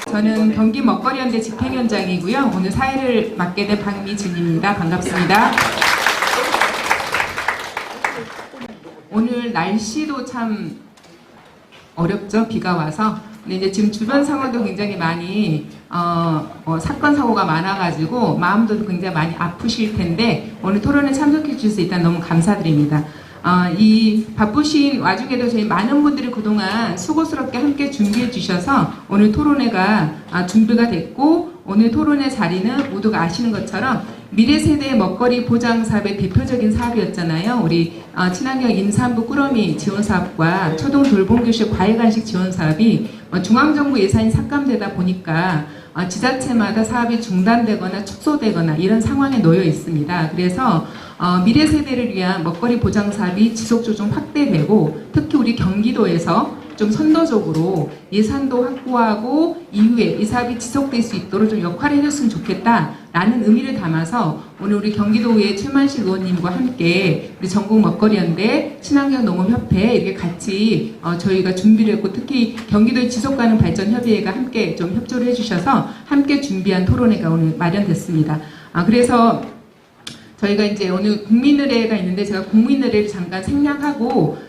저는 경기 먹거리연대 집행위원장이고요. 오늘 사회를 맡게 된 박미진입니다. 반갑습니다. 오늘 날씨도 참 어렵죠. 비가 와서. 근데 이제 지금 주변 상황도 굉장히 많이 사건 사고가 많아가지고 마음도 굉장히 많이 아프실 텐데 오늘 토론에 참석해 주셔서 일단 너무 감사드립니다. 이 바쁘신 와중에도 저희 많은 분들이 그동안 수고스럽게 함께 준비해 주셔서 오늘 토론회가 준비가 됐고 오늘 토론회 자리는 모두가 아시는 것처럼 미래세대의 먹거리 보장 사업의 대표적인 사업이었잖아요. 우리 친환경 임산부 꾸러미 지원 사업과 초등 돌봄교실 과일간식 지원 사업이 중앙정부 예산이 삭감되다 보니까 지자체마다 사업이 중단되거나 축소되거나 이런 상황에 놓여 있습니다. 그래서 미래 세대를 위한 먹거리 보장 사업이 지속적으로 좀 확대되고 특히 우리 경기도에서 좀 선도적으로 예산도 확보하고 이후에 이 사업이 지속될 수 있도록 좀 역할을 해줬으면 좋겠다라는 의미를 담아서 오늘 우리 경기도의 최만식 의원님과 함께 우리 전국 먹거리연대 친환경 농업협회 이렇게 같이 저희가 준비를 했고 특히 경기도의 지속가능 발전 협의회가 함께 좀 협조를 해주셔서 함께 준비한 토론회가 오늘 마련됐습니다. 그래서 저희가 이제 오늘 국민의례가 있는데 제가 국민의례를 잠깐 생략하고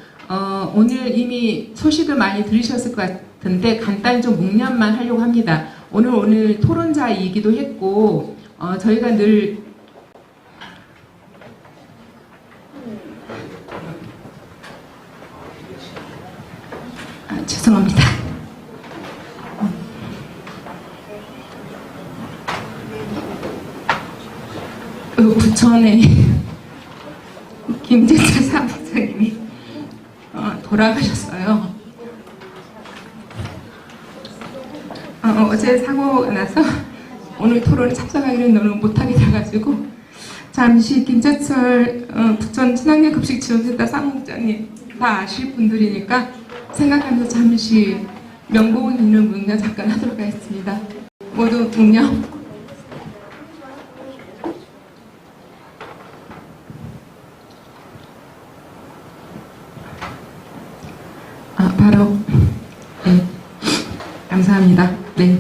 오늘 이미 소식을 많이 들으셨을 것 같은데 간단히 좀 묵념만 하려고 합니다. 오늘 토론자이기도 했고 저희가 늘 죄송합니다. 부천에 김재철 사무장님이 돌아가셨어요. 어제 사고가 나서 오늘 토론에 참석하기는 너무 못하게 돼가지고 잠시 김재철 부천 친환경 급식 지원센터 사무국장님 다 아실 분들이니까 생각하면서 잠시 명복은 있는 묵념 잠깐 하도록 하겠습니다. 모두 묵념. 바로 네, 감사합니다. 네,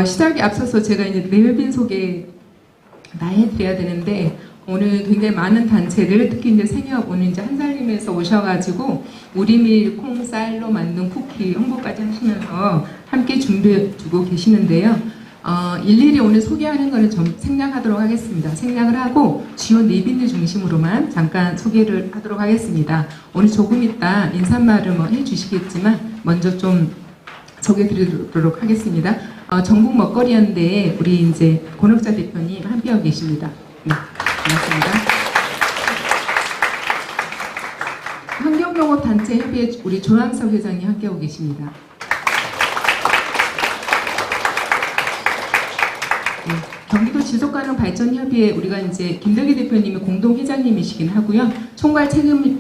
시작에 앞서서 제가 이제 내외빈 소개 다 해드려야 되는데 오늘 굉장히 많은 단체들 특히 이제 생협 오늘 이제 한살림에서 오셔가지고 우리밀 콩쌀로 만든 쿠키 홍보까지 하시면서 함께 준비해주고 계시는데요. 일일이 오늘 소개하는 거는 좀 생략하도록 하겠습니다. 생략을 하고 주요 내빈들 중심으로만 잠깐 소개를 하도록 하겠습니다. 오늘 조금 이따 인사말을 해주시겠지만 먼저 좀 소개드리도록 하겠습니다. 전국 먹거리연대에 우리 이제 권옥자 대표님 함께하고 계십니다. 네, 반갑습니다. 환경영업단체협의회 우리 조항석 회장님 함께하고 계십니다. 네, 경기도 지속가능 발전협의회 우리가 이제 김덕희 대표님이 공동회장님이시긴 하고요. 총괄 책임을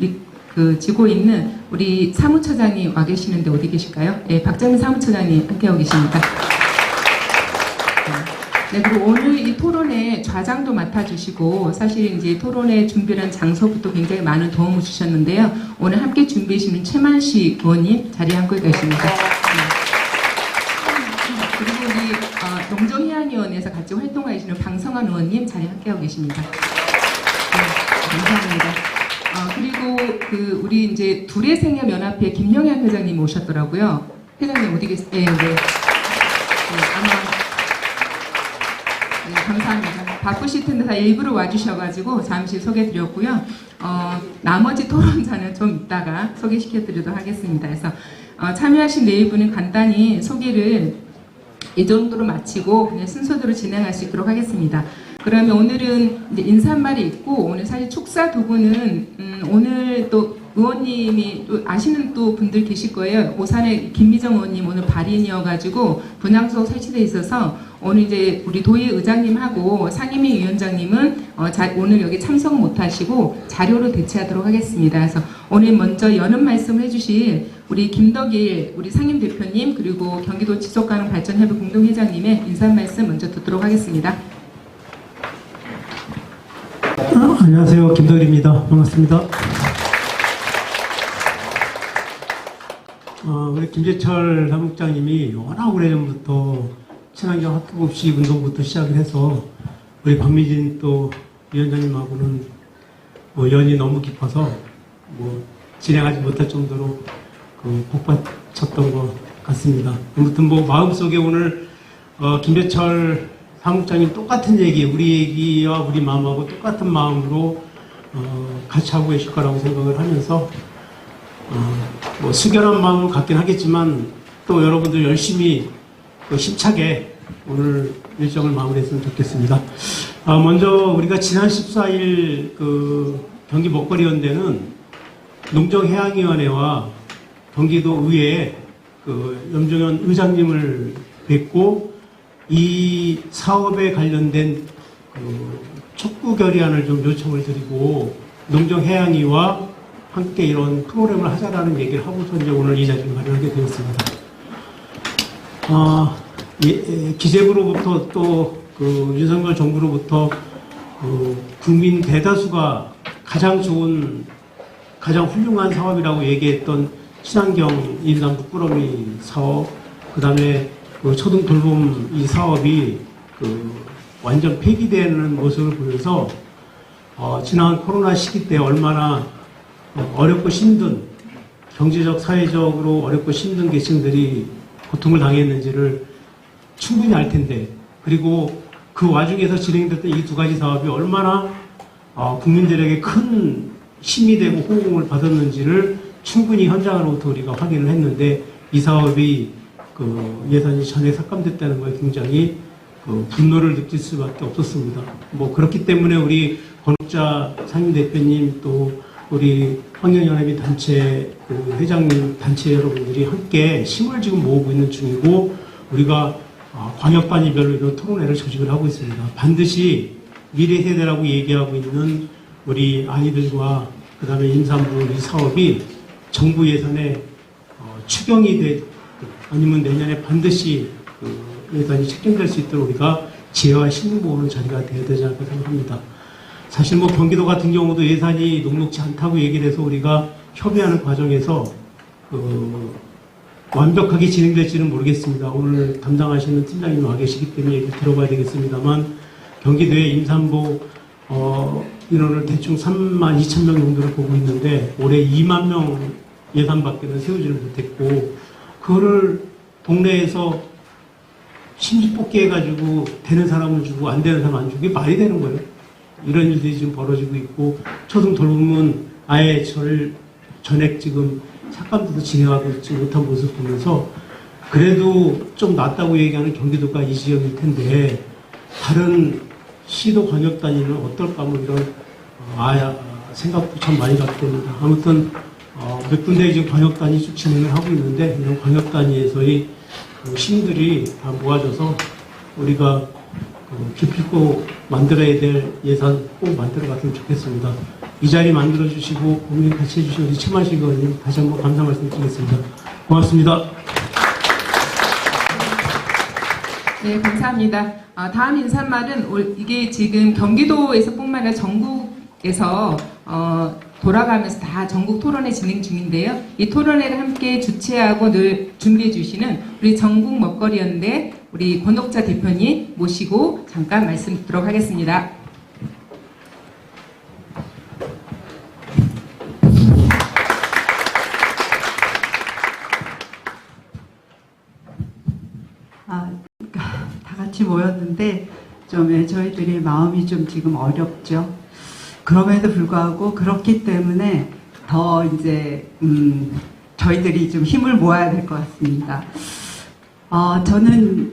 지고 있는 우리 사무처장이 와 계시는데 어디 계실까요? 네, 박정민 사무처장님 함께하고 계십니다. 네, 그리고 오늘 이 토론에 좌장도 맡아주시고 사실 이제 토론회 준비한 장소부터 굉장히 많은 도움을 주셨는데요. 오늘 함께 준비해주시는 최만식 의원님 자리에 함께 계십니다. 그리고 우리 농정해안위원회에서 같이 활동하고 계시는 방성환 의원님 자리에 함께하고 계십니다. 네, 감사합니다. 그리고 우리 이제 두레생협연합회 김영현 회장님 오셨더라고요. 회장님 어디 계세요? 네, 네. 네, 아마 네, 감사합니다. 바쁘실 텐데 다 일부러 와주셔가지고 잠시 소개드렸고요. 나머지 토론자는 좀 이따가 소개시켜드리도록 하겠습니다. 그래서 참여하신 네 분은 간단히 소개를 이 정도로 마치고 그냥 순서대로 진행할 수 있도록 하겠습니다. 그러면 오늘은 이제 인사말이 있고 오늘 사실 축사 두 분은 오늘 또 의원님이 또 아시는 또 분들 계실 거예요. 오산의 김미정 의원님 오늘 발인이어가지고 분향소 설치돼 있어서 오늘 이제 우리 도의 의장님하고 상임위 위원장님은 오늘 여기 참석 못하시고 자료로 대체하도록 하겠습니다. 그래서 오늘 먼저 여는 말씀을 해주실 우리 김덕일 우리 상임 대표님 그리고 경기도 지속가능 발전협의 공동회장님의 인사 말씀 먼저 듣도록 하겠습니다. 안녕하세요. 김덕일입니다. 반갑습니다. 우리 김재철 사무국장님이 워낙 오래전부터 친환경 학급급식 운동부터 시작을 해서 우리 박미진 또 위원장님하고는 연이 너무 깊어서 진행하지 못할 정도로 복받쳤던 것 같습니다. 아무튼 마음속에 오늘 김재철 사무국장님 똑같은 얘기, 우리 얘기와 우리 마음하고 똑같은 마음으로 같이 하고 계실 거라고 생각을 하면서 숙연한 마음을 갖긴 하겠지만 또 여러분들 열심히 힘차게 오늘 일정을 마무리했으면 좋겠습니다. 먼저 우리가 지난 14일 경기 먹거리연대는 농정해양위원회와 경기도 의회에 염종현 의장님을 뵙고 이 사업에 관련된 촉구 결의안을 좀 요청을 드리고 농정해양위와 함께 이런 프로그램을 하자라는 얘기를 하고서 이제 오늘 이 자리를 마련하게 되었습니다. 기재부로부터 또 윤석열 정부로부터 국민 대다수가 가장 좋은, 가장 훌륭한 사업이라고 얘기했던 친환경 임산부 꾸러미 사업, 그 다음에 초등 돌봄 이 사업이 완전 폐기되는 모습을 보여서 지난 코로나 시기 때 얼마나 어렵고 힘든, 경제적, 사회적으로 어렵고 힘든 계층들이 고통을 당했는지를 충분히 알 텐데, 그리고 그 와중에서 진행됐던 이 두 가지 사업이 얼마나 국민들에게 큰 힘이 되고 호응을 받았는지를 충분히 현장으로부터 우리가 확인을 했는데, 이 사업이 예산이 전에 삭감됐다는 거에 굉장히 분노를 느낄 수밖에 없었습니다. 그렇기 때문에 우리 권옥자 상임대표님 또 우리 환경연합의 단체 회장님 단체 여러분들이 함께 힘을 지금 모으고 있는 중이고, 우리가 광역단위별로 이런 토론회를 조직을 하고 있습니다. 반드시 미래 세대라고 얘기하고 있는 우리 아이들과 그 다음에 임산부 이 사업이 정부 예산에 추경이 돼 아니면 내년에 반드시 예산이 책정될 수 있도록 우리가 지혜와 힘을 모으는 자리가 되어야 되지 않을까 생각합니다. 사실 경기도 같은 경우도 예산이 녹록지 않다고 얘기를 해서 우리가 협의하는 과정에서 완벽하게 진행될지는 모르겠습니다. 오늘 담당하시는 팀장님 와 계시기 때문에 얘기를 들어봐야 되겠습니다만, 경기도의 임산부 인원을 대충 3만 2천 명 정도를 보고 있는데 올해 2만 명 예산밖에는 세우지를 못했고, 그거를 동네에서 심지뽑기 해가지고 되는 사람은 주고 안 되는 사람 안 주고, 이게 말이 되는 거예요. 이런 일들이 지금 벌어지고 있고, 초등 돌봄은 아예 전액 지금 삭감도 진행하고 있지 못한 모습 보면서, 그래도 좀 낫다고 얘기하는 경기도가 이 지역일 텐데 다른 시도 광역 단위는 어떨까 이런 생각도 참 많이 갖게 됩니다. 아무튼 몇 군데 지금 광역 단위 쭉 진행을 하고 있는데, 이런 광역 단위에서의 힘들이 다 모아져서 우리가 기필코 만들어야 될 예산 꼭 만들어 갔으면 좋겠습니다. 이 자리 만들어 주시고 고민 같이 해주신 우리 최만식 의원님 다시 한번 감사 말씀드리겠습니다. 고맙습니다. 네, 감사합니다. 다음 인사말은 이게 지금 경기도에서 뿐만 아니라 전국에서 돌아가면서 다 전국 토론회 진행 중인데요. 이 토론회를 함께 주최하고 늘 준비해 주시는 우리 전국 먹거리연대 우리 권옥자 대표님 모시고 잠깐 말씀 듣도록 하겠습니다. 다 같이 모였는데 좀 저희들이 마음이 좀 지금 어렵죠. 그럼에도 불구하고 그렇기 때문에 더 이제 저희들이 좀 힘을 모아야 될 것 같습니다. 저는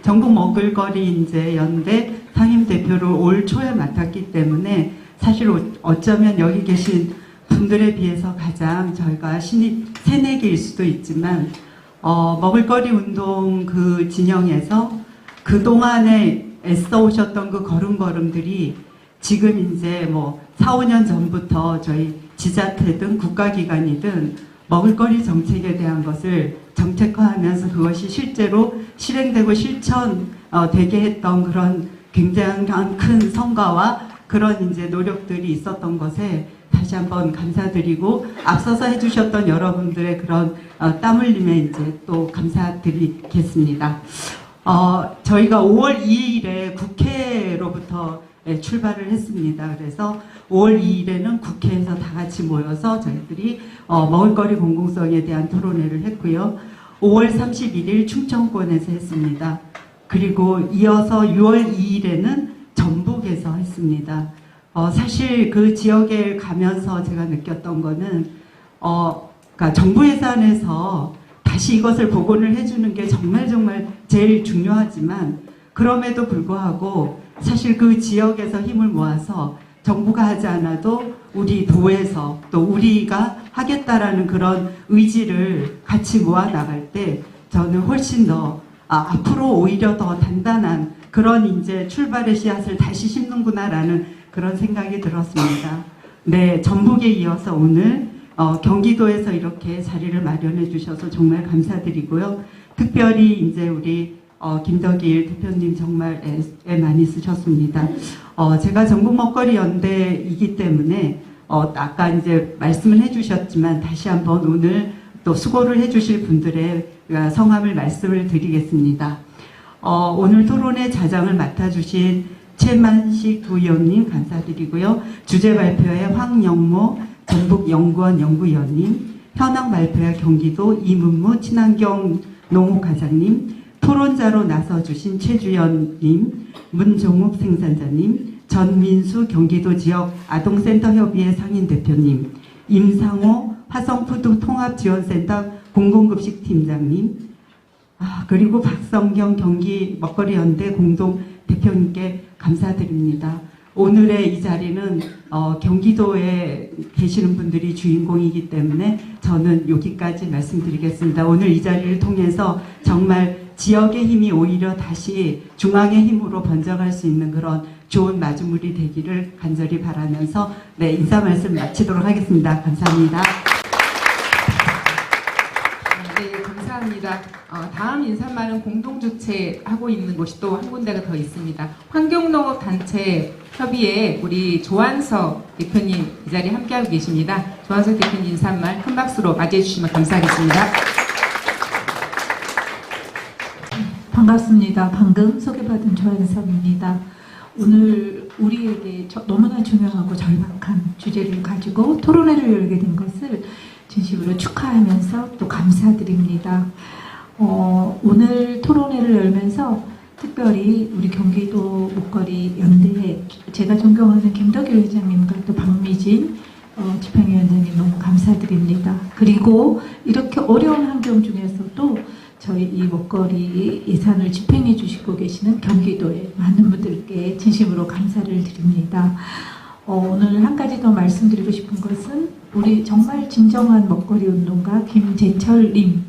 전국 먹을거리 이제 연대 상임 대표를 올 초에 맡았기 때문에 사실 어쩌면 여기 계신 분들에 비해서 가장 저희가 신입 새내기일 수도 있지만 먹을거리 운동 그 진영에서 그동안에 애써 오셨던 그 걸음걸음들이 지금 이제 4, 5년 전부터 저희 지자체든 국가기관이든 먹을거리 정책에 대한 것을 정책화하면서 그것이 실제로 실행되고 실천되게 했던 그런 굉장한 큰 성과와 그런 이제 노력들이 있었던 것에 다시 한번 감사드리고 앞서서 해주셨던 여러분들의 그런 땀 흘림에 이제 또 감사드리겠습니다. 저희가 5월 2일에 국회로부터 출발을 했습니다. 그래서 5월 2일에는 국회에서 다 같이 모여서 저희들이 먹을거리 공공성에 대한 토론회를 했고요. 5월 31일 충청권에서 했습니다. 그리고 이어서 6월 2일에는 전북에서 했습니다. 사실 그 지역에 가면서 제가 느꼈던 거는 그러니까 정부 예산에서 다시 이것을 복원을 해주는 게 정말 제일 중요하지만 그럼에도 불구하고 사실 그 지역에서 힘을 모아서 정부가 하지 않아도 우리 도에서 또 우리가 하겠다라는 그런 의지를 같이 모아 나갈 때 저는 훨씬 더 앞으로 오히려 더 단단한 그런 이제 출발의 씨앗을 다시 심는구나라는 그런 생각이 들었습니다. 네, 전북에 이어서 오늘 경기도에서 이렇게 자리를 마련해 주셔서 정말 감사드리고요. 특별히 이제 우리 김덕일 대표님 정말 애 많이 쓰셨습니다. 제가 전국 먹거리 연대이기 때문에 아까 이제 말씀을 해주셨지만 다시 한번 오늘 또 수고를 해주실 분들의 성함을 말씀을 드리겠습니다. 오늘 토론회 자장을 맡아주신 최만식 부위원님 감사드리고요. 주제 발표에 황영모 전북연구원 연구위원님, 현황 발표에 경기도 이문무 친환경 농업과장님, 토론자로 나서주신 최주연님, 문종욱 생산자님, 전민수 경기도 지역 아동센터 협의회 상임대표님, 임상호 화성푸드 통합지원센터 공공급식팀장님, 그리고 박성경 경기 먹거리연대 공동대표님께 감사드립니다. 오늘의 이 자리는 경기도에 계시는 분들이 주인공이기 때문에 저는 여기까지 말씀드리겠습니다. 오늘 이 자리를 통해서 정말 지역의 힘이 오히려 다시 중앙의 힘으로 번져갈 수 있는 그런 좋은 마주물이 되기를 간절히 바라면서 인사 말씀 마치도록 하겠습니다. 감사합니다. 네, 감사합니다. 다음 인사말은 공동주최하고 있는 곳이 또 한 군데가 더 있습니다. 환경농업단체 협의회 우리 조한석 대표님 이 자리에 함께하고 계십니다. 조한석 대표님 인사말 큰 박수로 맞이해 주시면 감사하겠습니다. 반갑습니다. 방금 소개받은 조한석입니다. 오늘 우리에게 너무나 중요하고 절박한 주제를 가지고 토론회를 열게 된 것을 진심으로 축하하면서 또 감사드립니다. 오늘 토론회를 열면서 특별히 우리 경기도 먹거리 연대에 제가 존경하는 김덕일 회장님과 또 박미진 집행위원장님 너무 감사드립니다. 그리고 이렇게 어려운 환경 중에서도 저희 이 먹거리 예산을 집행해 주시고 계시는 경기도의 많은 분들께 진심으로 감사를 드립니다. 오늘 한 가지 더 말씀드리고 싶은 것은 우리 정말 진정한 먹거리 운동가 김재철님을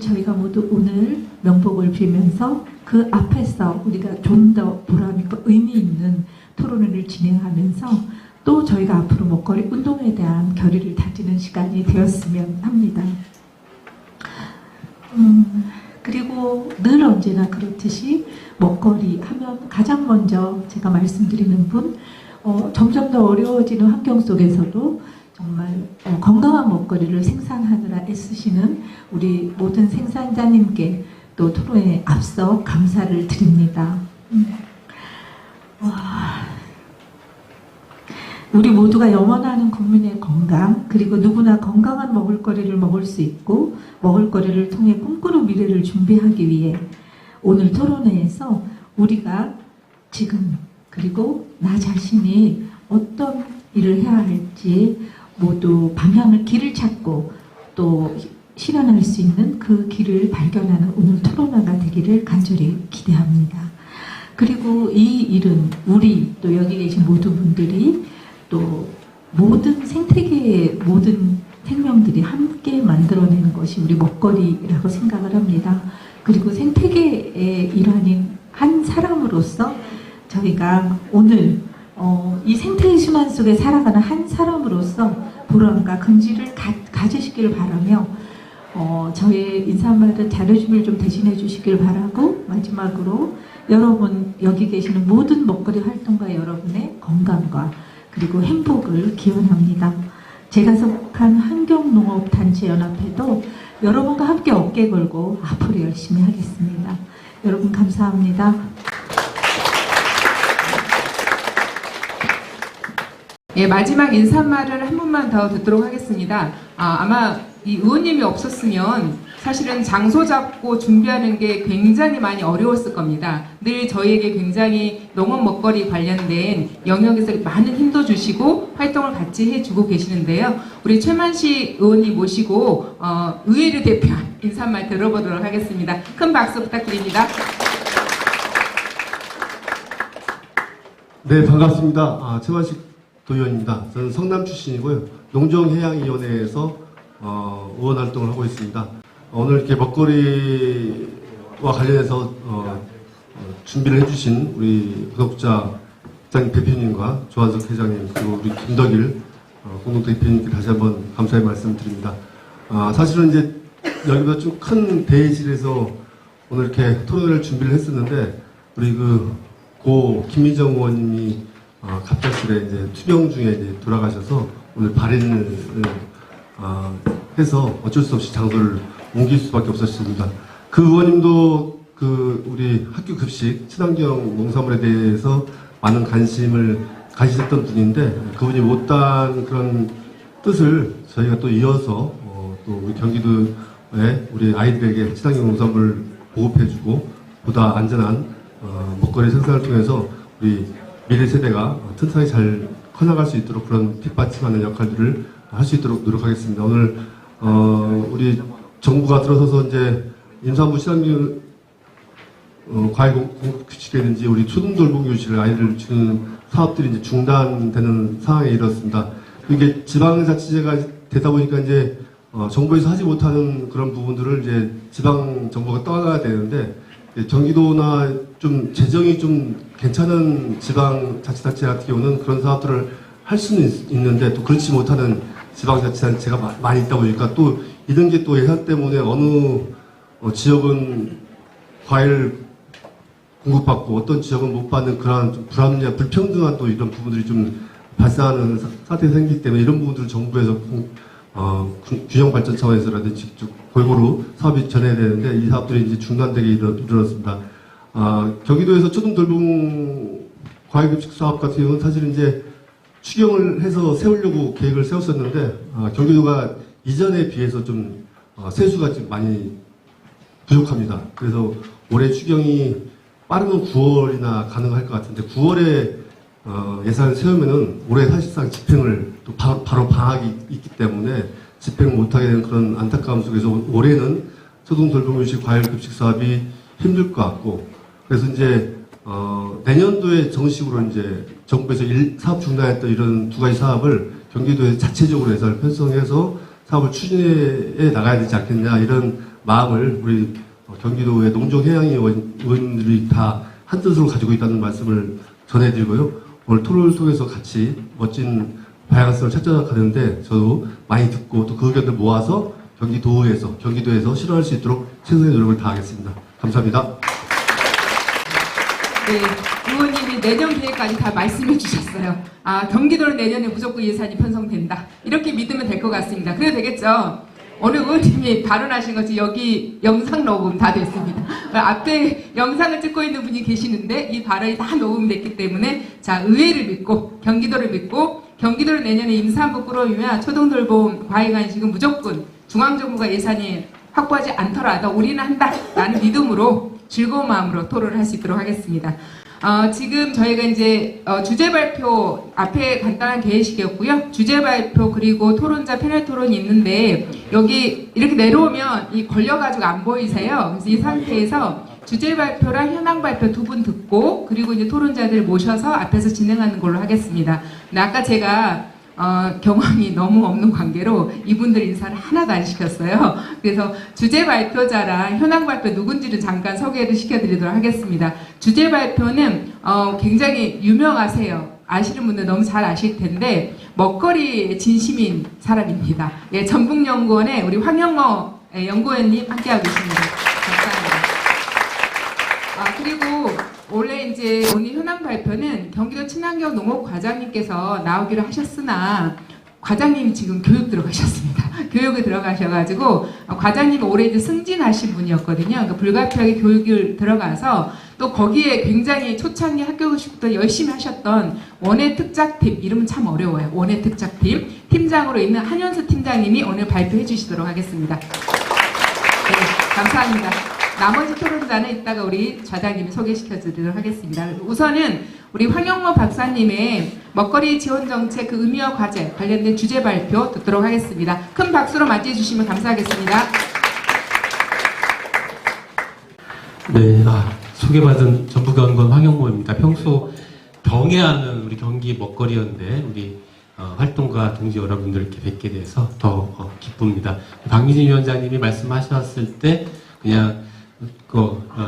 저희가 모두 오늘 명복을 빌면서 그 앞에서 우리가 좀 더 보람있고 의미 있는 토론회를 진행하면서 또 저희가 앞으로 먹거리 운동에 대한 결의를 다지는 시간이 되었으면 합니다. 그리고 늘 언제나 그렇듯이 먹거리 하면 가장 먼저 제가 말씀드리는 분, 점점 더 어려워지는 환경 속에서도 정말 건강한 먹거리를 생산하느라 애쓰시는 우리 모든 생산자님께 또 토론에 앞서 감사를 드립니다. 우리 모두가 염원하는 국민의 건강, 그리고 누구나 건강한 먹을거리를 먹을 수 있고 먹을거리를 통해 꿈꾸는 미래를 준비하기 위해 오늘 토론회에서 우리가 지금 그리고 나 자신이 어떤 일을 해야 할지 모두 방향을 길을 찾고 또 실현할 수 있는 그 길을 발견하는 오늘 토론회가 되기를 간절히 기대합니다. 그리고 이 일은 우리 또 여기 계신 모든 분들이 또 모든 생태계의 모든 생명들이 함께 만들어내는 것이 우리 먹거리라고 생각을 합니다. 그리고 생태계의 일환인 한 사람으로서 저희가 오늘 이 생태의 순환 속에 살아가는 한 사람으로서 보람과 긍지를 가지시길 바라며 저의 인사말을 자료준비를 좀 대신해 주시길 바라고 마지막으로 여러분 여기 계시는 모든 먹거리 활동가 여러분의 건강과 그리고 행복을 기원합니다. 제가 속한 환경농업단체연합회도 여러분과 함께 어깨 걸고 앞으로 열심히 하겠습니다. 여러분 감사합니다. 예, 마지막 인사말을 한 분만 더 듣도록 하겠습니다. 아마 이 의원님이 없었으면 사실은 장소 잡고 준비하는 게 굉장히 많이 어려웠을 겁니다. 늘 저희에게 굉장히 농업 먹거리 관련된 영역에서 많은 힘도 주시고 활동을 같이 해주고 계시는데요. 우리 최만식 의원님 모시고 의회를 대표한 인사말 들어보도록 하겠습니다. 큰 박수 부탁드립니다. 네, 반갑습니다. 최만식 도의원입니다. 저는 성남 출신이고요. 농정해양위원회에서 의원 활동을 하고 있습니다. 오늘 이렇게 먹거리와 관련해서 준비를 해주신 우리 구독자 부장님 대표님과 조한석 회장님 그리고 우리 김덕일 공동대표님께 다시 한번 감사의 말씀드립니다. 사실은 이제 여기보다 좀 큰 대회실에서 오늘 이렇게 토론회를 준비를 했었는데 우리 고 김민정 의원님이 갑작스레 이제 투병 중에 이제 돌아가셔서 오늘 발인을 해서 어쩔 수 없이 장소를 옮길 수밖에 없었습니다. 그 의원님도 우리 학교 급식 친환경 농산물에 대해서 많은 관심을 가지셨던 분인데 그분이 못다한 그런 뜻을 저희가 또 이어서 또 우리 경기도에 우리 아이들에게 친환경 농산물을 보급해주고 보다 안전한 먹거리 생산을 통해서 우리 미래 세대가 튼튼하게 잘 커나갈 수 있도록 그런 뒷받침하는 역할들을 할 수 있도록 노력하겠습니다. 오늘 우리 정부가 들어서서 이제 임산부 친환경 과일 공급 규칙이라든지 우리 초등돌봄 교실 아이들 주는 사업들이 이제 중단되는 상황에 이르렀습니다. 이게 지방자치제가 되다 보니까 이제 정부에서 하지 못하는 그런 부분들을 이제 지방 정부가 떠나야 되는데 경기도나 좀 재정이 좀 괜찮은 지방자치단체 같은 경우는 그런 사업들을 할 수는 있는데 또 그렇지 못하는 지방자치단체가 많이 있다 보니까 또 이런 게 또 예산 때문에 어느 지역은 과일 공급받고 어떤 지역은 못 받는 그러한 좀 불합리한 불평등한 또 이런 부분들이 좀 발생하는 사태가 생기기 때문에 이런 부분들을 정부에서 균형 발전 차원에서라든지 골고루 사업이 전해야 되는데 이 사업들이 이제 중단되게 이르렀습니다. 경기도에서 초등돌봄 과일급식 사업 같은 경우는 사실 이제 추경을 해서 세우려고 계획을 세웠었는데 경기도가 이전에 비해서 좀 세수가 좀 많이 부족합니다. 그래서 올해 추경이 빠르면 9월이나 가능할 것 같은데 9월에 예산을 세우면은 올해 사실상 집행을 또 바로 방학이 있기 때문에 집행을 못하게 되는 그런 안타까움 속에서 올해는 초등돌봄유식 과일급식 사업이 힘들 것 같고 그래서 이제 내년도에 정식으로 이제 정부에서 사업 중단했던 이런 두 가지 사업을 경기도에 자체적으로 예산을 편성해서 사업을 추진해 나가야 되지 않겠냐 이런 마음을 우리 경기도의 농정해양위 의원들이 다 한뜻으로 가지고 있다는 말씀을 전해드리고요. 오늘 토론을 통해서 같이 멋진 방향성을 찾아가는데 저도 많이 듣고 또 그 의견들 모아서 경기도에서 실현할 수 있도록 최선의 노력을 다하겠습니다. 감사합니다. 네, 의원님이 내년 계획까지 다 말씀해 주셨어요. 경기도는 내년에 무조건 예산이 편성된다. 이렇게 믿으면 될 것 같습니다. 그래도 되겠죠? 오늘 의원님이 발언하신 것이 여기 영상 녹음 다 됐습니다. 앞에 영상을 찍고 있는 분이 계시는데 이 발언이 다 녹음됐기 때문에 자 의회를 믿고 경기도를 믿고 경기도를 내년에 임산부 꾸러미와 초등돌봄 과일간식은 무조건 중앙정부가 예산이 확보하지 않더라도 우리는 한다라는 믿음으로 즐거운 마음으로 토론을 할 수 있도록 하겠습니다. 지금 저희가 이제 주제 발표 앞에 간단한 개회식이었고요. 주제 발표 그리고 토론자 패널 토론이 있는데 여기 이렇게 내려오면 이 걸려가지고 안 보이세요. 그래서 이 상태에서 주제 발표랑 현황 발표 두 분 듣고 그리고 이제 토론자들 모셔서 앞에서 진행하는 걸로 하겠습니다. 근데 아까 제가 경험이 너무 없는 관계로 이분들 인사를 하나도 안 시켰어요. 그래서 주제 발표자랑 현황 발표 누군지를 잠깐 소개를 시켜드리도록 하겠습니다. 주제 발표는 굉장히 유명하세요. 아시는 분들 너무 잘 아실 텐데 먹거리 진심인 사람입니다. 예, 전북연구원의 우리 황영모 연구원님 함께하고 계십니다. 감사합니다. 그리고 원래 이제 오늘 현황 발표는 경기도 친환경 농업 과장님께서 나오기로 하셨으나 과장님 지금 교육 들어가셨습니다. 교육에 들어가셔가지고 과장님 올해 이제 승진하신 분이었거든요. 그러니까 불가피하게 교육을 들어가서 또 거기에 굉장히 초창기 학교급식부터 열심히 하셨던 원예 특작팀, 이름은 참 어려워요. 원예 특작팀 팀장으로 있는 한현수 팀장님이 오늘 발표해 주시도록 하겠습니다. 네, 감사합니다. 나머지 토론자는 이따가 우리 좌장님이 소개시켜 드리도록 하겠습니다. 우선은 우리 황영모 박사님의 먹거리 지원 정책 그 의미와 과제 관련된 주제 발표 듣도록 하겠습니다. 큰 박수로 맞이해 주시면 감사하겠습니다. 네, 소개받은 전북연구원 황영모입니다. 평소 병해하는 우리 경기 먹거리연대 우리 활동가 동지 여러분들 이렇게 뵙게 돼서 더 기쁩니다. 박미진 위원장님이 말씀하셨을 때 그냥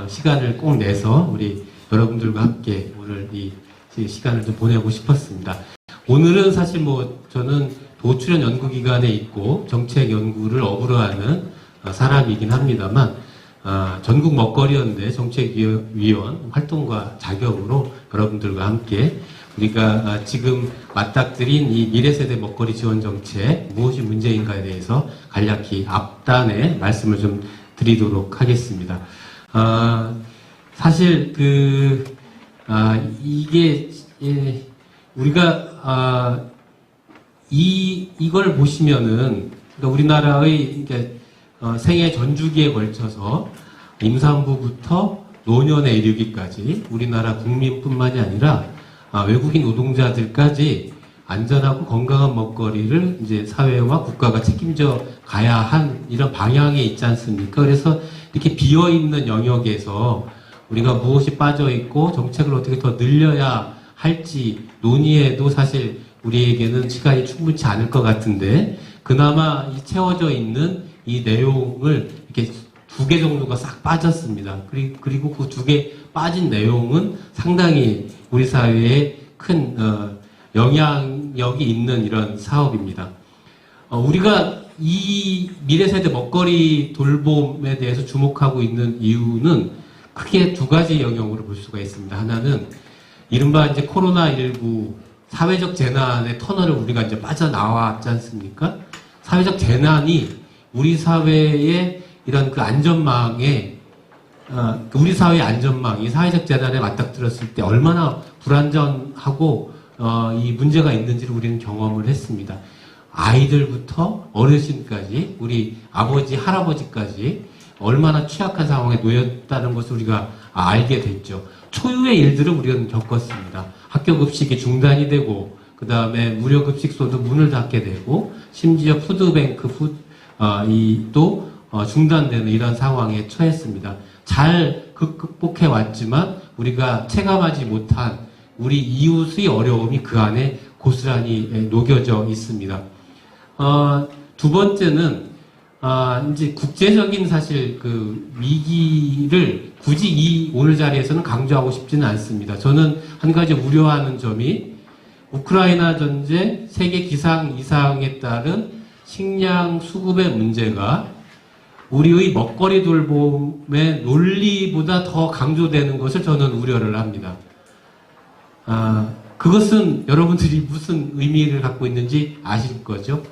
시간을 꼭 내서 우리 여러분들과 함께 오늘 이 시간을 좀 보내고 싶었습니다. 오늘은 사실 저는 도출연 연구기관에 있고 정책 연구를 업으로 하는 사람이긴 합니다만 전국 먹거리연대 정책위원 활동가 자격으로 여러분들과 함께 우리가 지금 맞닥뜨린 이 미래세대 먹거리 지원 정책 무엇이 문제인가에 대해서 간략히 앞단에 말씀을 좀 드리도록 하겠습니다. 사실 이게 우리가 이걸 보시면은 그러니까 우리나라의 생애 전주기에 걸쳐서 임산부부터 노년에 이르기까지 우리나라 국민뿐만이 아니라 외국인 노동자들까지 안전하고 건강한 먹거리를 이제 사회와 국가가 책임져 가야 한 이런 방향에 있지 않습니까? 그래서 이렇게 비어있는 영역에서 우리가 무엇이 빠져있고 정책을 어떻게 더 늘려야 할지 논의에도 사실 우리에게는 시간이 충분치 않을 것 같은데 그나마 이 채워져 있는 이 내용을 이렇게 2개 정도가 싹 빠졌습니다. 그리고 그 2개 빠진 내용은 상당히 우리 사회에 큰 영향력이 있는 이런 사업입니다. 우리가 이 미래세대 먹거리 돌봄에 대해서 주목하고 있는 이유는 크게 2가지 영역으로 볼 수가 있습니다. 하나는 이른바 이제 코로나19 사회적 재난의 터널을 우리가 이제 빠져나왔지 않습니까? 사회적 재난이 우리 사회의 이런 그 안전망에 우리 사회의 안전망이 사회적 재난에 맞닥뜨렸을 때 얼마나 불안전하고 이 문제가 있는지를 우리는 경험을 했습니다. 아이들부터 어르신까지 우리 아버지, 할아버지까지 얼마나 취약한 상황에 놓였다는 것을 우리가 알게 됐죠. 초유의 일들을 우리는 겪었습니다. 학교 급식이 중단이 되고 그 다음에 무료 급식소도 문을 닫게 되고 심지어 푸드뱅크 또 중단되는 이런 상황에 처했습니다. 잘 극복해 왔지만 우리가 체감하지 못한 우리 이웃의 어려움이 그 안에 고스란히 녹여져 있습니다. 2번째는 이제 국제적인 사실 그 위기를 굳이 오늘 자리에서는 강조하고 싶지는 않습니다. 저는 한 가지 우려하는 점이 우크라이나 전쟁, 세계 기상 이상에 따른 식량 수급의 문제가 우리의 먹거리 돌봄의 논리보다 더 강조되는 것을 저는 우려를 합니다. 그것은 여러분들이 무슨 의미를 갖고 있는지 아실 거죠?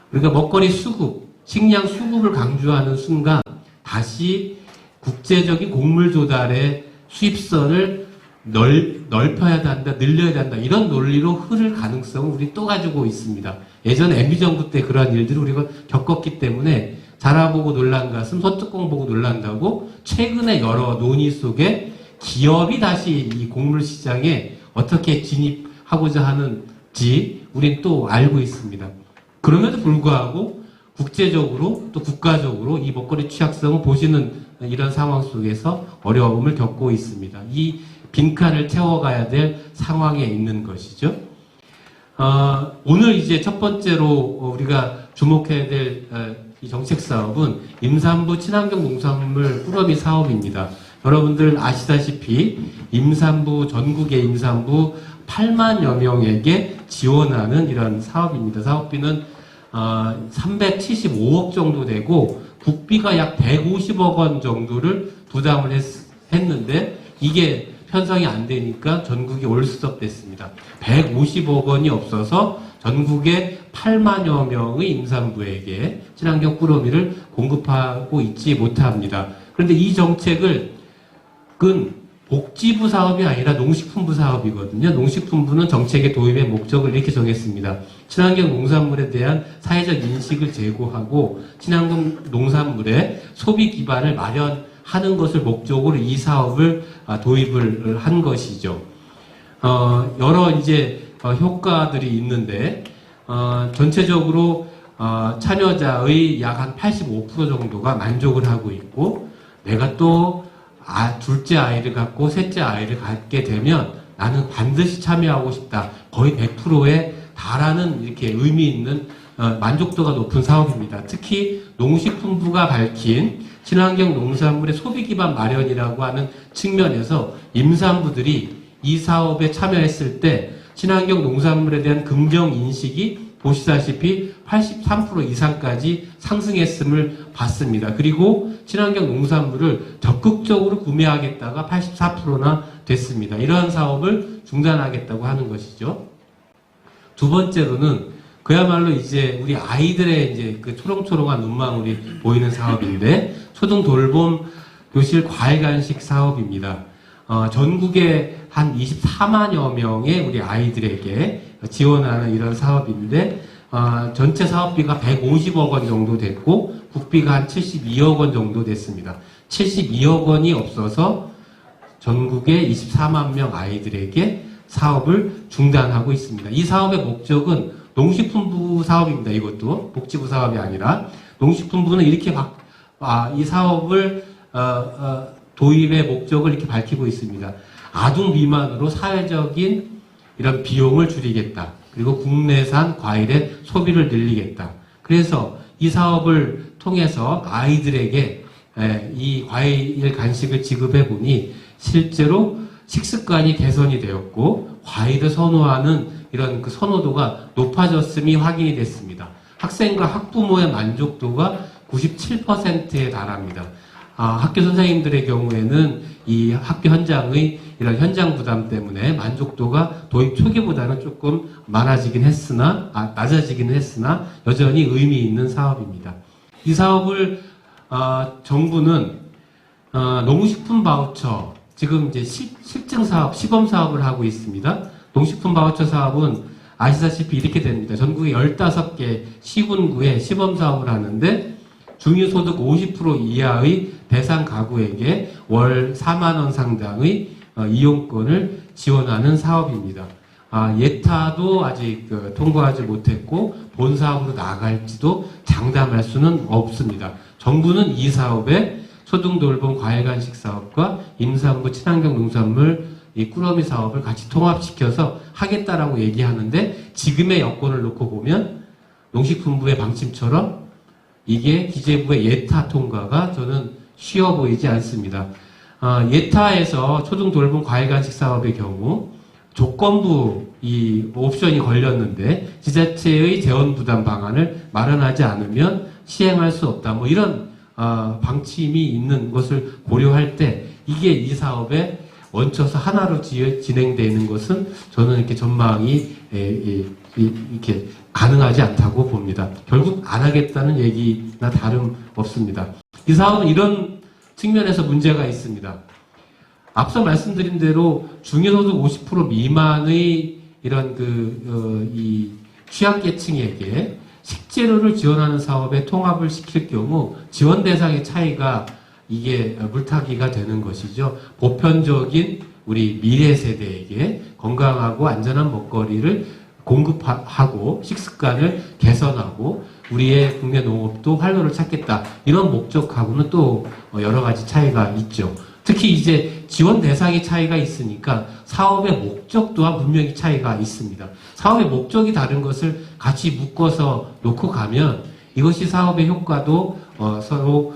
그러니까 먹거리 수급, 식량 수급을 강조하는 순간 다시 국제적인 곡물 조달의 수입선을 넓혀야 한다, 늘려야 한다 이런 논리로 흐를 가능성을 우리 또 가지고 있습니다. 예전에 MB 정부 때 그러한 일들을 우리가 겪었기 때문에 자라보고 놀란 가슴, 소뚜껑 보고 놀란다고 최근에 여러 논의 속에 기업이 다시 이 곡물 시장에 어떻게 진입하고자 하는지 우린 또 알고 있습니다. 그럼에도 불구하고 국제적으로 또 국가적으로 이 먹거리 취약성을 보시는 이런 상황 속에서 어려움을 겪고 있습니다. 이 빈칸을 채워가야 될 상황에 있는 것이죠. 오늘 이제 첫 번째로 우리가 주목해야 될 이 정책 사업은 임산부 친환경 농산물 꾸러미 사업입니다. 여러분들 아시다시피 전국의 임산부 8만여 명에게 지원하는 이런 사업입니다. 사업비는 375억 정도 되고 국비가 약 150억 원 정도를 부담을 했는데 이게 편성이 안 되니까 전국이 올스톱 됐습니다. 150억 원이 없어서 전국에 8만여 명의 임산부에게 친환경 꾸러미를 공급하고 있지 못합니다. 그런데 이 정책은 복지부 사업이 아니라 농식품부 사업이거든요. 농식품부는 정책의 도입의 목적을 이렇게 정했습니다. 친환경 농산물에 대한 사회적 인식을 제고하고 친환경 농산물의 소비 기반을 마련하는 것을 목적으로 이 사업을 도입을 한 것이죠. 여러 이제 효과들이 있는데 전체적으로 참여자의 약 한 85% 정도가 만족을 하고 있고, 내가 또 둘째 아이를 갖고 셋째 아이를 갖게 되면 나는 반드시 참여하고 싶다. 거의 100%에 달하는 이렇게 의미 있는 만족도가 높은 사업입니다. 특히 농식품부가 밝힌 친환경 농산물의 소비 기반 마련이라고 하는 측면에서 임산부들이 이 사업에 참여했을 때 친환경 농산물에 대한 긍정 인식이 보시다시피 83% 이상까지 상승했음을 봤습니다. 그리고 친환경 농산물을 적극적으로 구매하겠다가 84%나 됐습니다. 이러한 사업을 중단하겠다고 하는 것이죠. 두 번째로는 그야말로 이제 우리 아이들의 이제 그 초롱초롱한 눈망울이 보이는 사업인데, 초등 돌봄 교실 과일 간식 사업입니다. 전국에 한 24만여 명의 우리 아이들에게 지원하는 이런 사업인데, 전체 사업비가 150억 원 정도 됐고, 국비가 한 72억 원 정도 됐습니다. 72억 원이 없어서 전국의 24만 명 아이들에게 사업을 중단하고 있습니다. 이 사업의 목적은 농식품부 사업입니다. 이것도 복지부 사업이 아니라 농식품부는 이렇게 이 사업을 도입의 목적을 이렇게 밝히고 있습니다. 아동 미만으로 사회적인 이런 비용을 줄이겠다. 그리고 국내산 과일의 소비를 늘리겠다. 그래서 이 사업을 통해서 아이들에게 이 과일 간식을 지급해 보니 실제로 식습관이 개선이 되었고, 과일을 선호하는 이런 그 선호도가 높아졌음이 확인이 됐습니다. 학생과 학부모의 만족도가 97%에 달합니다. 학교 선생님들의 경우에는 이 학교 현장의 이런 현장 부담 때문에 만족도가 도입 초기보다는 조금 낮아지긴 했으나 여전히 의미 있는 사업입니다. 이 사업을 정부는 농식품 바우처, 지금 이제 실증 사업, 시범 사업을 하고 있습니다. 농식품 바우처 사업은 아시다시피 이렇게 됩니다. 전국에 15개 시군구에 시범 사업을 하는데, 중위소득 50% 이하의 대상 가구에게 월 4만 원 상당의 이용권을 지원하는 사업입니다. 예타도 아직 통과하지 못했고 본 사업으로 나갈지도 장담할 수는 없습니다. 정부는 이 사업에 초등돌봄 과일간식 사업과 임산부 친환경 농산물 이 꾸러미 사업을 같이 통합시켜서 하겠다라고 얘기하는데, 지금의 여건을 놓고 보면 농식품부의 방침처럼 이게 기재부의 예타 통과가 저는 쉬워 보이지 않습니다. 예타에서 초등돌봄 과일간식 사업의 경우 조건부 이 옵션이 걸렸는데, 지자체의 재원 부담 방안을 마련하지 않으면 시행할 수 없다. 뭐 이런 방침이 있는 것을 고려할 때 이게 이 사업에 얹혀서 하나로 진행되는 것은 저는 이렇게 전망이 이렇게 가능하지 않다고 봅니다. 결국 안 하겠다는 얘기나 다름없습니다. 이 사업은 이런 측면에서 문제가 있습니다. 앞서 말씀드린 대로 중위소득 50% 미만의 이런 이 취약계층에게 식재료를 지원하는 사업에 통합을 시킬 경우 지원 대상의 차이가 이게 물타기가 되는 것이죠. 보편적인 우리 미래 세대에게 건강하고 안전한 먹거리를 공급하고 식습관을 개선하고 우리의 국내 농업도 활로를 찾겠다. 이런 목적하고는 또 여러 가지 차이가 있죠. 특히 이제 지원 대상의 차이가 있으니까 사업의 목적 또한 분명히 차이가 있습니다. 사업의 목적이 다른 것을 같이 묶어서 놓고 가면 이것이 사업의 효과도 서로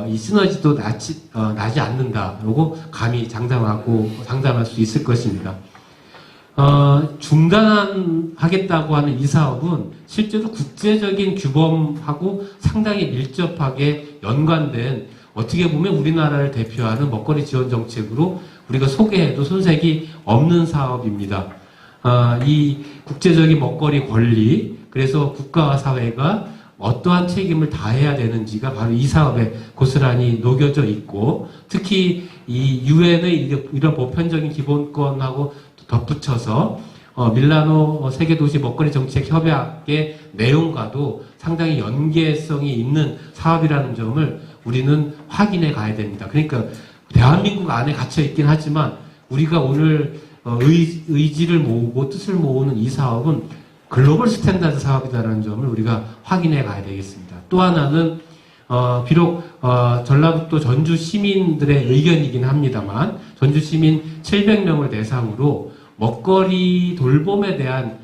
이 시너지도 나지 않는다라고 감히 장담할 수 있을 것입니다. 중단하겠다고 하는 이 사업은 실제로 국제적인 규범하고 상당히 밀접하게 연관된 어떻게 보면 우리나라를 대표하는 먹거리 지원 정책으로 우리가 소개해도 손색이 없는 사업입니다. 이 국제적인 먹거리 권리, 그래서 국가와 사회가 어떠한 책임을 다해야 되는지가 바로 이 사업에 고스란히 녹여져 있고, 특히 이 유엔의 이런 보편적인 기본권하고 덧붙여서 밀라노 세계도시 먹거리 정책 협약의 내용과도 상당히 연계성이 있는 사업이라는 점을 우리는 확인해 가야 됩니다. 그러니까 대한민국 안에 갇혀 있긴 하지만 우리가 오늘 의지를 모으고 뜻을 모으는 이 사업은 글로벌 스탠다드 사업이라는 점을 우리가 확인해 가야 되겠습니다. 또 하나는 비록 전라북도 전주 시민들의 의견이긴 합니다만 전주 시민 700명을 대상으로 먹거리 돌봄에 대한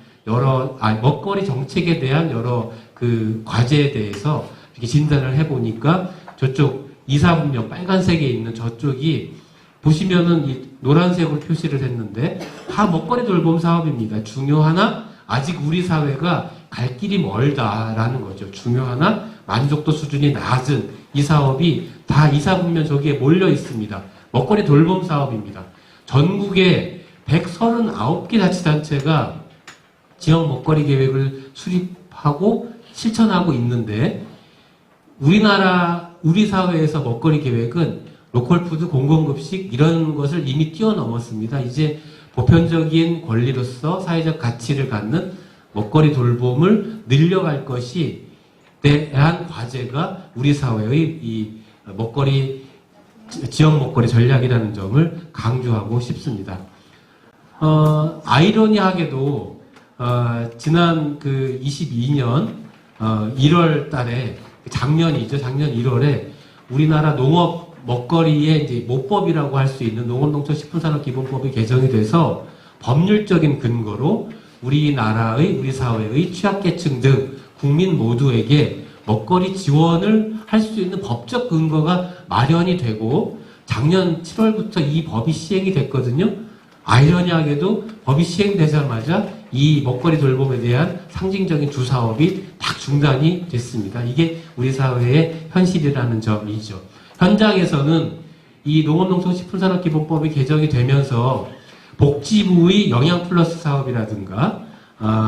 먹거리 정책에 대한 여러 그 과제에 대해서 이렇게 진단을 해보니까 저쪽 2, 4분면 빨간색에 있는 저쪽이 보시면은 이 노란색으로 표시를 했는데 다 먹거리 돌봄 사업입니다. 중요하나 아직 우리 사회가 갈 길이 멀다라는 거죠. 중요하나 만족도 수준이 낮은 이 사업이 다 2, 4분면 저기에 몰려 있습니다. 먹거리 돌봄 사업입니다. 전국에 139개 자치단체가 지역 먹거리 계획을 수립하고 실천하고 있는데 우리 사회에서 먹거리 계획은 로컬푸드, 공공급식 이런 것을 이미 뛰어넘었습니다. 이제 보편적인 권리로서 사회적 가치를 갖는 먹거리 돌봄을 늘려갈 것이 대한 과제가 우리 사회의 이 지역 먹거리 전략이라는 점을 강조하고 싶습니다. 아이러니하게도 지난 그 22년 1월 달에 작년 1월에 우리나라 농업 먹거리의 이제 모법이라고 할 수 있는 농업농촌식품산업기본법이 개정이 돼서 법률적인 근거로 우리 사회의 취약계층 등 국민 모두에게 먹거리 지원을 할 수 있는 법적 근거가 마련이 되고 작년 7월부터 이 법이 시행이 됐거든요. 아이러니하게도 법이 시행되자마자 이 먹거리 돌봄에 대한 상징적인 주 사업이 딱 중단이 됐습니다. 이게 우리 사회의 현실이라는 점이죠. 현장에서는 이 농업농촌식품산업기본법이 개정이 되면서 복지부의 영양플러스 사업이라든가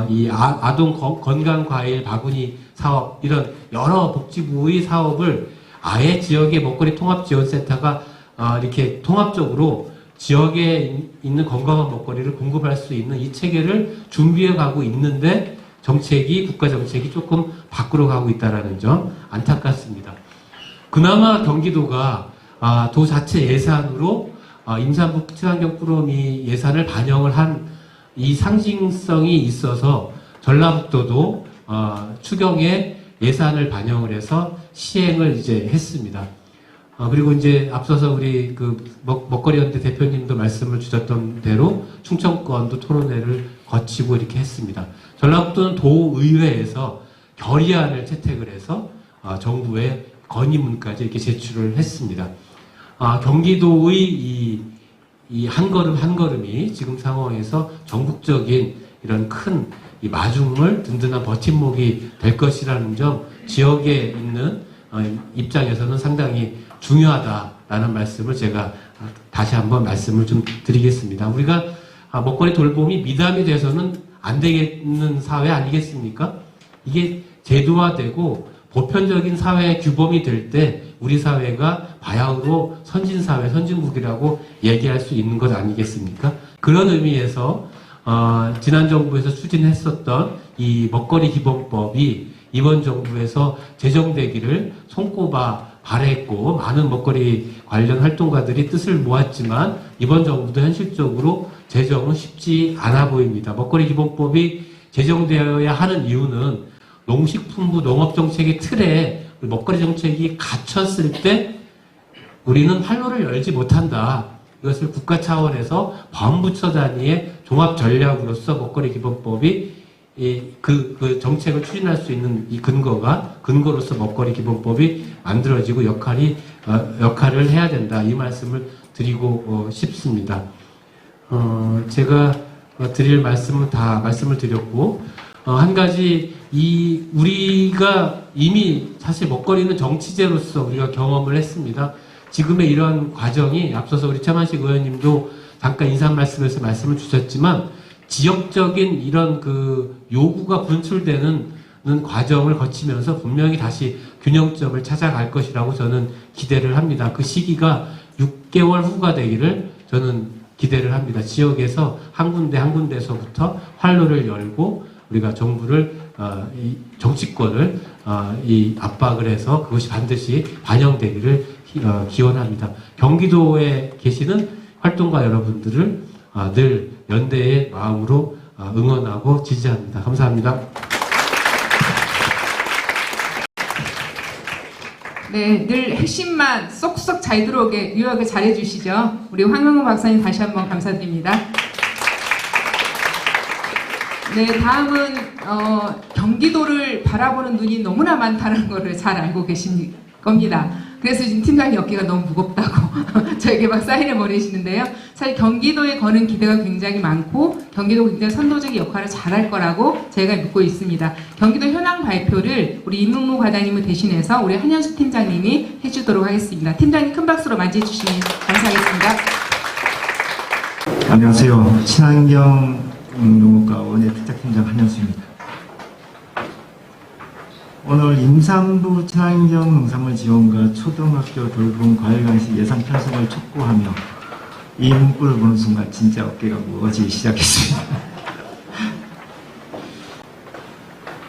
이 아동 건강과일 바구니 사업 이런 여러 복지부의 사업을 아예 지역의 먹거리 통합지원센터가 이렇게 통합적으로 지역에 있는 건강한 먹거리를 공급할 수 있는 이 체계를 준비해 가고 있는데 국가 정책이 조금 밖으로 가고 있다는 점 안타깝습니다. 그나마 경기도가 도 자체 예산으로 임산부 친환경 꾸러미 예산을 반영을 한 이 상징성이 있어서 전라북도도 추경에 예산을 반영을 해서 시행을 이제 했습니다. 그리고 이제 앞서서 우리 그 먹거리연대 대표님도 말씀을 주셨던 대로 충청권도 토론회를 거치고 이렇게 했습니다. 전라북도는 도의회에서 결의안을 채택을 해서 정부에 건의문까지 이렇게 제출을 했습니다. 경기도의 이 한 걸음 한 걸음이 지금 상황에서 전국적인 이런 큰 이 마중물 든든한 버팀목이 될 것이라는 점 지역에 있는 입장에서는 상당히 중요하다라는 말씀을 제가 다시 한번 말씀을 좀 드리겠습니다. 우리가 먹거리 돌봄이 미담이 돼서는 안 되겠는 사회 아니겠습니까? 이게 제도화되고 보편적인 사회 규범이 될 때 우리 사회가 바야흐로 선진사회, 선진국이라고 얘기할 수 있는 것 아니겠습니까? 그런 의미에서 지난 정부에서 추진했었던 이 먹거리 기본법이 이번 정부에서 제정되기를 손꼽아 바랬고 많은 먹거리 관련 활동가들이 뜻을 모았지만 이번 정부도 현실적으로 제정은 쉽지 않아 보입니다. 먹거리 기본법이 제정되어야 하는 이유는 농식품부 농업정책의 틀에 먹거리 정책이 갇혔을 때 우리는 활로를 열지 못한다. 이것을 국가 차원에서 범부처 단위의 종합 전략으로서 먹거리 기본법이 그 정책을 추진할 수 있는 이 근거로서 먹거리 기본법이 만들어지고 역할을 해야 된다. 이 말씀을 드리고 싶습니다. 제가 드릴 말씀은 다 말씀을 드렸고, 한 가지 우리가 이미 사실 먹거리는 정치제로서 우리가 경험을 했습니다. 지금의 이런 과정이 앞서서 우리 최만식 의원님도 잠깐 인사 말씀에서 말씀을 주셨지만 지역적인 이런 그 요구가 분출되는 과정을 거치면서 분명히 다시 균형점을 찾아갈 것이라고 저는 기대를 합니다. 그 시기가 6개월 후가 되기를 저는 기대를 합니다. 지역에서 한 군데 한 군데서부터 활로를 열고 우리가 정부를 이 정치권을 이 압박을 해서 그것이 반드시 반영되기를 기원합니다. 경기도에 계시는 활동가 여러분들을 늘 연대의 마음으로 응원하고 지지합니다. 감사합니다. 네, 늘 핵심만 쏙쏙 잘 들어오게 유효하게 잘해주시죠. 우리 황영우 박사님 다시 한번 감사드립니다. 네, 다음은 경기도를 바라보는 눈이 너무나 많다는 것을 잘 알고 계신 겁니다. 그래서 지금 팀장님 어깨가 너무 무겁다고 저에게 막 사인을 보내시는데요. 사실 경기도에 거는 기대가 굉장히 많고 경기도가 굉장히 선도적인 역할을 잘할 거라고 제가 믿고 있습니다. 경기도 현황 발표를 우리 임묵무 과장님을 대신해서 우리 한현수 팀장님이 해주도록 하겠습니다. 팀장님 큰 박수로 맞이해주시면 감사하겠습니다. 안녕하세요. 친환경 농업과 원예 특작팀장 한현수입니다. 오늘 임산부 친환경 농산물 지원과 초등학교 돌봄 과일간식 예산 편성을 촉구하며 이 문구를 보는 순간 진짜 어깨가 무거워지기 시작했습니다.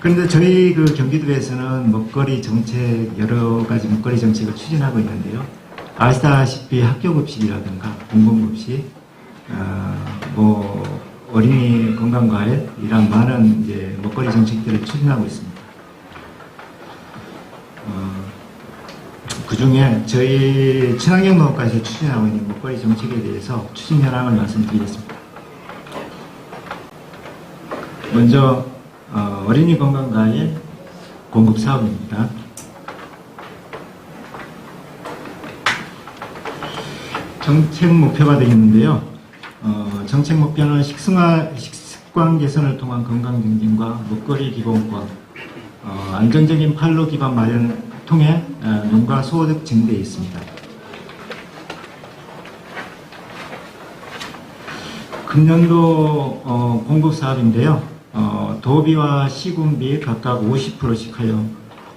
그런데 저희 그 경기도에서는 먹거리 정책, 여러 가지 먹거리 정책을 추진하고 있는데요. 아시다시피 학교급식이라든가 공공급식, 어린이 건강과일 이런 많은 이제 먹거리 정책들을 추진하고 있습니다. 그 중에 저희 친환경 농업과에서 추진하고 있는 먹거리 정책에 대해서 추진 현황을 말씀드리겠습니다. 먼저 어린이 건강과일 공급 사업입니다. 정책 목표가 되겠는데요. 정책 목표는 식습관 개선을 통한 건강 증진과 먹거리 기본권, 안정적인 판로 기반 마련을 통해 농가 소득 증대에 있습니다. 금년도 공급 사업인데요. 도비와 시군비 각각 50%씩 하여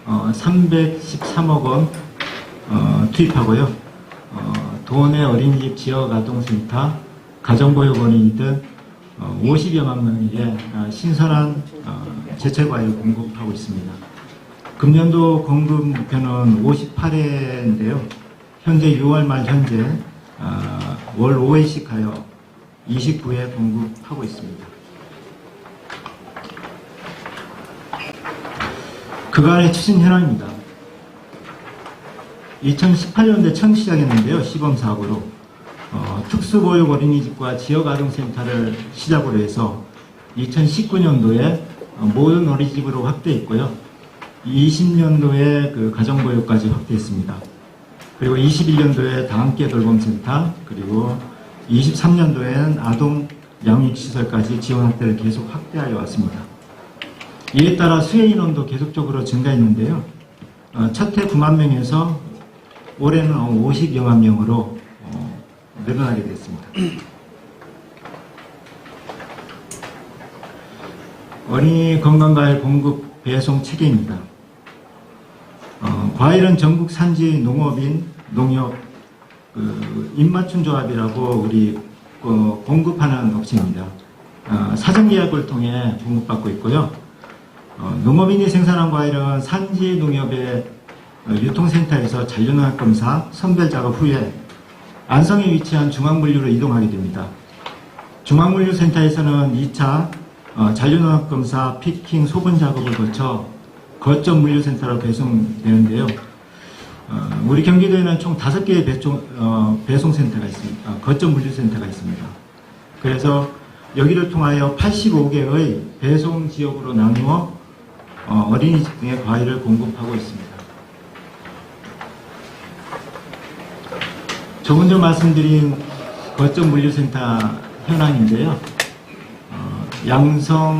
313억 원 투입하고요. 도내 어린이집 지역아동센터, 가정보육원인 등 50여만 명에게 신선한 제철과일을 공급하고 있습니다. 금년도 공급 목표는 58회인데요. 현재 6월 말 현재 월 5회씩 하여 29회 공급하고 있습니다. 그간의 추진 현황입니다. 2018년도에 처음 시작했는데요. 시범사업으로 특수보육 어린이집과 지역아동센터를 시작으로 해서 2019년도에 모든 어린이집으로 확대했고요. 20년도에 그 가정보육까지 확대했습니다. 그리고 21년도에 다함께 돌봄센터, 그리고 23년도에는 아동 양육시설까지 지원 확대를 계속 확대하여 왔습니다. 이에 따라 수혜 인원도 계속적으로 증가했는데요. 첫 해 9만 명에서 올해는 50여만 명으로 늘어나게 됐습니다. 어린이 건강과일 공급 배송 체계입니다. 과일은 전국 산지 농업인 농협 입맞춤 조합이라고 우리 공급하는 업체입니다. 사전계약을 통해 공급받고 있고요. 농업인이 생산한 과일은 산지 농협의 유통센터에서 잔류농약 검사, 선별 작업 후에 안성에 위치한 중앙물류로 이동하게 됩니다. 중앙물류센터에서는 2차 잔류농약 검사, 피킹, 소분 작업을 거쳐 거점 물류센터로 배송되는데요. 우리 경기도에는 총 5개의 배송센터가 있습니다. 거점 물류센터가 있습니다. 그래서 여기를 통하여 85개의 배송 지역으로 나누어 어린이집 등의 과일을 공급하고 있습니다. 조금 전 말씀드린 거점 물류센터 현황인데요. 양성,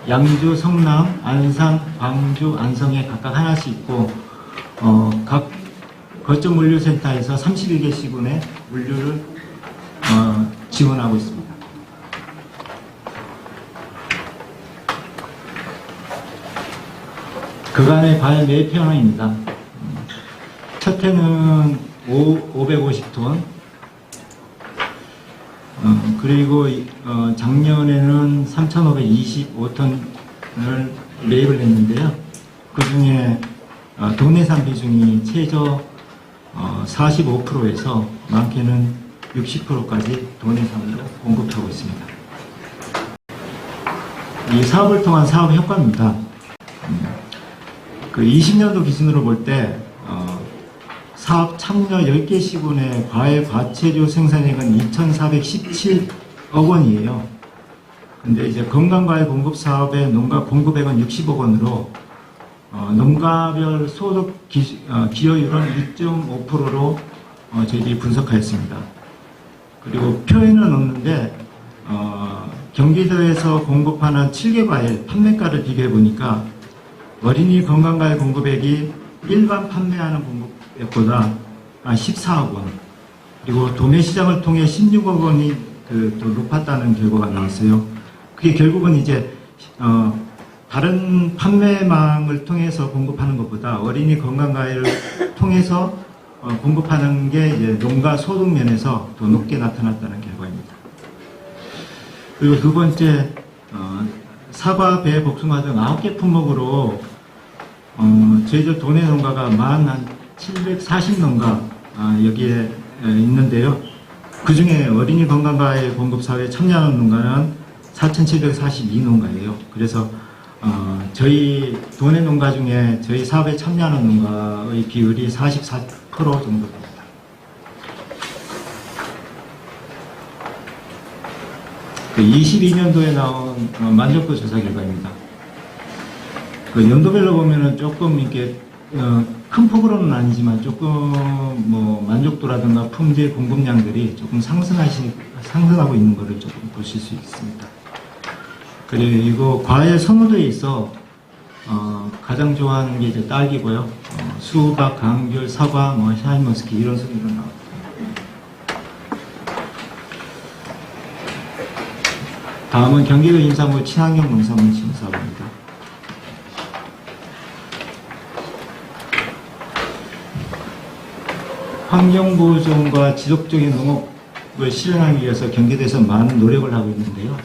양주, 성남, 안산, 광주, 안성에 각각 하나씩 있고 각 거점 물류센터에서 31개 시군에 물류를 지원하고 있습니다. 그간의 과일 매표량입니다. 첫 해는 550톤, 그리고 작년에는 3,525톤을 매입을 했는데요. 그 중에 도내산 비중이 최저 45%에서 많게는 60%까지 도내산으로 공급하고 있습니다. 이 사업을 통한 사업 효과입니다. 그 20년도 기준으로 볼 때 사업 참여 10개 시군의 과일 과체류 생산액은 2,417억 원이에요. 근데 이제 건강과일 공급 사업의 농가 공급액은 60억 원으로 농가별 소득 기여율은 2.5%로 저희들이 분석하였습니다. 그리고 표에는 없는데 경기도에서 공급하는 7개 과일 판매가를 비교해 보니까 어린이 건강과일 공급액이 일반 판매하는 공급액보다 14억 원, 그리고 도매시장을 통해 16억 원이 또 높았다는 결과가 나왔어요. 그게 결국은 이제 다른 판매망을 통해서 공급하는 것보다 어린이 건강과일을 통해서 공급하는 게 이제 농가 소득 면에서 더 높게 나타났다는 결과입니다. 그리고 두 번째, 사과, 배, 복숭아 등 9개 품목으로 저희들 도내 농가가 한 740농가 여기에 있는데요. 그 중에 어린이 건강과일 공급 사업에 참여하는 농가는 4,742농가예요. 그래서 저희 도내 농가 중에 저희 사업에 참여하는 농가의 비율이 44% 정도 됩니다. 그 22년도에 나온 만족도 조사 결과입니다. 그 연도별로 보면은 조금 이렇게 큰 폭으로는 아니지만 조금 뭐 만족도라든가 품질 공급량들이 조금 상승하고 있는 것을 조금 보실 수 있습니다. 그리고 과일 선호도에 있어 가장 좋아하는 게 이제 딸기고요. 수박, 감귤, 사과, 뭐 샤인머스켓 이런 순위로 나옵니다. 다음은 경기도 임산부 친환경 농산물 지원 사업입니다. 환경보호 지원과 지속적인 농업을 실현하기 위해서 경기도에서 많은 노력을 하고 있는데요.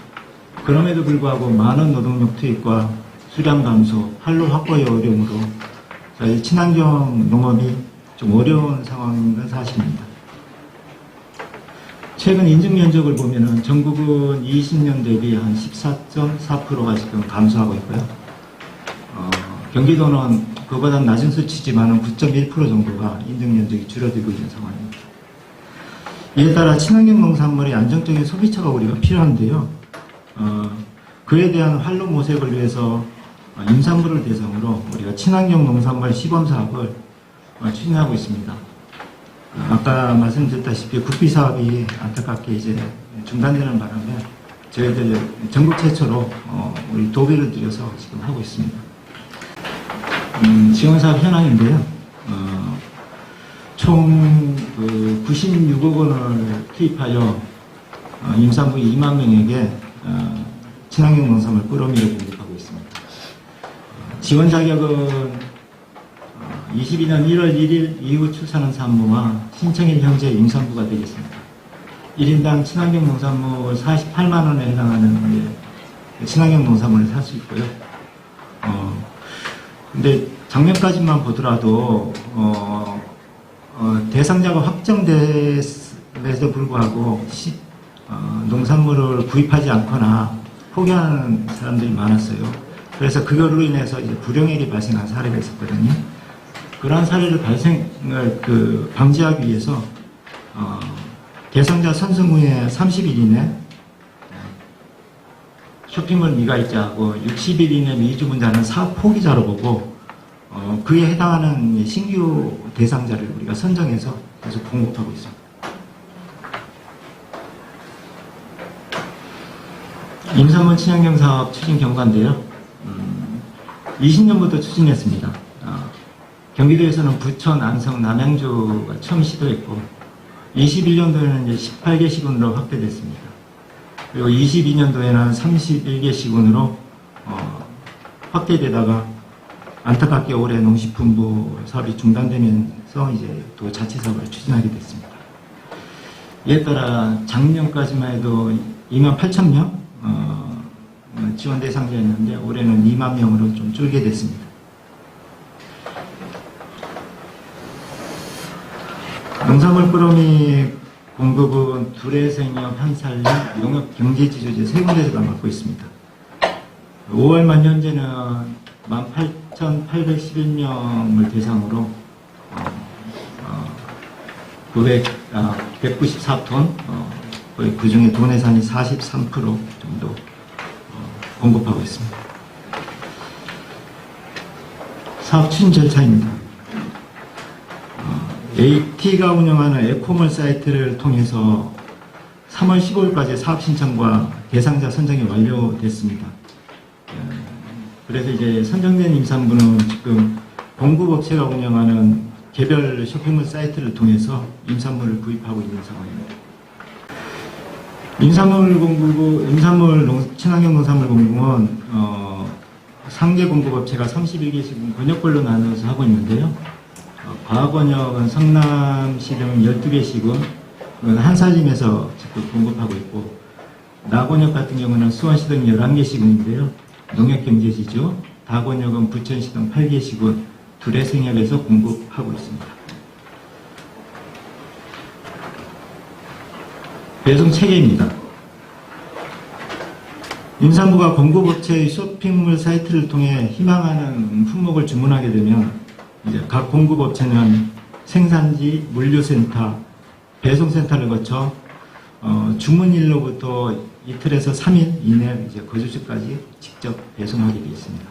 그럼에도 불구하고 많은 노동력 투입과 수량 감소, 판로 확보의 어려움으로 저희 친환경 농업이 좀 어려운 상황인 건 사실입니다. 최근 인증 면적을 보면은 전국은 20년 대비 한 14.4%가 지금 감소하고 있고요. 경기도는 그보다 낮은 수치지만 9.1% 정도가 인증 면적이 줄어들고 있는 상황입니다. 이에 따라 친환경 농산물의 안정적인 소비처가 우리가 필요한데요. 그에 대한 활로 모색을 위해서 임산부를 대상으로 우리가 친환경 농산물 시범 사업을 추진하고 있습니다. 아까 말씀드렸다시피 국비 사업이 안타깝게 이제 중단되는 바람에 저희들 전국 최초로 우리 도배를 들여서 지금 하고 있습니다. 지원 사업 현황인데요. 총 96억 원을 투입하여 임산부 2만 명에게 친환경 농산물 꾸러미를 공급하고 있습니다. 지원 자격은 22년 1월 1일 이후 출산한 산모와 신청일 현재 임산부가 되겠습니다. 1인당 친환경 농산물 48만 원에 해당하는 친환경 농산물을 살 수 있고요. 근데 작년까지만 보더라도 대상자가 확정됨에도 불구하고 농산물을 구입하지 않거나 포기하는 사람들이 많았어요. 그래서 그걸로 인해서 이제 불용액이 발생한 사례가 있었거든요. 그러한 사례를 방지하기 위해서 대상자 선정 후에 30일 이내 쇼핑몰 미가입자하고 60일 이내 미주분자는 사업 포기자로 보고 그에 해당하는 신규 대상자를 우리가 선정해서 계속 공급하고 있습니다. 임산부 친환경 사업 추진 경과인데요. 20년부터 추진했습니다. 경기도에서는 부천, 안성, 남양주가 처음 시도했고 21년도에는 이제 18개 시군으로 확대됐습니다. 그리고 22년도에는 31개 시군으로 확대되다가 안타깝게 올해 농식품부 사업이 중단되면서 이제 또 자체 사업을 추진하게 됐습니다. 이에 따라 작년까지만 해도 28,000명 지원 대상자였는데 올해는 2만 명으로 좀 줄게 됐습니다. 농산물 꾸러미 공급은 두레생협, 한살림, 농협 경제지주제 세 군데가 맡고 있습니다. 5월 말 현재는 18,811명을 대상으로 194톤, 그 중에 도내산이 43% 정도 공급하고 있습니다. 사업 추진 절차입니다. AT가 운영하는 에코몰 사이트를 통해서 3월 15일까지 사업 신청과 대상자 선정이 완료됐습니다. 그래서 이제 선정된 임산부는 지금 공급업체가 운영하는 개별 쇼핑몰 사이트를 통해서 임산물을 구입하고 있는 상황입니다. 친환경 농산물 공급은 상계 공급업체가 31개씩 권역별로 나눠서 하고 있는데요. 과학원역은 성남시 등 12개씩은 한살림에서 직접 공급하고 있고, 낙원역 같은 경우는 수원시 등 11개씩인데요. 농협경제지주, 다곤역은 부천시 등 8개씩은 두레생협에서 공급하고 있습니다. 배송 체계입니다. 임산부가 공급업체의 쇼핑몰 사이트를 통해 희망하는 품목을 주문하게 되면 이제 각 공급업체는 생산지, 물류센터, 배송센터를 거쳐 주문일로부터 이틀에서 3일 이내 이제 거주지까지 직접 배송하게 되어 있습니다.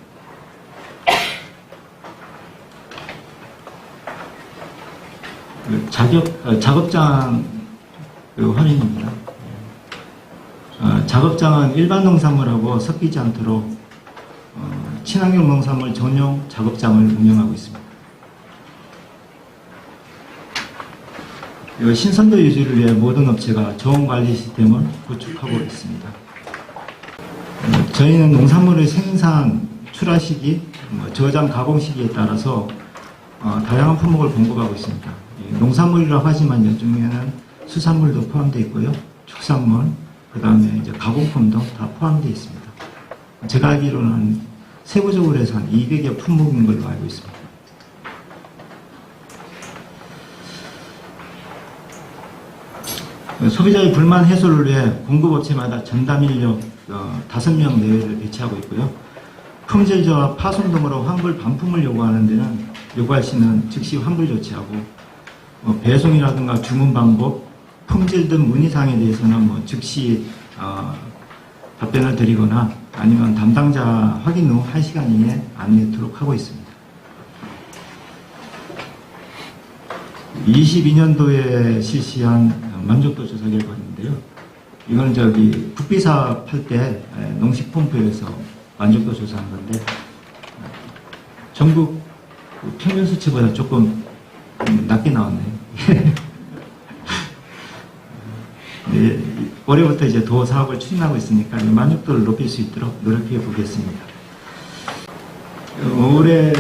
작업장 화면입니다. 작업장은 일반 농산물하고 섞이지 않도록 친환경 농산물 전용 작업장을 운영하고 있습니다. 신선도 유지를 위해 모든 업체가 저온관리 시스템을 구축하고 있습니다. 저희는 농산물의 생산, 출하 시기, 저장, 가공 시기에 따라서 다양한 품목을 공급하고 있습니다. 농산물이라고 하지만 요즘에는 수산물도 포함되어 있고요. 축산물, 그 다음에 이제 가공품도 다 포함되어 있습니다. 제가 알기로는 세부적으로 해서 한 200여 품목인 걸로 알고 있습니다. 소비자의 불만 해소를 위해 공급업체마다 전담 인력 5명 내외를 배치하고 있고요. 품질저하, 파손 등으로 환불 반품을 요구할 시는 즉시 환불 조치하고, 배송이라든가 주문 방법, 품질 등 문의사항에 대해서는 즉시 답변을 드리거나 아니면 담당자 확인 후 1시간 이내에 안내토록 하고 있습니다. 22년도에 실시한 만족도 조사 결과인데요. 이건 국비사업 할 때 농식품부에서 만족도 조사한 건데, 전국 평균 수치보다 조금 낮게 나왔네요. 네, 올해부터 이제 도 사업을 추진하고 있으니까 만족도를 높일 수 있도록 노력해 보겠습니다. 올해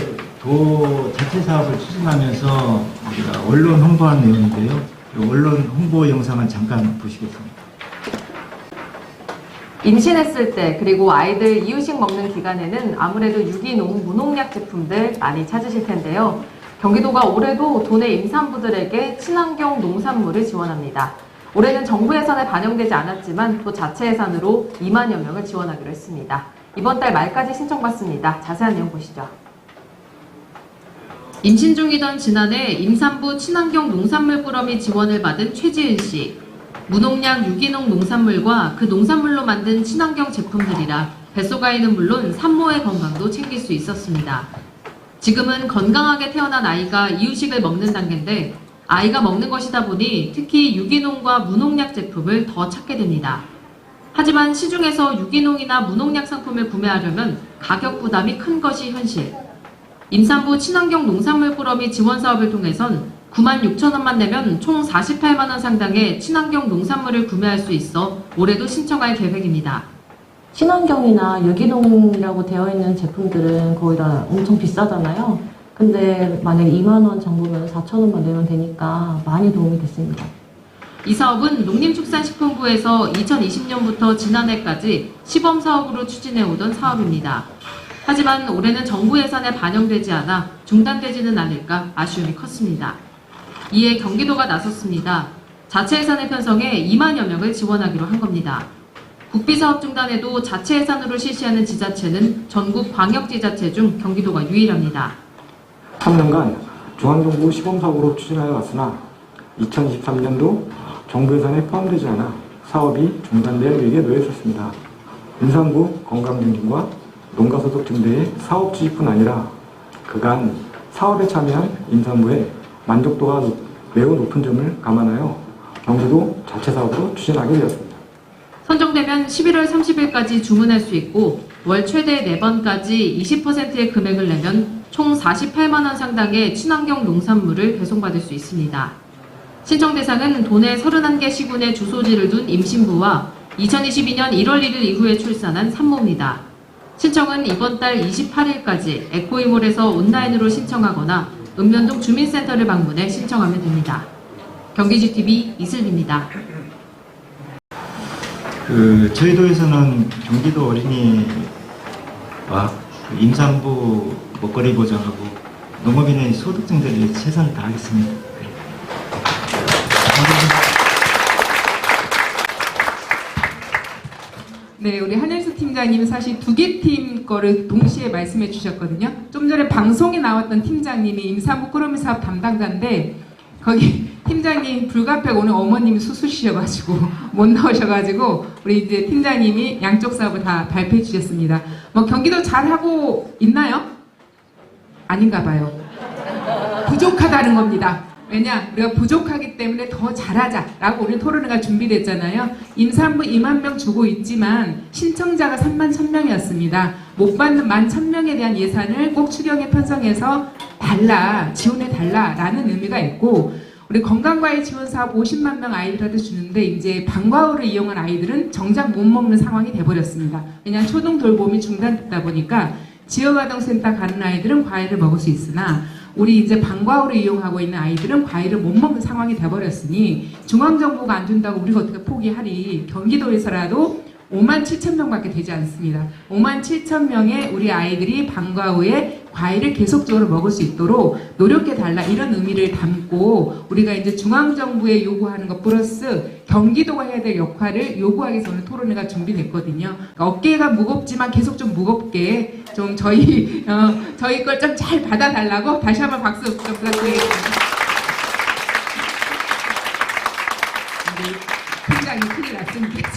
도 자체 사업을 추진하면서 우리가 언론 홍보한 내용인데요. 언론 홍보 영상을 잠깐 보시겠습니다. 임신했을 때 그리고 아이들 이유식 먹는 기간에는 아무래도 유기농, 무농약 제품들 많이 찾으실 텐데요. 경기도가 올해도 도내 임산부들에게 친환경 농산물을 지원합니다. 올해는 정부 예산에 반영되지 않았지만 또 자체 예산으로 2만여 명을 지원하기로 했습니다. 이번 달 말까지 신청받습니다. 자세한 내용 보시죠. 임신 중이던 지난해 임산부 친환경 농산물 꾸러미 지원을 받은 최지은 씨. 무농약 유기농 농산물과 그 농산물로 만든 친환경 제품들이라 뱃속아이는 물론 산모의 건강도 챙길 수 있었습니다. 지금은 건강하게 태어난 아이가 이유식을 먹는 단계인데 아이가 먹는 것이다 보니 특히 유기농과 무농약 제품을 더 찾게 됩니다. 하지만 시중에서 유기농이나 무농약 상품을 구매하려면 가격 부담이 큰 것이 현실. 임산부 친환경 농산물 꾸러미 지원 사업을 통해선 96,000원만 내면 총 48만 원 상당의 친환경 농산물을 구매할 수 있어 올해도 신청할 계획입니다. 친환경이나 유기농이라고 되어 있는 제품들은 거의 다 엄청 비싸잖아요. 근데 만약에 2만 원 정도면 4,000원만 내면 되니까 많이 도움이 됐습니다. 이 사업은 농림축산식품부에서 2020년부터 지난해까지 시범사업으로 추진해오던 사업입니다. 하지만 올해는 정부 예산에 반영되지 않아 중단되지는 않을까 아쉬움이 컸습니다. 이에 경기도가 나섰습니다. 자체 예산을 편성해 2만여 명을 지원하기로 한 겁니다. 국비사업 중단에도 자체 예산으로 실시하는 지자체는 전국 광역지자체 중 경기도가 유일합니다. 3년간 중앙정부 시범사업으로 추진하여 왔으나 2023년도 정부 예산에 포함되지 않아 사업이 중단될 위기에 놓여 있었습니다. 임산부 건강증진과 농가소득 증대의 사업 지지뿐 아니라 그간 사업에 참여한 임산부의 만족도가 매우 높은 점을 감안하여 경기도 자체 사업으로 추진하게 되었습니다. 선정되면 11월 30일까지 주문할 수 있고 월 최대 4번까지 20%의 금액을 내면 총 48만 원 상당의 친환경 농산물을 배송받을 수 있습니다. 신청 대상은 도내 31개 시군에 주소지를 둔 임신부와 2022년 1월 1일 이후에 출산한 산모입니다. 신청은 이번 달 28일까지 에코이몰에서 온라인으로 신청하거나 읍면동 주민센터를 방문해 신청하면 됩니다. 경기지TV 이슬비입니다. 저희 도에서는 경기도 어린이와 임산부 먹거리 보장하고 농업인의 소득 증대를 위해 최선을 다하겠습니다. 네, 우리 한현수 팀장님은 사실 두 개 팀 거를 동시에 말씀해 주셨거든요. 좀 전에 방송에 나왔던 팀장님이 임산부 꾸러미 사업 담당자인데 거기 팀장님 불가피하게 오늘 어머님이 수술이셔가지고 못 나오셔가지고 우리 이제 팀장님이 양쪽 사업을 다 발표해 주셨습니다. 뭐 경기도 잘하고 있나요? 아닌가 봐요. 부족하다는 겁니다. 왜냐? 우리가 부족하기 때문에 더 잘하자라고 오늘 토론회가 준비됐잖아요. 임산부 2만 명 주고 있지만 신청자가 3만 1,000명이었습니다. 못 받는 11,000명에 대한 예산을 꼭 추경에 편성해서 지원해달라라는 의미가 있고 우리 건강과외 지원 사업 50만 명 아이들한테 주는데 이제 방과후를 이용한 아이들은 정작 못 먹는 상황이 돼버렸습니다. 왜냐하면 초등 돌봄이 중단됐다 보니까 지역아동센터 가는 아이들은 과일을 먹을 수 있으나 우리 이제 방과후를 이용하고 있는 아이들은 과일을 못 먹는 상황이 돼버렸으니 중앙정부가 안 준다고 우리가 어떻게 포기하리. 경기도에서라도 5만 7천 명밖에 되지 않습니다. 5만 7천 명의 우리 아이들이 방과 후에 과일을 계속적으로 먹을 수 있도록 노력해달라 이런 의미를 담고 우리가 이제 중앙정부에 요구하는 것 플러스 경기도가 해야 될 역할을 요구하기 위해서 오늘 토론회가 준비됐거든요. 그러니까 어깨가 무겁지만 계속 좀 무겁게 좀 저희 걸 좀 잘 받아달라고 다시 한번 박수 좀 부탁드리겠습니다. 팀장이 큰일 났습니다.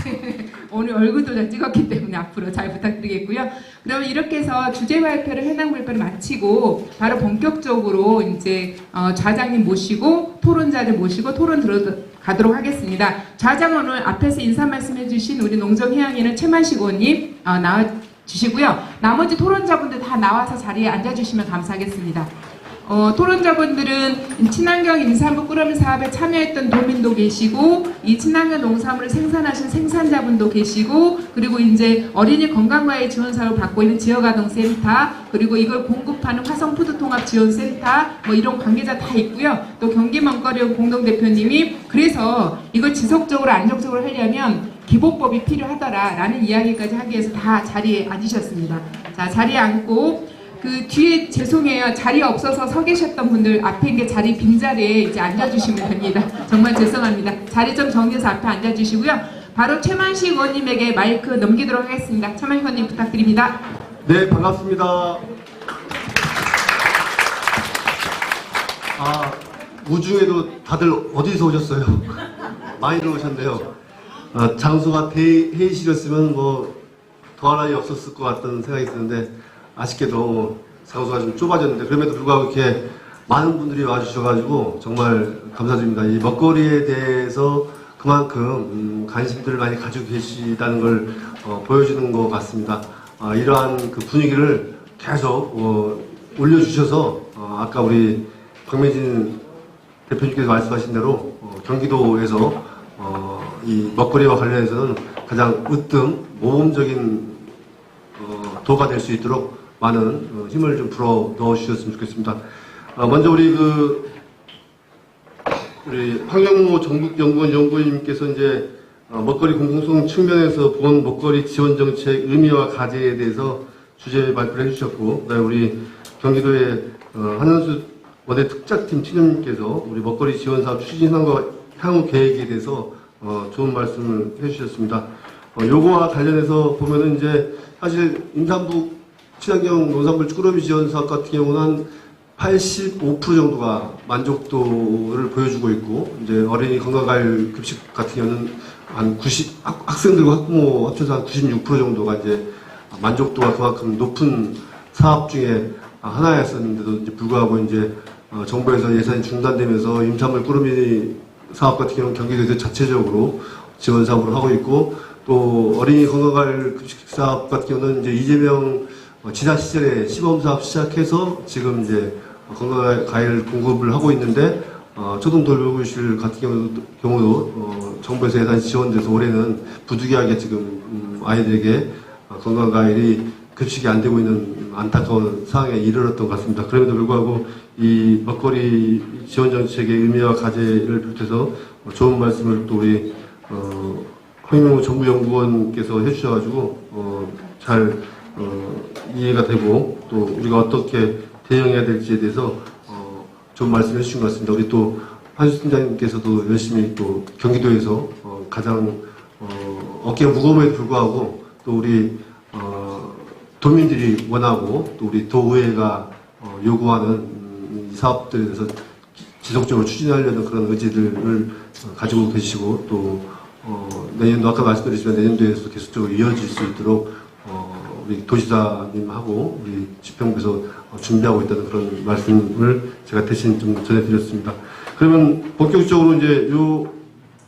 오늘 얼굴도 다 찍었기 때문에 앞으로 잘 부탁드리겠고요. 그러면 이렇게 해서 주제 발표를 해당 발표를 마치고 바로 본격적으로 이제 좌장님 모시고 토론자들 모시고 토론 들어가도록 하겠습니다. 좌장 오늘 앞에서 인사 말씀해주신 우리 농정해양위는 최만식 의원님 나와 주시고요. 나머지 토론자분들 다 나와서 자리에 앉아주시면 감사하겠습니다. 토론자분들은 친환경 임산부 꾸러미 사업에 참여했던 도민도 계시고 이 친환경 농산물을 생산하신 생산자분도 계시고 그리고 이제 어린이 건강과외 지원 사업을 받고 있는 지역아동센터 그리고 이걸 공급하는 화성푸드통합지원센터 뭐 이런 관계자 다 있고요. 또 경기먹거리원 공동대표님이 그래서 이걸 지속적으로 안정적으로 하려면 기본법이 필요하더라라는 이야기까지 하기 위해서 다 자리에 앉으셨습니다. 자, 자리에 앉고 그 뒤에 죄송해요. 자리 없어서 서 계셨던 분들 앞에 있는 자리 빈자리에 이제 앉아주시면 됩니다. 정말 죄송합니다. 자리 좀 정리해서 앞에 앉아주시고요. 바로 최만식 의원님에게 마이크 넘기도록 하겠습니다. 최만식 의원님 부탁드립니다. 네, 반갑습니다. 우중에도 다들 어디서 오셨어요? 많이 들어오셨네요. 장소가 회의실이었으면 뭐 더할 나위 없었을 것 같다는 생각이 드는데 아쉽게도 장소가 좀 좁아졌는데 그럼에도 불구하고 이렇게 많은 분들이 와주셔가지고 정말 감사드립니다. 이 먹거리에 대해서 그만큼 관심들을 많이 가지고 계시다는 걸 보여주는 것 같습니다. 이러한 그 분위기를 계속 올려주셔서 아까 우리 박매진 대표님께서 말씀하신 대로 경기도에서 이 먹거리와 관련해서는 가장 으뜸 모범적인 도가 될 수 있도록 많은 힘을 좀 불어 넣어 주셨으면 좋겠습니다. 먼저 우리 황영모 전국연구원 연구원님께서 이제 먹거리 공공성 측면에서 본 먹거리 지원 정책 의미와 과제에 대해서 주제 발표를 해주셨고, 그다음에 우리 경기도의 한현수 원내 특작팀 팀장님께서 우리 먹거리 지원 사업 추진 상과 향후 계획에 대해서 좋은 말씀을 해주셨습니다. 요거와 관련해서 보면은 이제 사실 임산부 친환경 농산물 쭈꾸러미 지원 사업 같은 경우는 한 85% 정도가 만족도를 보여주고 있고, 이제 어린이 건강과일 급식 같은 경우는 한 90, 학생들과 학부모 합쳐서 한 96% 정도가 이제 만족도가 그만큼 높은 사업 중에 하나였었는데도 이제 불구하고 이제 정부에서 예산이 중단되면서 임산물 꾸러미 사업 같은 경우는 경기도에서 자체적으로 지원 사업을 하고 있고, 또 어린이 건강과일 급식 사업 같은 경우는 이제 이재명 지사 시절에 시범 사업 시작해서 지금 이제 건강과일 공급을 하고 있는데, 초등 돌보실 같은 경우도 정부에서 예산이 지원돼서 올해는 부득이하게 지금 아이들에게 건강과일이 급식이 안 되고 있는 안타까운 상황에 이르렀던 것 같습니다. 그럼에도 불구하고 이 먹거리 지원 정책의 의미와 과제를 비롯해서 좋은 말씀을 또 우리 황영모 정부연구원께서 해주셔가지고 잘 이해가 되고, 또 우리가 어떻게 대응해야 될지에 대해서 좋은 말씀을 해주신 것 같습니다. 우리 또 한수 팀장님께서도 열심히 또 경기도에서 가장 어깨가 무거움에도 불구하고 또 우리 도민들이 원하고 또 우리 도의회가 요구하는 이 사업들에 대해서 지속적으로 추진하려는 그런 의지들을 가지고 계시고, 또 내년도 아까 말씀드렸지만 내년도에서 계속적으로 이어질 수 있도록 우리 도지사님하고 우리 집행부에서 준비하고 있다는 그런 말씀을 제가 대신 좀 전해드렸습니다. 그러면 본격적으로 이제 요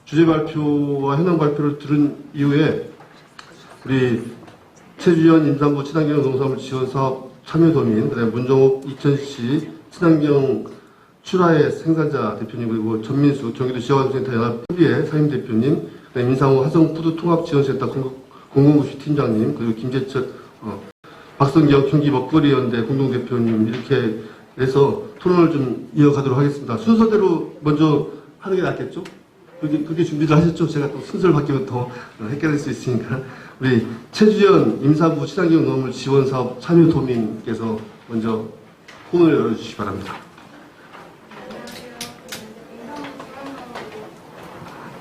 주제 발표와 현황 발표를 들은 이후에 우리 최주현 임산부 친환경 농산물 지원 사업 참여도민, 그다음에 문정옥 이천시 친환경 출하의 생산자 대표님, 그리고 전민수 경기도 지원센터 연합협의회 사임 대표님, 그다음에 민상호 화성푸드 통합지원센터 공공급식 팀장님, 그리고 김재철 박성경 경기 먹거리연대 공동대표님, 이렇게 해서 토론을 좀 이어가도록 하겠습니다. 순서대로 먼저 하는 게 낫겠죠? 그렇게 준비를 하셨죠? 제가 또 순서를 바뀌면 더 헷갈릴 수 있으니까. 우리 최주현 임산부 친환경 농업물 지원 사업 참여도민께서 먼저 호응을 열어주시기 바랍니다.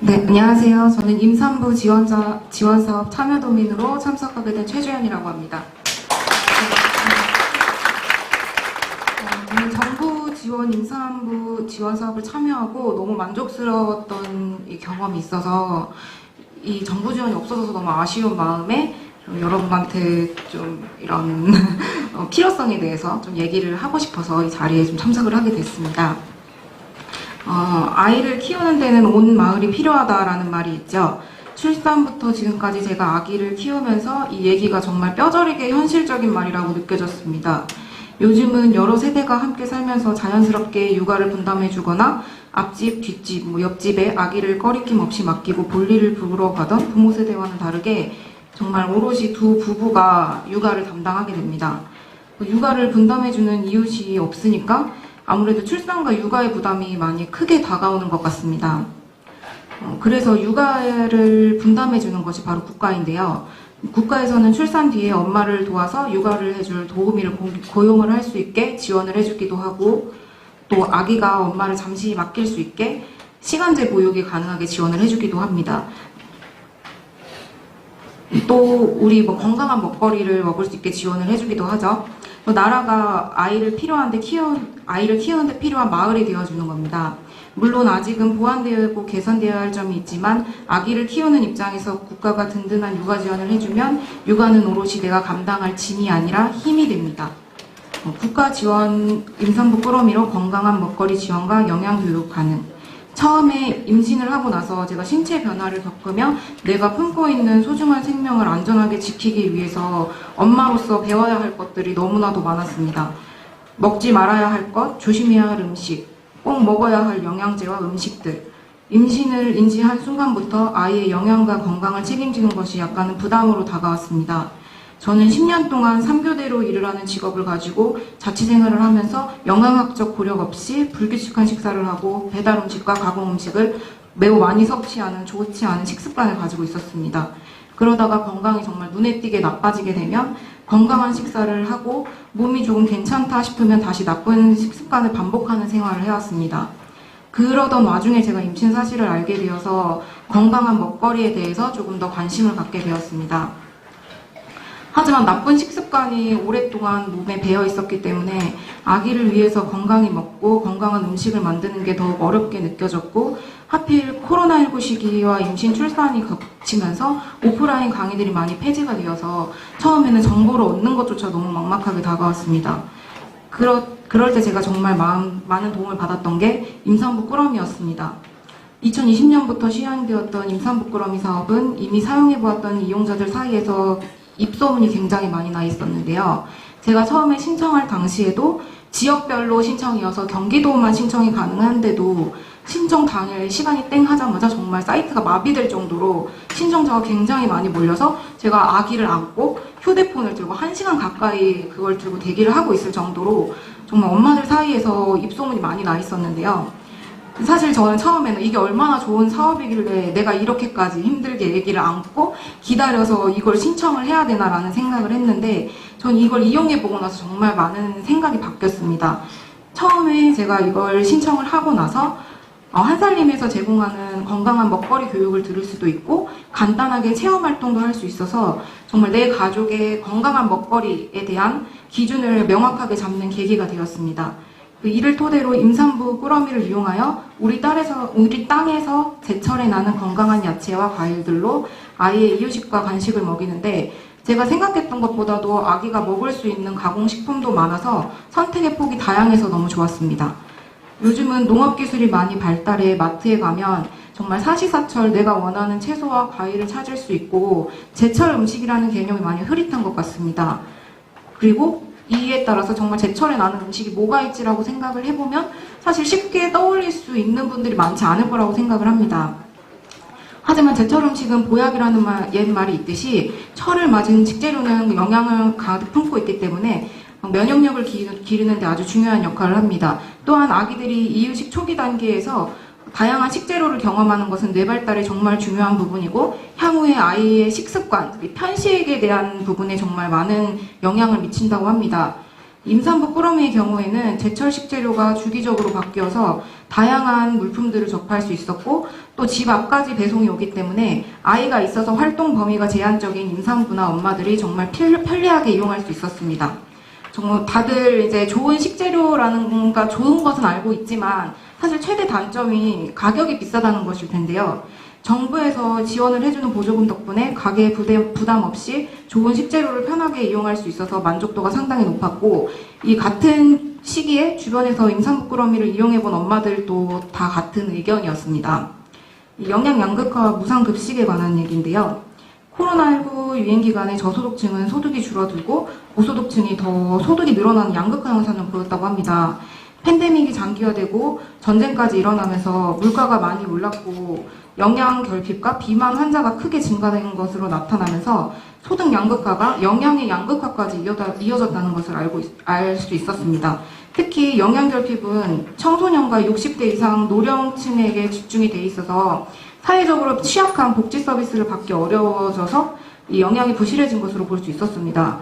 네, 안녕하세요. 저는 임산부 지원사업 참여도민으로 참석하게 된 최주현이라고 합니다. 오늘 정부 지원 임산부 지원 사업을 참여하고 너무 만족스러웠던 이 경험이 있어서 이 정부 지원이 없어져서 너무 아쉬운 마음에 여러분한테 좀 이런 필요성에 대해서 좀 얘기를 하고 싶어서 이 자리에 좀 참석을 하게 됐습니다. 아이를 키우는 데는 온 마을이 필요하다라는 말이 있죠. 출산부터 지금까지 제가 아기를 키우면서 이 얘기가 정말 뼈저리게 현실적인 말이라고 느껴졌습니다. 요즘은 여러 세대가 함께 살면서 자연스럽게 육아를 분담해주거나 앞집, 뒷집, 옆집에 아기를 꺼리낌 없이 맡기고 볼일을 보러 가던 부모 세대와는 다르게 정말 오롯이 두 부부가 육아를 담당하게 됩니다. 육아를 분담해주는 이웃이 없으니까 아무래도 출산과 육아의 부담이 많이 크게 다가오는 것 같습니다. 그래서 육아를 분담해주는 것이 바로 국가인데요. 국가에서는 출산 뒤에 엄마를 도와서 육아를 해줄 도우미를 고용을 할 수 있게 지원을 해주기도 하고, 또 아기가 엄마를 잠시 맡길 수 있게 시간제 보육이 가능하게 지원을 해주기도 합니다. 또 우리 건강한 먹거리를 먹을 수 있게 지원을 해주기도 하죠. 또 나라가 아이를 키우는데 필요한 마을이 되어주는 겁니다. 물론 아직은 보완되고 개선되어야 할 점이 있지만 아기를 키우는 입장에서 국가가 든든한 육아 지원을 해주면 육아는 오롯이 내가 감당할 짐이 아니라 힘이 됩니다. 국가 지원 임산부 꾸러미로 건강한 먹거리 지원과 영양 교육 가능. 처음에 임신을 하고 나서 제가 신체 변화를 겪으며 내가 품고 있는 소중한 생명을 안전하게 지키기 위해서 엄마로서 배워야 할 것들이 너무나도 많았습니다. 먹지 말아야 할 것, 조심해야 할 음식, 꼭 먹어야 할 영양제와 음식들. 임신을 인지한 순간부터 아이의 영양과 건강을 책임지는 것이 약간은 부담으로 다가왔습니다. 저는 10년 동안 3교대로 일을 하는 직업을 가지고 자취생활을 하면서 영양학적 고력 없이 불규칙한 식사를 하고 배달 음식과 가공 음식을 매우 많이 섭취하는 좋지 않은 식습관을 가지고 있었습니다. 그러다가 건강이 정말 눈에 띄게 나빠지게 되면 건강한 식사를 하고 몸이 조금 괜찮다 싶으면 다시 나쁜 식습관을 반복하는 생활을 해왔습니다. 그러던 와중에 제가 임신 사실을 알게 되어서 건강한 먹거리에 대해서 조금 더 관심을 갖게 되었습니다. 하지만 나쁜 식습관이 오랫동안 몸에 배어 있었기 때문에 아기를 위해서 건강히 먹고 건강한 음식을 만드는 게 더욱 어렵게 느껴졌고, 하필 코로나19 시기와 임신 출산이 겹치면서 오프라인 강의들이 많이 폐지가 되어서 처음에는 정보를 얻는 것조차 너무 막막하게 다가왔습니다. 그럴 때 제가 정말 많은 도움을 받았던 게 임산부 꾸러미였습니다. 2020년부터 시행되었던 임산부 꾸러미 사업은 이미 사용해보았던 이용자들 사이에서 입소문이 굉장히 많이 나 있었는데요. 제가 처음에 신청할 당시에도 지역별로 신청이어서 경기도만 신청이 가능한데도 신청 당일 시간이 땡 하자마자 정말 사이트가 마비될 정도로 신청자가 굉장히 많이 몰려서 제가 아기를 안고 휴대폰을 들고 1시간 가까이 그걸 들고 대기를 하고 있을 정도로 정말 엄마들 사이에서 입소문이 많이 나 있었는데요. 사실 저는 처음에는 이게 얼마나 좋은 사업이길래 내가 이렇게까지 힘들게 아기를 안고 기다려서 이걸 신청을 해야 되나라는 생각을 했는데, 전 이걸 이용해보고 나서 정말 많은 생각이 바뀌었습니다. 처음에 제가 이걸 신청을 하고 나서 한살림에서 제공하는 건강한 먹거리 교육을 들을 수도 있고 간단하게 체험활동도 할 수 있어서 정말 내 가족의 건강한 먹거리에 대한 기준을 명확하게 잡는 계기가 되었습니다. 이를 토대로 임산부 꾸러미를 이용하여 우리 땅에서 제철에 나는 건강한 야채와 과일들로 아이의 이유식과 간식을 먹이는데, 제가 생각했던 것보다도 아기가 먹을 수 있는 가공식품도 많아서 선택의 폭이 다양해서 너무 좋았습니다. 요즘은 농업기술이 많이 발달해 마트에 가면 정말 사시사철 내가 원하는 채소와 과일을 찾을 수 있고 제철 음식이라는 개념이 많이 흐릿한 것 같습니다. 그리고 이에 따라서 정말 제철에 나는 음식이 뭐가 있지라고 생각을 해보면 사실 쉽게 떠올릴 수 있는 분들이 많지 않을 거라고 생각을 합니다. 하지만 제철 음식은 보약이라는 옛말이 있듯이 철을 맞은 식재료는 영양을 가득 품고 있기 때문에 면역력을 기르는 데 아주 중요한 역할을 합니다. 또한 아기들이 이유식 초기 단계에서 다양한 식재료를 경험하는 것은 뇌 발달에 정말 중요한 부분이고 향후에 아이의 식습관, 편식에 대한 부분에 정말 많은 영향을 미친다고 합니다. 임산부 꾸러미의 경우에는 제철 식재료가 주기적으로 바뀌어서 다양한 물품들을 접할 수 있었고 또 집 앞까지 배송이 오기 때문에 아이가 있어서 활동 범위가 제한적인 임산부나 엄마들이 정말 편리하게 이용할 수 있었습니다. 정말 다들 이제 좋은 식재료라는 뭔가 좋은 것은 알고 있지만 사실 최대 단점이 가격이 비싸다는 것일 텐데요. 정부에서 지원을 해주는 보조금 덕분에 가게 부담 없이 좋은 식재료를 편하게 이용할 수 있어서 만족도가 상당히 높았고, 이 같은 시기에 주변에서 임산부 꾸러미를 이용해본 엄마들도 다 같은 의견이었습니다. 이 영양 양극화와 무상급식에 관한 얘기인데요. 코로나19 유행 기간에 저소득층은 소득이 줄어들고 고소득층이 더 소득이 늘어나는 양극화 현상을 보였다고 합니다. 팬데믹이 장기화되고 전쟁까지 일어나면서 물가가 많이 올랐고 영양 결핍과 비만 환자가 크게 증가된 것으로 나타나면서 소득 양극화가 영양의 양극화까지 이어졌다는 것을 알 수 있었습니다. 특히 영양 결핍은 청소년과 60대 이상 노령층에게 집중이 돼 있어서 사회적으로 취약한 복지 서비스를 받기 어려워져서 이 영양이 부실해진 것으로 볼 수 있었습니다.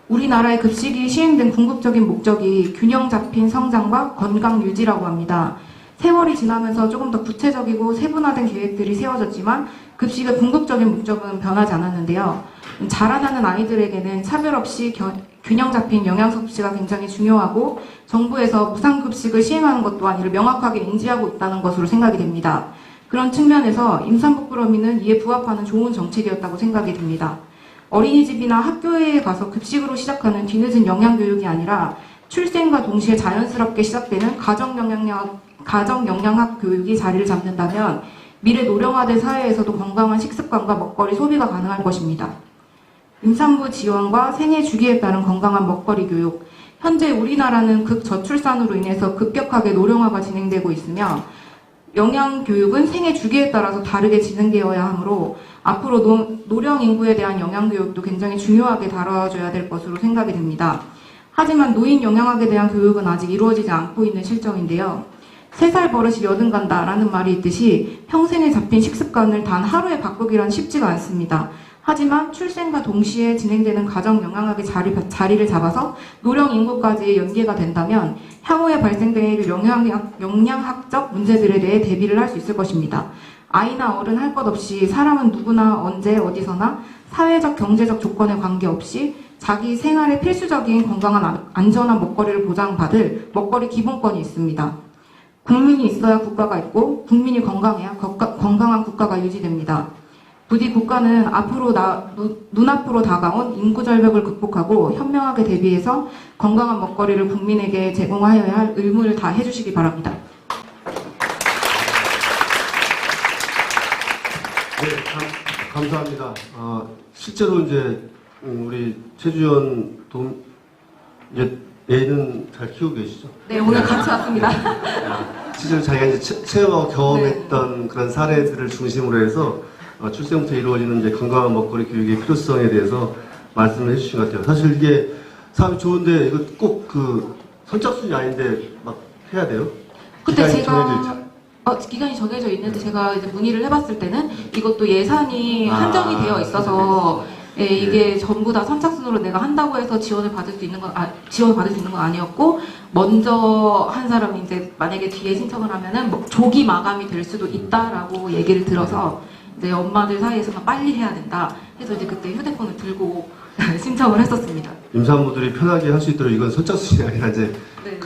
우리나라의 급식이 시행된 궁극적인 목적이 균형 잡힌 성장과 건강 유지라고 합니다. 세월이 지나면서 조금 더 구체적이고 세분화된 계획들이 세워졌지만 급식의 궁극적인 목적은 변하지 않았는데요. 자라나는 아이들에게는 차별 없이 균형 잡힌 영양 섭취가 굉장히 중요하고 정부에서 무상급식을 시행하는 것 또한 이를 명확하게 인지하고 있다는 것으로 생각이 됩니다. 그런 측면에서 임산부 꾸러미는 이에 부합하는 좋은 정책이었다고 생각이 듭니다. 어린이집이나 학교에 가서 급식으로 시작하는 뒤늦은 영양교육이 아니라 출생과 동시에 자연스럽게 시작되는 가정 가정 영양학 교육이 자리를 잡는다면 미래 노령화된 사회에서도 건강한 식습관과 먹거리 소비가 가능할 것입니다. 임산부 지원과 생애 주기에 따른 건강한 먹거리 교육. 현재 우리나라는 극저출산으로 인해서 급격하게 노령화가 진행되고 있으며 영양 교육은 생애 주기에 따라서 다르게 진행되어야 하므로 앞으로 노령 인구에 대한 영양 교육도 굉장히 중요하게 다뤄줘야 될 것으로 생각이 됩니다. 하지만 노인 영양학에 대한 교육은 아직 이루어지지 않고 있는 실정인데요. 3살 버릇이 여든 간다라는 말이 있듯이 평생에 잡힌 식습관을 단 하루에 바꾸기란 쉽지가 않습니다. 하지만 출생과 동시에 진행되는 가정 영양학의 자리를 잡아서 노령 인구까지 연계가 된다면 향후에 발생될 영양학적 문제들에 대해 대비를 할 수 있을 것입니다. 아이나 어른 할 것 없이 사람은 누구나 언제 어디서나 사회적 경제적 조건에 관계없이 자기 생활에 필수적인 건강한 안전한 먹거리를 보장받을 먹거리 기본권이 있습니다. 국민이 있어야 국가가 있고 국민이 건강해야 건강한 국가가 유지됩니다. 부디 국가는 눈앞으로 다가온 인구 절벽을 극복하고 현명하게 대비해서 건강한 먹거리를 국민에게 제공하여야 할 의무를 다 해주시기 바랍니다. 네, 감사합니다. 실제로 이제 우리 최주연 애는 잘 키우고 계시죠? 네, 오늘 같이 왔습니다. 실제로 자기가 이제 체험하고 경험했던 그런 사례들을 중심으로 해서 출생부터 이루어지는 이제 건강한 먹거리 교육의 필요성에 대해서 말씀을 해주신 것 같아요. 사실 이게 사업이 좋은데 이거 꼭 그 선착순이 아닌데 막 해야 돼요? 그때 기간이 제가 정해져 있죠? 기간이 정해져 있는데 제가 이제 문의를 해봤을 때는 이것도 예산이 한정이 되어 있어서 예, 이게 전부 다 선착순으로 내가 한다고 해서 지원을 받을 수 있는 건 아니었고 먼저 한 사람이 이제 만약에 뒤에 신청을 하면은 뭐 조기 마감이 될 수도 있다라고 얘기를 들어서 이제 엄마들 사이에서는 빨리 해야 된다 해서 이제 그때 휴대폰을 들고 신청을 했었습니다. 임산부들이 편하게 할 수 있도록 이건 선착순이 아니라 이제 네.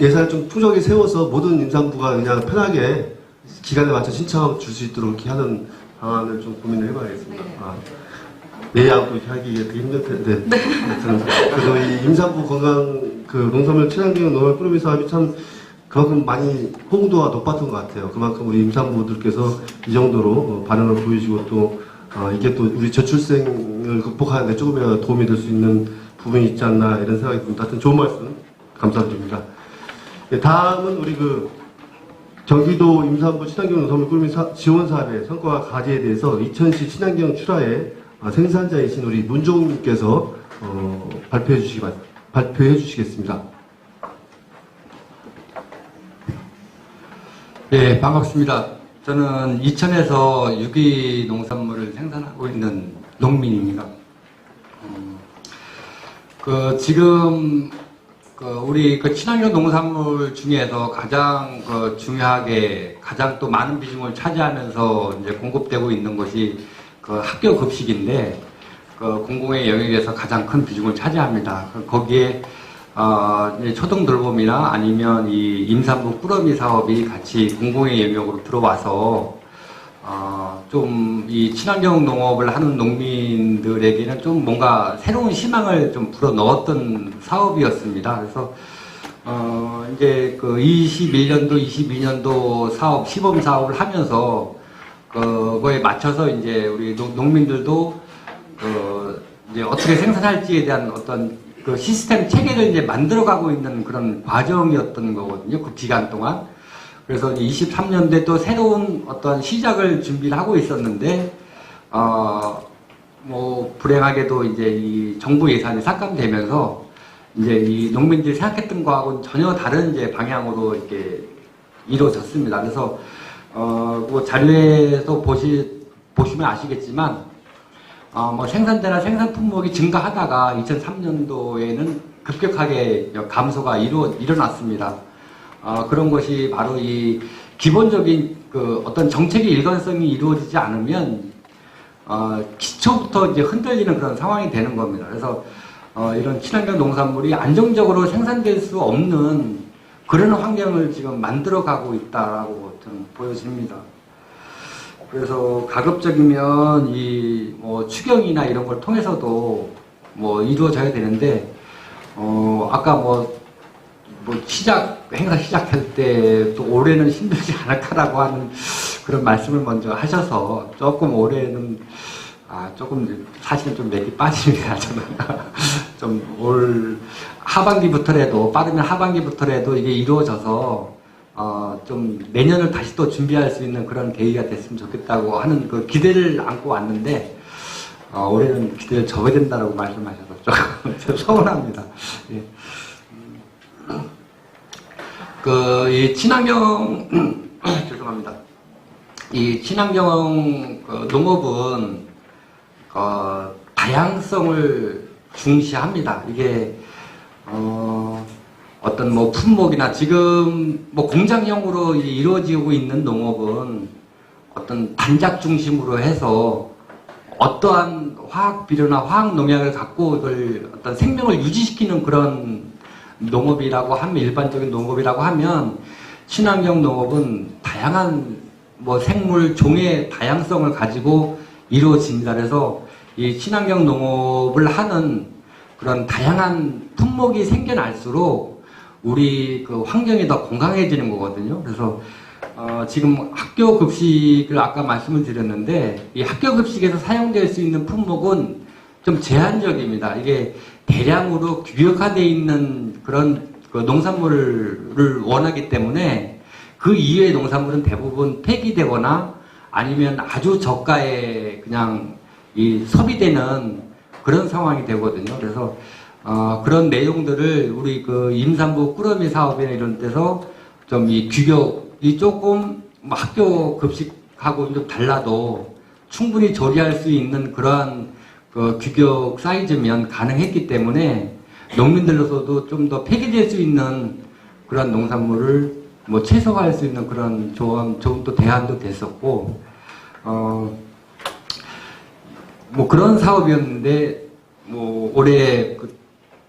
예산을 좀 풍족하게 세워서 모든 임산부가 그냥 편하게 기간에 맞춰 신청하고 줄 수 있도록 이렇게 하는 방안을 좀 고민을 해봐야겠습니다. 네. 예약도 이렇게 하기 되게 힘들 텐데. 네. 그래서 이 임산부 건강 농산물 친환경 농업 꾸러미 사업이 참 그만큼 많이 호응도가 높았던 것 같아요. 그만큼 우리 임산부들께서 이 정도로 반응을 보이시고 또 이게 또 우리 저출생을 극복하는 데 조금이라도 도움이 될 수 있는 부분이 있지 않나 이런 생각이 듭니다. 하여튼 좋은 말씀 감사드립니다. 네, 다음은 우리 경기도 임산부 친환경 농산물 꾸러미 지원 사업의 성과와 과제에 대해서 2010 친환경 출하의 생산자이신 우리 문종님께서 발표해 주시겠습니다. 네, 반갑습니다. 저는 이천에서 유기 농산물을 생산하고 있는 농민입니다. 지금 우리 친환경 농산물 중에서 가장 중요하게 가장 또 많은 비중을 차지하면서 이제 공급되고 있는 것이 학교 급식인데 공공의 영역에서 가장 큰 비중을 차지합니다. 거기에 이제 초등 돌봄이나 아니면 이 임산부 꾸러미 사업이 같이 공공의 영역으로 들어와서 좀 이 친환경 농업을 하는 농민들에게는 좀 뭔가 새로운 희망을 좀 불어 넣었던 사업이었습니다. 그래서 이제 21년도, 22년도 사업, 시범 사업을 하면서 그거에 맞춰서 이제 우리 농민들도 이제 어떻게 생산할지에 대한 어떤 시스템 체계를 이제 만들어가고 있는 그런 과정이었던 거거든요. 그 기간 동안. 그래서 23년도에 또 새로운 어떤 시작을 준비를 하고 있었는데, 불행하게도 이제 이 정부 예산이 삭감되면서 이제 이 농민들이 생각했던 거하고는 전혀 다른 이제 방향으로 이렇게 이루어졌습니다. 그래서, 자료에서 보시면 아시겠지만, 생산대나 생산 품목이 증가하다가 2003년도에는 급격하게 감소가 일어났습니다. 그런 것이 바로 이 기본적인 어떤 정책의 일관성이 이루어지지 않으면 기초부터 이제 흔들리는 그런 상황이 되는 겁니다. 그래서 이런 친환경 농산물이 안정적으로 생산될 수 없는 그런 환경을 지금 만들어가고 있다라고 저는 보여집니다. 그래서 가급적이면 이 추경이나 이런 걸 통해서도 이루어져야 되는데 아까 시작 행사 시작할 때 또 올해는 힘들지 않을까라고 하는 그런 말씀을 먼저 하셔서 조금 올해는 조금 사실은 좀 맥이 빠집니다. 저는 좀 올 하반기부터라도 빠르면 하반기부터라도 이게 이루어져서 좀 내년을 다시 또 준비할 수 있는 그런 계기가 됐으면 좋겠다고 하는 그 기대를 안고 왔는데 올해는 기대를 접어야 된다고 말씀하셔서 조금 서운합니다. 예. 이 친환경 죄송합니다. 이 친환경 농업은 다양성을 중시합니다. 이게 어떤 뭐 품목이나 지금 뭐 공장형으로 이루어지고 있는 농업은 어떤 단작 중심으로 해서 어떠한 화학 비료나 화학 농약을 갖고 이걸 어떤 생명을 유지시키는 그런 농업이라고 하면, 일반적인 농업이라고 하면, 친환경 농업은 다양한 뭐 생물 종의 다양성을 가지고 이루어집니다. 그래서 이 친환경 농업을 하는 그런 다양한 품목이 생겨날수록 우리 그 환경이 더 건강해지는 거거든요. 그래서 지금 학교 급식을 아까 말씀을 드렸는데, 이 학교 급식에서 사용될 수 있는 품목은 좀 제한적입니다. 이게 대량으로 규격화되어 있는 그런 그 농산물을 원하기 때문에 그 이외의 농산물은 대부분 폐기되거나 아니면 아주 저가에 그냥 소비되는 그런 상황이 되거든요. 그래서 그런 내용들을 우리 그 임산부 꾸러미 사업이나 이런 데서 좀 이 규격이 조금 뭐 학교 급식하고 좀 달라도 충분히 조리할 수 있는 그러한 그 규격 사이즈면 가능했기 때문에 농민들로서도 좀 더 폐기될 수 있는 그런 농산물을 뭐 최소화할 수 있는 그런 좋은 또 대안도 됐었고, 뭐 그런 사업이었는데, 뭐 올해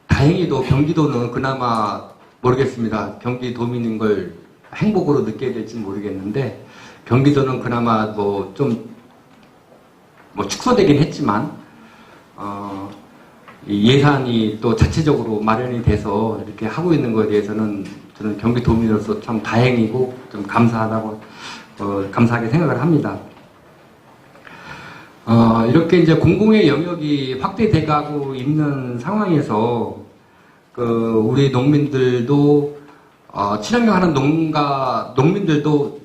다행히도 경기도는 그나마 모르겠습니다. 경기도민인 걸 행복으로 느껴야 될지 모르겠는데, 경기도는 그나마 뭐 좀 뭐 축소되긴 했지만, 이 예산이 또 자체적으로 마련이 돼서 이렇게 하고 있는 것에 대해서는 저는 경기도민으로서 참 다행이고 좀 감사하다고 감사하게 생각을 합니다. 이렇게 이제 공공의 영역이 확대돼가고 있는 상황에서 우리 농민들도 친환경 하는 농민들도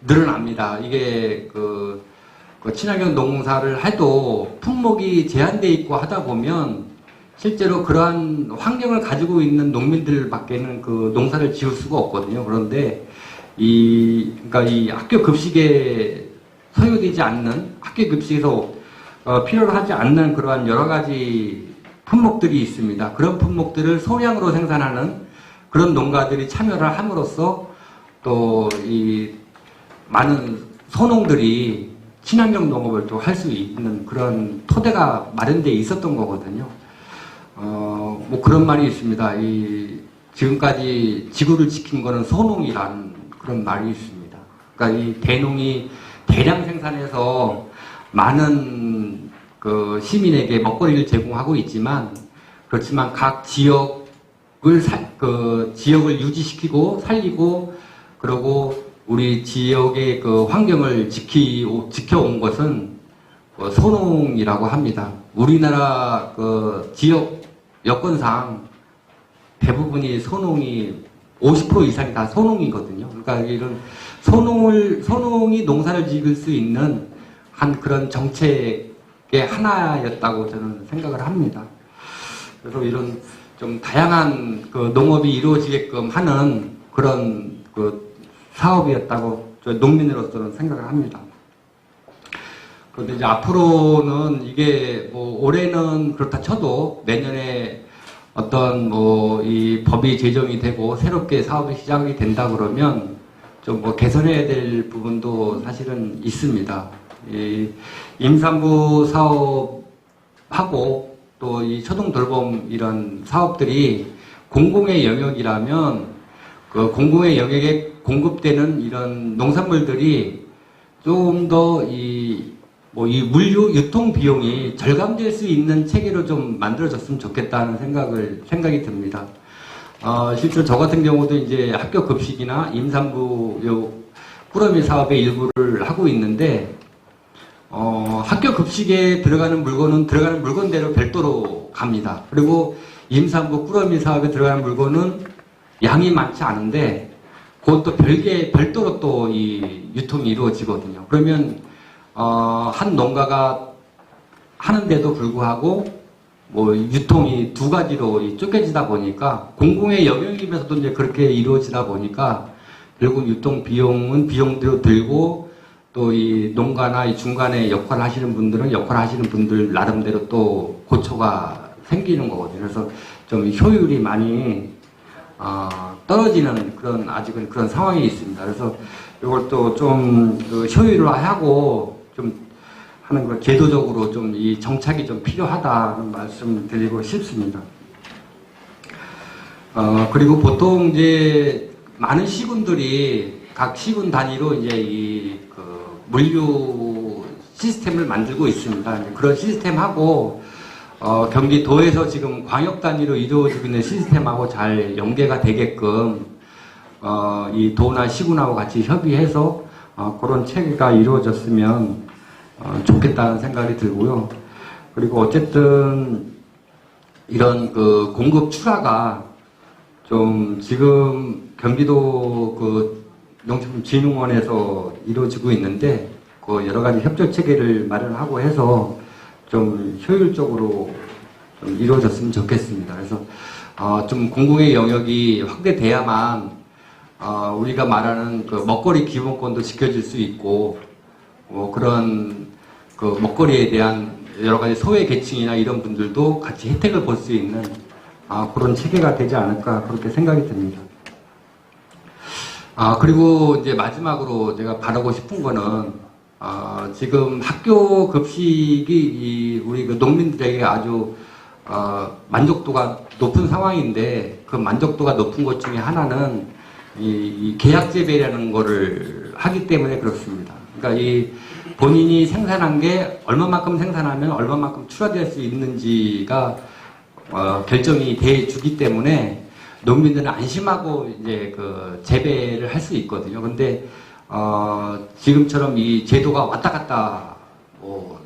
늘어납니다. 이게 그 친환경 농사를 해도 품목이 제한돼 있고 하다 보면 실제로 그러한 환경을 가지고 있는 농민들밖에는 그 농사를 지을 수가 없거든요. 그런데 그러니까 이 학교 급식에 소요되지 않는, 학교 급식에서 필요로 하지 않는 그러한 여러 가지 품목들이 있습니다. 그런 품목들을 소량으로 생산하는 그런 농가들이 참여를 함으로써 또 이 많은 소농들이 친환경 농업을 또 할 수 있는 그런 토대가 마련되어 있었던 거거든요. 뭐 그런 말이 있습니다. 지금까지 지구를 지킨 거는 소농이라는 그런 말이 있습니다. 그러니까 이 대농이 대량 생산해서 많은 그 시민에게 먹거리를 제공하고 있지만, 그렇지만 각 지역을 지역을 유지시키고 살리고, 그리고 우리 지역의 그 환경을 지켜온 것은 소농이라고 합니다. 우리나라 그 지역 여건상 대부분이 소농이 50% 이상이 다 소농이거든요. 그러니까 이런 소농이 농사를 지을 수 있는 한 그런 정책의 하나였다고 저는 생각을 합니다. 그래서 이런 좀 다양한 그 농업이 이루어지게끔 하는 그런 그 사업이었다고 농민으로서는 생각을 합니다. 그런데 이제 앞으로는 이게 뭐 올해는 그렇다 쳐도 내년에 어떤 뭐 이 법이 제정이 되고 새롭게 사업이 시작이 된다 그러면 좀 뭐 개선해야 될 부분도 사실은 있습니다. 이 임산부 사업하고 또 이 초동 돌봄 이런 사업들이 공공의 영역이라면 그 공공의 영역에 공급되는 이런 농산물들이 좀 더 이 물류 유통 비용이 절감될 수 있는 체계로 좀 만들어졌으면 좋겠다는 생각이 듭니다. 실제로 저 같은 경우도 이제 학교 급식이나 임산부 요 꾸러미 사업의 일부를 하고 있는데, 학교 급식에 들어가는 물건은 들어가는 물건대로 별도로 갑니다. 그리고 임산부 꾸러미 사업에 들어가는 물건은 양이 많지 않은데, 그것도 별도로 또 이 유통이 이루어지거든요. 그러면, 한 농가가 하는데도 불구하고, 뭐, 유통이 두 가지로 쪼개지다 보니까, 공공의 영역임에서도 이제 그렇게 이루어지다 보니까, 결국 유통 비용은 비용대로 들고, 또 이 농가나 이 중간에 역할을 하시는 분들은 역할을 하시는 분들 나름대로 또 고초가 생기는 거거든요. 그래서 좀 효율이 많이, 떨어지는 그런, 아직은 그런 상황이 있습니다. 그래서 이걸 또 좀 효율화하고 좀 하는 거 제도적으로 좀 이 정착이 좀 필요하다는 말씀 드리고 싶습니다. 그리고 보통 이제 많은 시군들이 각 시군 단위로 이제 이 물류 시스템을 만들고 있습니다. 그런 시스템하고 경기도에서 지금 광역 단위로 이루어지고 있는 시스템하고 잘 연계가 되게끔 이 도나 시군하고 같이 협의해서 그런 체계가 이루어졌으면 좋겠다는 생각이 들고요. 그리고 어쨌든 이런 그 공급 출하가 좀 지금 경기도 그 농식품진흥원에서 이루어지고 있는데 그 여러 가지 협조 체계를 마련하고 해서 좀 효율적으로 좀 이루어졌으면 좋겠습니다. 그래서 좀 공공의 영역이 확대돼야만 우리가 말하는 그 먹거리 기본권도 지켜질 수 있고 그런 그 먹거리에 대한 여러 가지 소외 계층이나 이런 분들도 같이 혜택을 볼 수 있는 그런 체계가 되지 않을까 그렇게 생각이 듭니다. 그리고 이제 마지막으로 제가 바라고 싶은 거는 지금 학교 급식이 우리 그 농민들에게 아주 만족도가 높은 상황인데 그 만족도가 높은 것 중에 하나는 이 계약 재배라는 거를 하기 때문에 그렇습니다. 그러니까 이 본인이 생산한 게 얼마만큼 생산하면 얼마만큼 출하될 수 있는지가 결정이 돼 주기 때문에 농민들은 안심하고 이제 그 재배를 할 수 있거든요. 근데 지금처럼 이 제도가 왔다 갔다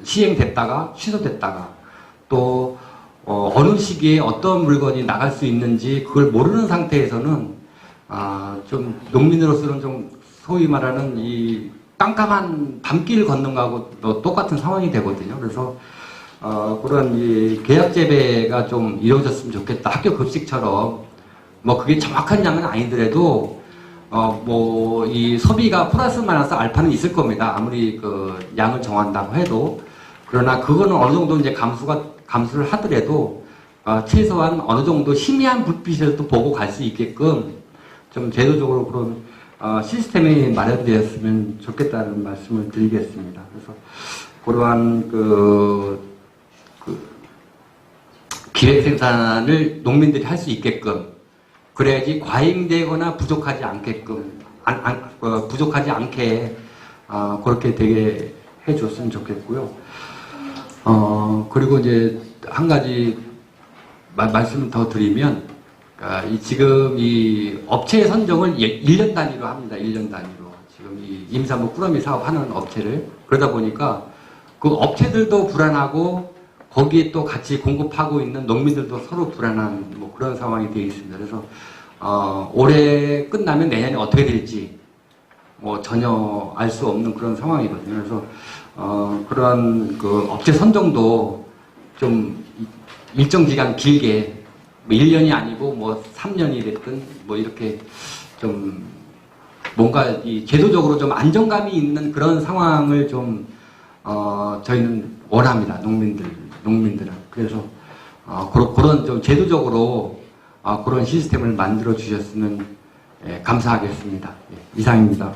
시행됐다가 취소됐다가 또 어느 시기에 어떤 물건이 나갈 수 있는지 그걸 모르는 상태에서는 좀 농민으로서는 좀 소위 말하는 이 깜깜한 밤길 걷는 거하고 똑같은 상황이 되거든요. 그래서 그런 이 계약 재배가 좀 이루어졌으면 좋겠다. 학교 급식처럼 뭐 그게 정확한 양은 아니더라도 뭐 이 소비가 플러스 마이너스 알파는 있을 겁니다. 아무리 그 양을 정한다고 해도 그러나 그거는 어느 정도 이제 감수를 하더라도 최소한 어느 정도 희미한 불빛에도 보고 갈 수 있게끔 좀 제도적으로 그런 시스템이 마련되었으면 좋겠다는 말씀을 드리겠습니다. 그래서 그러한 기획 생산을 농민들이 할 수 있게끔 그래야지 과잉되거나 부족하지 않게끔 부족하지 않게 그렇게 되게 해줬으면 좋겠고요. 그리고 이제 한 가지 말씀을 더 드리면 지금 이 업체 선정을 1년 단위로 합니다. 1년 단위로 지금 이 임산부 꾸러미 사업하는 업체를 그러다 보니까 그 업체들도 불안하고 거기에 또 같이 공급하고 있는 농민들도 서로 불안한 뭐 그런 상황이 되어 있습니다. 그래서 올해 끝나면 내년에 어떻게 될지 뭐 전혀 알 수 없는 그런 상황이거든요. 그래서 그러한 그 업체 선정도 좀 일정 기간 길게 뭐 1년이 아니고 뭐 3년이 됐든 뭐 이렇게 좀 뭔가 이 제도적으로 좀 안정감이 있는 그런 상황을 좀 저희는 원합니다. 농민들은. 그래서 그런 좀 제도적으로 그런 시스템을 만들어 주셨으면 감사하겠습니다. 이상입니다.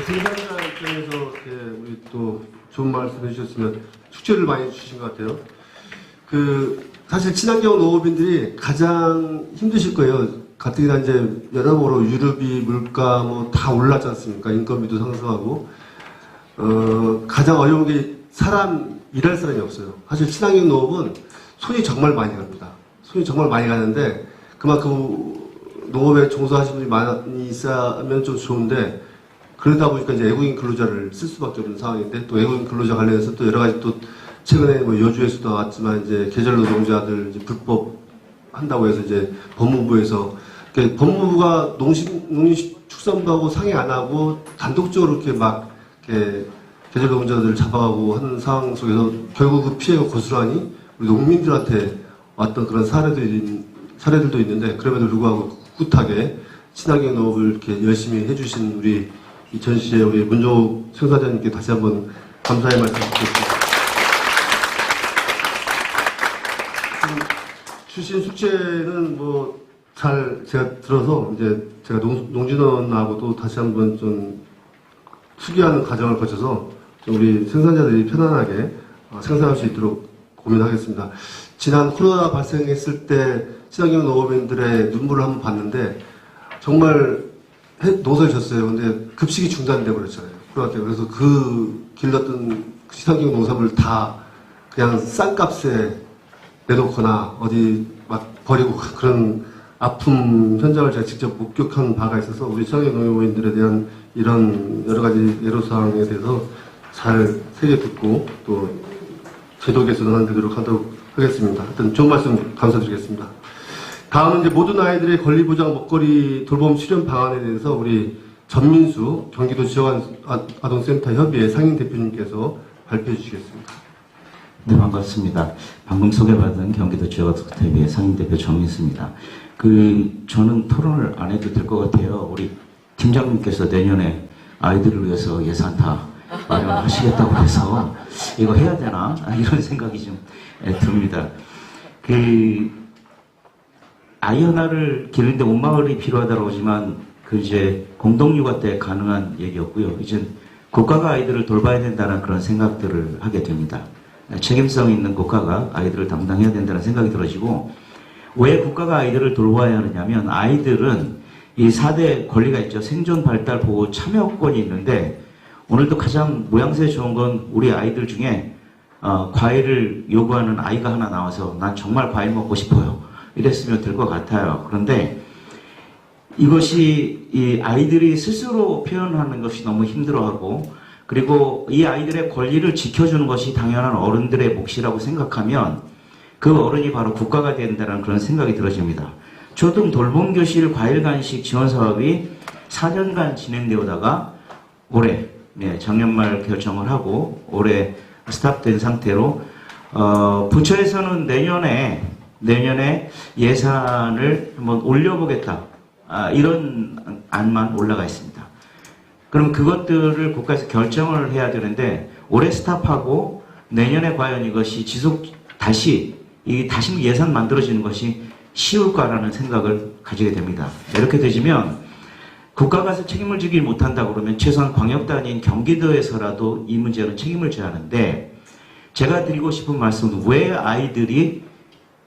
생산자 입장에서 우리 또 좋은 말씀 해주셨으면 축제를 많이 주신 것 같아요. 사실 친환경 농업인들이 가장 힘드실 거예요. 가뜩이나 이제 여러모로 유류비, 물가 뭐 다 올랐지 않습니까? 인건비도 상승하고 가장 어려운 게 사람 일할 사람이 없어요. 사실 친환경 농업은 손이 정말 많이 갑니다. 손이 정말 많이 가는데 그만큼 농업에 종사하시는 분이 많이 있으면 좀 좋은데 그러다 보니까 이제 외국인 근로자를 쓸 수밖에 없는 상황인데 또 외국인 근로자 관련해서 또 여러 가지 또 최근에 뭐 여주에서도 나왔지만 이제 계절 노동자들 이제 불법 한다고 해서 이제 법무부에서 법무부가 농림축산부하고 상의 안 하고 단독적으로 이렇게 막 이렇게 계절 노동자들 잡아가고 하는 상황 속에서 결국 그 피해가 고스란히 우리 농민들한테 왔던 그런 사례들도 있는데 그럼에도 불구하고 꿋꿋하게 친환경 농업을 이렇게 열심히 해주신 우리 이천시의 우리 문종욱 생산자님께 다시 한번 감사의 말씀 드리겠습니다. 출신 숙제는 뭐 잘 제가 들어서 이제 제가 농진원하고도 다시 한번 좀 수기하는 과정을 거쳐서 좀 우리 생산자들이 편안하게 생산할 수 있도록 고민하겠습니다. 지난 코로나 발생했을 때 친환경 농업인들의 눈물을 한번 봤는데 정말 농사를 졌어요. 근데 급식이 중단되고 그랬잖아요. 코로나 때. 그래서 그 길렀던 친환경 농산물 다 그냥 싼 값에 내놓거나 어디 막 버리고 그런 아픔 현장을 제가 직접 목격한 바가 있어서 우리 친환경 농업인들에 대한 이런 여러 가지 애로사항에 대해서 잘 새겨 듣고 또 제도 개선하는 되도록 하도록 하겠습니다. 하여튼 좋은 말씀 감사드리겠습니다. 다음은 이제 모든 아이들의 권리보장 먹거리 돌봄 실현 방안에 대해서 우리 전민수 경기도 지역아동센터 협의회 상임 대표님께서 발표해 주시겠습니다. 네, 반갑습니다. 방금 소개받은 경기도 지역아동센터협의회 상임 대표 전민수입니다. 저는 토론을 안 해도 될 것 같아요. 우리 팀장님께서 내년에 아이들을 위해서 예산 다 마련하시겠다고 해서 이거 해야 되나? 이런 생각이 좀 듭니다. 아이 하나를 기르는데 온 마을이 필요하다고 하지만 이제 공동육아 때 가능한 얘기였고요. 이제 국가가 아이들을 돌봐야 된다는 그런 생각들을 하게 됩니다. 책임성 있는 국가가 아이들을 담당해야 된다는 생각이 들어지고 왜 국가가 아이들을 돌봐야 하느냐면 아이들은 이 4대 권리가 있죠. 생존, 발달, 보호, 참여권이 있는데 오늘도 가장 모양새 좋은 건 우리 아이들 중에 과일을 요구하는 아이가 하나 나와서 난 정말 과일 먹고 싶어요. 이랬으면 될 것 같아요. 그런데 이것이 이 아이들이 스스로 표현하는 것이 너무 힘들어하고 그리고 이 아이들의 권리를 지켜주는 것이 당연한 어른들의 몫이라고 생각하면 그 어른이 바로 국가가 된다는 그런 생각이 들어집니다. 초등 돌봄 교실 과일 간식 지원 사업이 4년간 진행되다가 올해 작년 말 결정을 하고 올해 스탑된 상태로 부처에서는 내년에 예산을 한번 올려보겠다 이런 안만 올라가 있습니다. 그럼 그것들을 국가에서 결정을 해야 되는데 올해 스탑하고 내년에 과연 이것이 다시 예산 만들어지는 것이 쉬울까라는 생각을 가지게 됩니다. 이렇게 되지면 국가가 책임을 지지 못한다 그러면 최소한 광역단위인 경기도에서라도 이 문제는 책임을 져야 하는데 제가 드리고 싶은 말씀은 왜 아이들이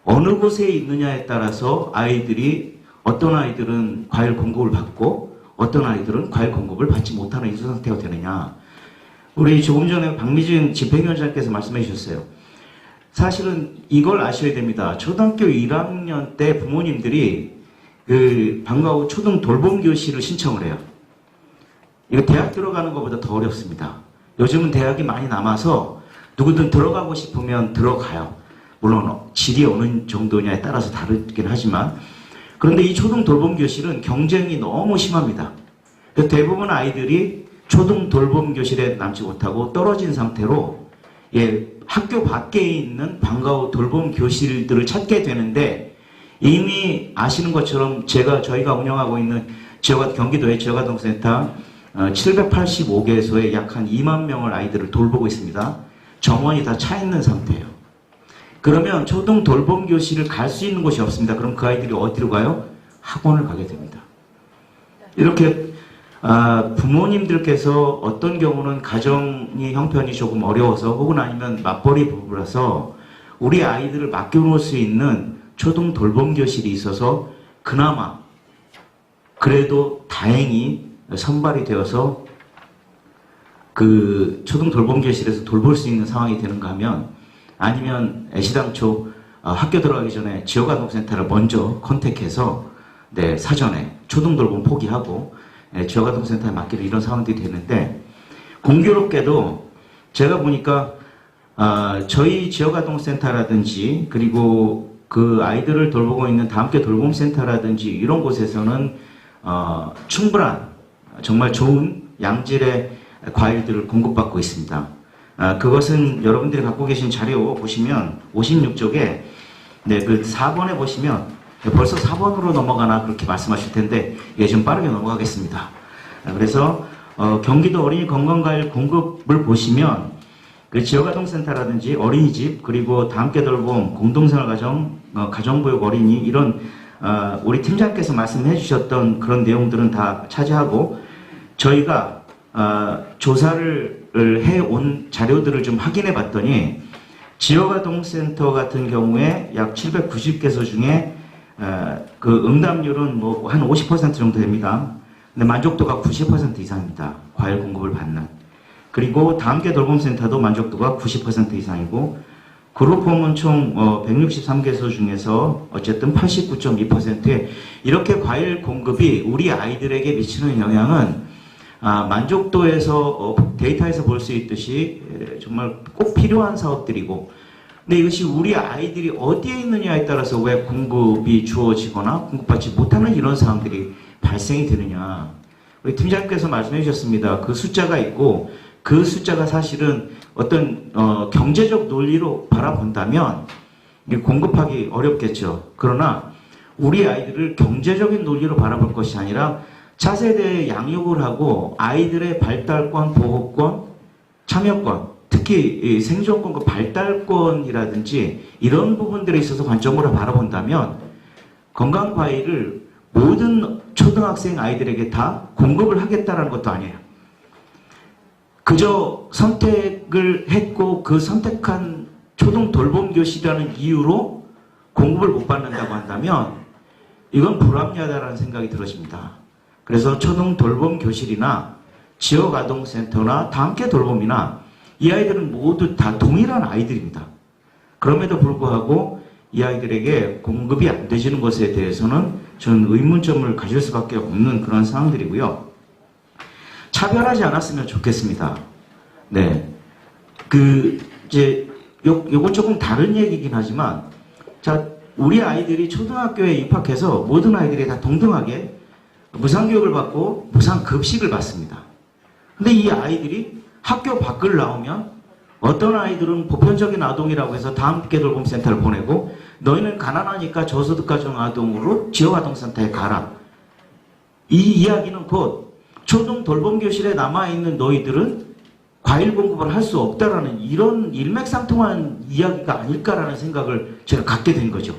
어느 곳에 있느냐에 따라서 어떤 아이들은 과일 공급을 받고 어떤 아이들은 과일 공급을 받지 못하는 인수 상태가 되느냐. 우리 조금 전에 박미진 집행위원장께서 말씀해 주셨어요. 사실은 이걸 아셔야 됩니다. 초등학교 1학년 때 부모님들이 방과 후 초등 돌봄 교실을 신청을 해요. 이거 대학 들어가는 것보다 더 어렵습니다. 요즘은 대학이 많이 남아서 누구든 들어가고 싶으면 들어가요. 물론 질이 어느 정도냐에 따라서 다르긴 하지만 그런데 이 초등 돌봄 교실은 경쟁이 너무 심합니다. 대부분 아이들이 초등 돌봄 교실에 남지 못하고 떨어진 상태로 학교 밖에 있는 방과 후 돌봄 교실들을 찾게 되는데 이미 아시는 것처럼 저희가 운영하고 있는 경기도의 지역아동센터 785개소에 약 한 2만 명을 아이들을 돌보고 있습니다. 정원이 다 차 있는 상태예요. 그러면 초등 돌봄 교실을 갈 수 있는 곳이 없습니다. 그럼 그 아이들이 어디로 가요? 학원을 가게 됩니다. 이렇게 부모님들께서 어떤 경우는 가정이 형편이 조금 어려워서 혹은 아니면 맞벌이 부부라서 우리 아이들을 맡겨놓을 수 있는 초등 돌봄 교실이 있어서 그나마 그래도 다행히 선발이 되어서 그 초등 돌봄교실에서 돌볼 수 있는 상황이 되는가 하면, 아니면 애시당초 학교 들어가기 전에 지역아동센터를 먼저 컨택해서 네, 사전에 초등 돌봄 포기하고 지역아동센터에 맡기는 이런 상황들이 되는데, 공교롭게도 제가 보니까 저희 지역아동센터라든지 그리고 그 아이들을 돌보고 있는 다함께 돌봄센터라든지 이런 곳에서는 충분한 정말 좋은 양질의 과일들을 공급받고 있습니다. 그것은 여러분들이 갖고 계신 자료 보시면 56쪽에 네, 그 4번에 보시면 벌써 4번으로 넘어가나 그렇게 말씀하실 텐데 예, 좀 빠르게 넘어가겠습니다. 그래서 경기도 어린이 건강과일 공급을 보시면 그 지역아동센터라든지 어린이집 그리고 다함께 돌봄 공동생활가정 가정보육 어린이 이런 우리 팀장께서 말씀해 주셨던 그런 내용들은 다 차지하고 저희가 조사를 해온 자료들을 좀 확인해 봤더니 지역아동센터 같은 경우에 약 790개소 중에 그 응답률은 뭐 한 50% 정도 됩니다. 근데 만족도가 90% 이상입니다. 과일 공급을 받는. 그리고 다함께 돌봄센터도 만족도가 90% 이상이고 그룹홈은 총 163개소 중에서 어쨌든 89.2%의 이렇게 과일 공급이 우리 아이들에게 미치는 영향은 만족도에서 데이터에서 볼 수 있듯이 정말 꼭 필요한 사업들이고, 근데 이것이 우리 아이들이 어디에 있느냐에 따라서 왜 공급이 주어지거나 공급받지 못하는 이런 상황들이 발생이 되느냐. 우리 팀장님께서 말씀해 주셨습니다. 그 숫자가 있고 그 숫자가 사실은 어떤 경제적 논리로 바라본다면 공급하기 어렵겠죠. 그러나 우리 아이들을 경제적인 논리로 바라볼 것이 아니라 차세대에 양육을 하고 아이들의 발달권, 보호권, 참여권, 특히 생존권과 발달권이라든지 이런 부분들에 있어서 관점으로 바라본다면 건강과일을 모든 초등학생 아이들에게 다 공급을 하겠다는 것도 아니에요. 그저 선택을 했고 그 선택한 초등 돌봄교실이라는 이유로 공급을 못 받는다고 한다면 이건 불합리하다는 생각이 들어집니다. 그래서 초등 돌봄교실이나 지역아동센터나 다함께 돌봄이나 이 아이들은 모두 다 동일한 아이들입니다. 그럼에도 불구하고 이 아이들에게 공급이 안 되지는 것에 대해서는 저는 의문점을 가질 수밖에 없는 그런 상황들이고요. 차별하지 않았으면 좋겠습니다. 네. 요건 조금 다른 얘기긴 하지만, 자, 우리 아이들이 초등학교에 입학해서 모든 아이들이 다 동등하게 무상교육을 받고 무상급식을 받습니다. 근데 이 아이들이 학교 밖을 나오면 어떤 아이들은 보편적인 아동이라고 해서 다함께 돌봄센터를 보내고 너희는 가난하니까 저소득가정 아동으로 지역아동센터에 가라. 이 이야기는 곧 초등 돌봄교실에 남아있는 너희들은 과일 공급을 할 수 없다라는 이런 일맥상통한 이야기가 아닐까라는 생각을 제가 갖게 된 거죠.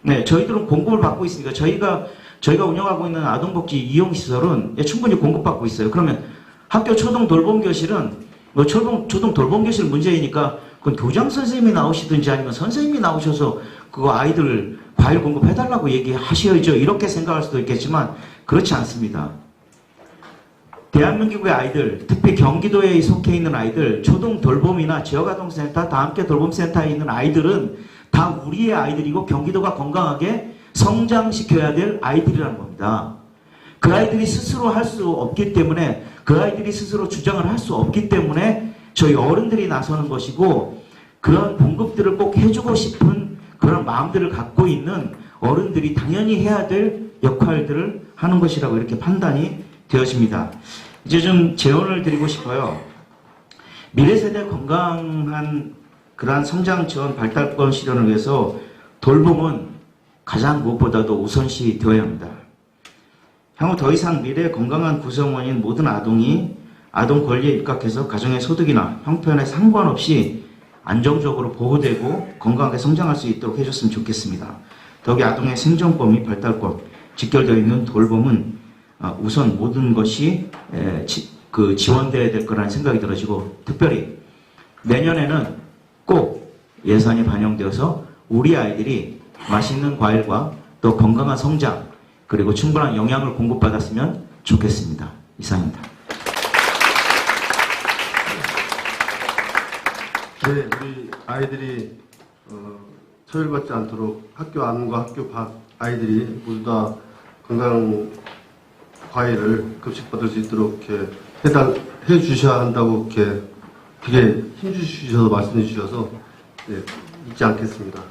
네, 저희들은 공급을 받고 있으니까 저희가 운영하고 있는 아동복지 이용시설은 충분히 공급받고 있어요. 그러면 학교 초등 돌봄교실은 뭐 초등 돌봄교실 문제이니까 그건 교장 선생님이 나오시든지 아니면 선생님이 나오셔서 그거 아이들 과일 공급해달라고 얘기하셔야죠. 이렇게 생각할 수도 있겠지만 그렇지 않습니다. 대한민국의 아이들, 특히 경기도에 속해 있는 아이들, 초등 돌봄이나 지역아동센터, 다함께 돌봄센터에 있는 아이들은 다 우리의 아이들이고 경기도가 건강하게 성장시켜야 될 아이들이라는 겁니다. 그 아이들이 스스로 할 수 없기 때문에, 그 아이들이 스스로 주장을 할 수 없기 때문에 저희 어른들이 나서는 것이고, 그런 공급들을 꼭 해주고 싶은 그런 마음들을 갖고 있는 어른들이 당연히 해야 될 역할들을 하는 것이라고 이렇게 판단이 되어집니다. 이제 좀 제언을 드리고 싶어요. 미래세대 건강한 그러한 성장 지원 발달권 실현을 위해서 돌봄은 가장 무엇보다도 우선시 되어야 합니다. 향후 더 이상 미래 건강한 구성원인 모든 아동이 아동 권리에 입각해서 가정의 소득이나 형편에 상관없이 안정적으로 보호되고 건강하게 성장할 수 있도록 해줬으면 좋겠습니다. 더욱이 아동의 생존권, 발달권, 직결되어 있는 돌봄은 우선 모든 것이 지원되어야 될 거라는 생각이 들어지고, 특별히 내년에는 꼭 예산이 반영되어서 우리 아이들이 맛있는 과일과 또 건강한 성장 그리고 충분한 영양을 공급받았으면 좋겠습니다. 이상입니다. 네, 우리 아이들이 처벌받지 않도록 학교 안과 학교 밖 아이들이 모두 다 건강 과일을 급식받을 수 있도록 이렇게 해 주셔야 한다고 이렇게 되게 힘주셔서 말씀해 주셔서 네, 잊지 않겠습니다.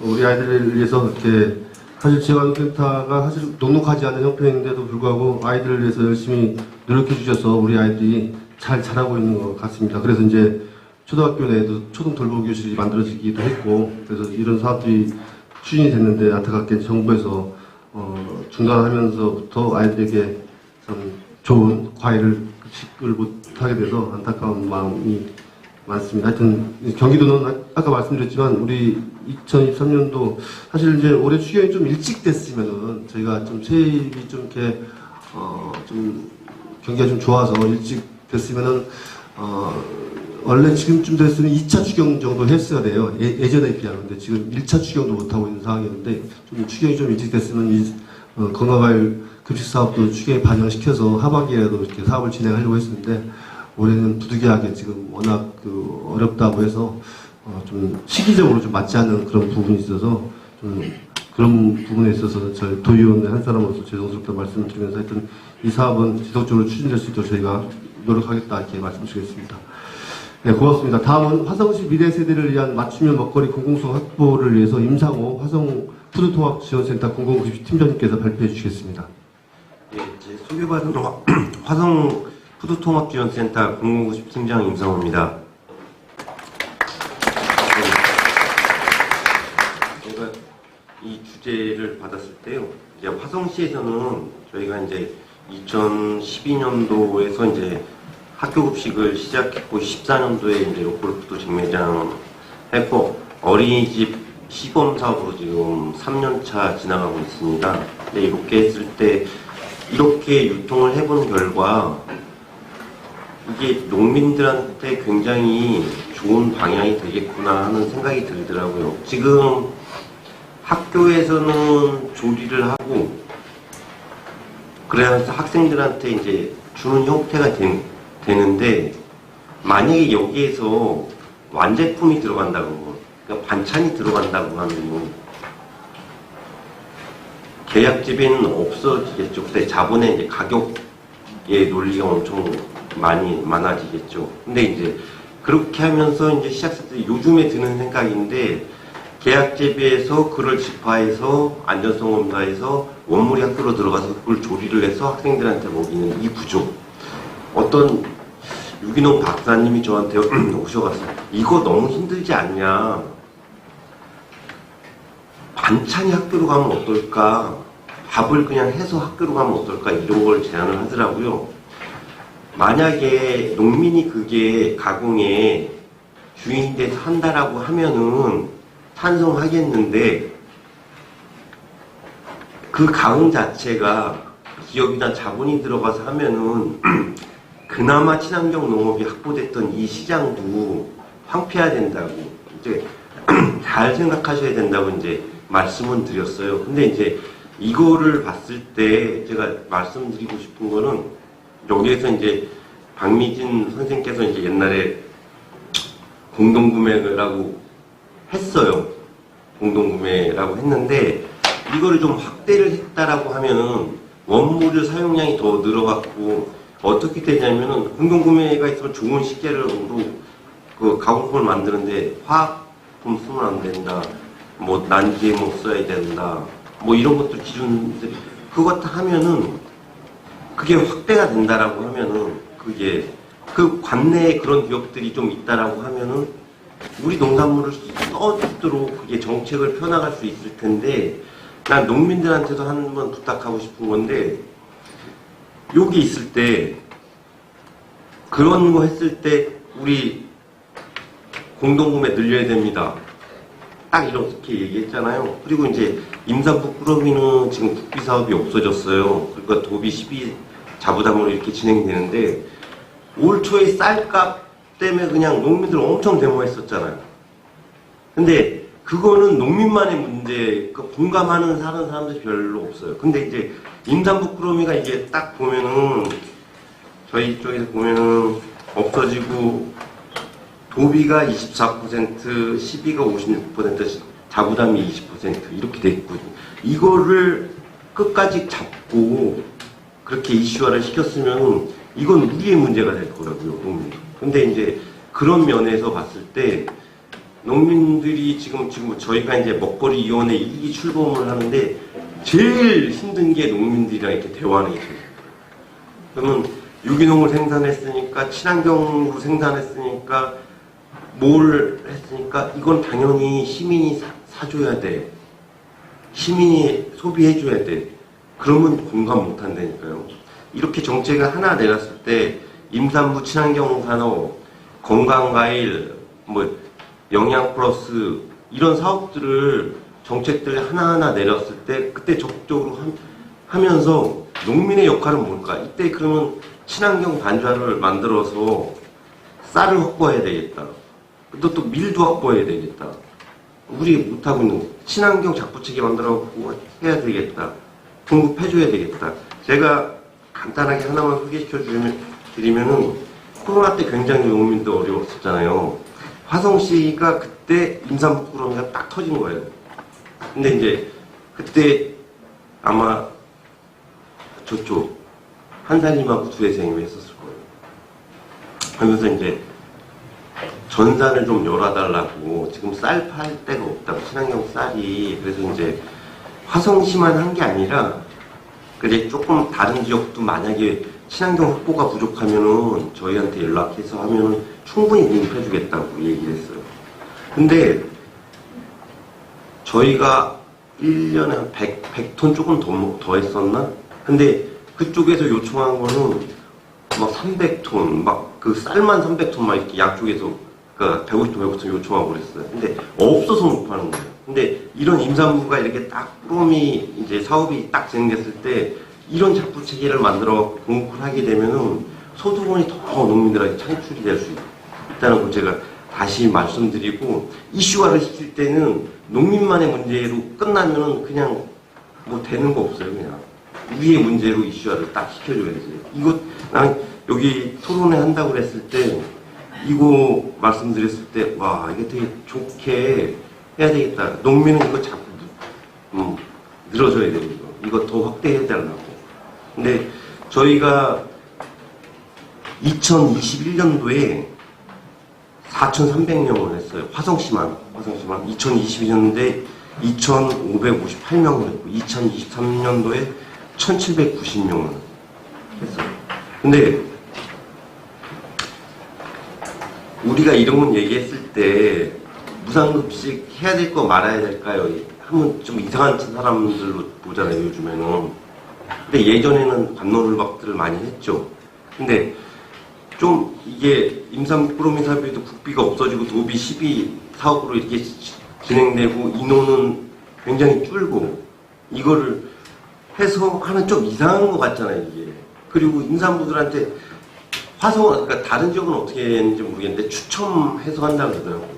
우리 아이들을 위해서 이렇게 사실 재활센터가 사실 녹록하지 않은 형편인데도 불구하고 아이들을 위해서 열심히 노력해 주셔서 우리 아이들이 잘 자라고 있는 것 같습니다. 그래서 이제 초등학교 내에도 초등 돌보교실이 만들어지기도 했고, 그래서 이런 사업들이 추진이 됐는데 안타깝게 정부에서 중단하면서부터 아이들에게 참 좋은 과일을 급식을 못하게 돼서 안타까운 마음이 많습니다. 하여튼 경기도는 아까 말씀드렸지만 우리 2023년도 사실 이제 올해 추경이 좀 일찍 됐으면은 저희가 좀 세입이 좀 이렇게 좀 경기가 좀 좋아서 일찍 됐으면은 원래 지금쯤 됐으면 2차 추경 정도 했어야 돼요. 예전에 비하면. 근데 지금 1차 추경도 못하고 있는 상황이었는데 좀 추경이 좀 일찍 됐으면 이 건강과일 급식 사업도 추경에 반영시켜서 하반기에라도 이렇게 사업을 진행하려고 했었는데 올해는 부득이하게 지금 워낙 어렵다고 해서 좀 시기적으로 좀 맞지 않는 그런 부분이 있어서 좀 그런 부분에 있어서 저희 도의원의 한 사람으로서 죄송스럽다 말씀을 드리면서 하여튼 이 사업은 지속적으로 추진될 수 있도록 저희가 노력하겠다 이렇게 말씀드리겠습니다. 네, 고맙습니다. 다음은 화성시 미래 세대를 위한 맞춤형 먹거리 공공성 확보를 위해서 임상호 화성 푸드통합지원센터 공공급식 팀장님께서 발표해 주시겠습니다. 네, 제 소개받은 화성 푸드통합지원센터 공공급식 팀장 임상호입니다. 제가 이 주제를 받았을 때요, 이제 화성시에서는 저희가 이제 2012년도에서 이제 학교급식을 시작했고 14년도에 이제 골프도 직매장 했고 어린이집 시범 사업으로 지금 3년차 지나가고 있습니다. 근데 이렇게 했을 때 이렇게 유통을 해본 결과 이게 농민들한테 굉장히 좋은 방향이 되겠구나 하는 생각이 들더라고요. 지금 학교에서는 조리를 하고 그래서 학생들한테 이제 주는 형태가 되는데 만약에 여기에서 완제품이 들어간다고, 그러니까 반찬이 들어간다고 하면 계약집에는 없어지겠죠. 근데 자본의 이제 가격의 논리가 엄청 많아지겠죠. 근데 이제 그렇게 하면서 이제 시작했을 때 요즘에 드는 생각인데 계약재배에서 그걸 집화해서 안전성 검사해서 원물이 학교로 들어가서 그걸 조리를 해서 학생들한테 먹이는 이 구조. 어떤 유기농 박사님이 저한테 오셔가지고 이거 너무 힘들지 않냐. 반찬이 학교로 가면 어떨까. 밥을 그냥 해서 학교로 가면 어떨까. 이런 걸 제안을 하더라고요. 만약에 농민이 그게 가공에 주인이 돼서 한다라고 하면은 찬성하겠는데 그 가공 자체가 기업이나 자본이 들어가서 하면은 그나마 친환경 농업이 확보됐던 이 시장도 황폐해야 된다고 이제 잘 생각하셔야 된다고 이제 말씀은 드렸어요. 근데 이제 이거를 봤을 때 제가 말씀드리고 싶은 거는 여기에서 이제 박미진 선생님께서 이제 옛날에 공동구매라고 했어요. 공동구매라고 했는데 이거를 좀 확대를 했다라고 하면은 원물의 사용량이 더 늘어갔고 어떻게 되냐면은 공동구매가 있으면 좋은 식재료로 그 가공품을 만드는데 화학품 쓰면 안 된다. 뭐 난GMO 써야 된다. 뭐 이런 것도 기준들이 그것 하면은 그게 확대가 된다라고 하면은 그게 그 관내에 그런 기업들이 좀 있다라고 하면은 우리 농산물을 써주도록 그게 정책을 펴나갈 수 있을 텐데 난 농민들한테도 한번 부탁하고 싶은 건데 여기 있을 때 그런 거 했을 때 우리 공동구매 늘려야 됩니다. 딱 이렇게 얘기했잖아요. 그리고 이제 임산부 꾸러미는 지금 국비 사업이 없어졌어요. 그러니까 도비 12 자부담으로 이렇게 진행되는데 올 초에 쌀값 때문에 그냥 농민들 엄청 데모했었잖아요. 근데 그거는 농민만의 문제, 그 공감하는 사람들이 별로 없어요. 근데 이제 임산부 꾸러미가 이게 딱 보면은 저희 쪽에서 보면은 없어지고 도비가 24%, 시비가 56%, 자부담이 20% 이렇게 돼 있거든요. 이거를 끝까지 잡고 그렇게 이슈화를 시켰으면 이건 우리의 문제가 될 거라고요, 농민. 근데 이제 그런 면에서 봤을 때 농민들이 지금 저희가 이제 먹거리 위원회 1기 출범을 하는데 제일 힘든 게 농민들이랑 이렇게 대화하는 게 제일 힘들어요. 그러면 유기농을 생산했으니까 친환경으로 생산했으니까 뭘 했으니까 이건 당연히 시민이 사줘야 돼. 시민이 소비해줘야 돼. 그러면 공감 못 한다니까요. 이렇게 정책을 하나 내놨을 때 임산부 친환경 산업, 건강과일, 뭐 영양 플러스 이런 사업들을 정책들을 하나하나 내렸을 때 그때 적극적으로 하면서 농민의 역할은 뭘까? 이때 그러면 친환경 반좌를 만들어서 쌀을 확보해야 되겠다. 또 밀도 확보해야 되겠다. 우리 못하고 있는 친환경 작부체계 만들어갖고 해야 되겠다. 공급해줘야 되겠다. 제가 간단하게 하나만 소개시켜 드리면은 코로나 때 굉장히 농민도 어려웠었잖아요. 화성시가 그때 임산부 꾸러미가 딱 터진 거예요. 근데 이제 그때 아마 저쪽 한사님하고 두혜생님이 했었을 거예요. 하면서 이제 전산을 좀 열어달라고 지금 쌀 팔 데가 없다고 친환경 쌀이 그래서 이제 화성시만 한 게 아니라 그래 조금 다른 지역도 만약에 친환경 확보가 부족하면은 저희한테 연락해서 하면은 충분히 공급해주겠다고 얘기를 했어요. 근데 저희가 1년에 한 100톤 조금 더 했었나? 근데 그쪽에서 요청한 거는 막 300톤, 막 그 쌀만 300톤 막 이렇게 양쪽에서 그러니까 150톤, 100톤 요청하고 그랬어요. 근데 없어서 못 파는 거예요. 근데 이런 임산부가 이렇게 딱 꾸러미 이제 사업이 딱 진행됐을 때 이런 작부 체계를 만들어 공급을 하게 되면은 소득원이 더 농민들에게 창출이 될 수 있다는 걸 제가 다시 말씀드리고 이슈화를 시킬 때는 농민만의 문제로 끝나면은 그냥 뭐 되는 거 없어요. 그냥 우리의 문제로 이슈화를 딱 시켜줘야지. 이거 난 여기 토론회 한다고 그랬을 때 이거 말씀드렸을 때 와 이게 되게 좋게 해야 되겠다. 농민은 이거 자꾸 늘어져야 되는 거. 이거 더 확대해야 되려고. 근데 저희가 2021년도에 4,300명을 했어요. 화성시만. 2022년도에 2,558명을 했고 2023년도에 1,790명을 했어요. 근데 우리가 이런 건 얘기했을 때 무상급식 해야 될 거 말아야 될까요? 하면 좀 이상한 사람들로 보잖아요, 요즘에는. 근데 예전에는 관노를박들을 많이 했죠. 근데 좀 이게 임산부 꾸러미 사업에도 국비가 없어지고 도비, 시비 사업으로 이렇게 진행되고 인원은 굉장히 줄고 이거를 해서 하면 좀 이상한 것 같잖아요, 이게. 그리고 임산부들한테 그러니까 다른 지역은 어떻게 했는지 모르겠는데 추첨해서 한다고 그러더라고요.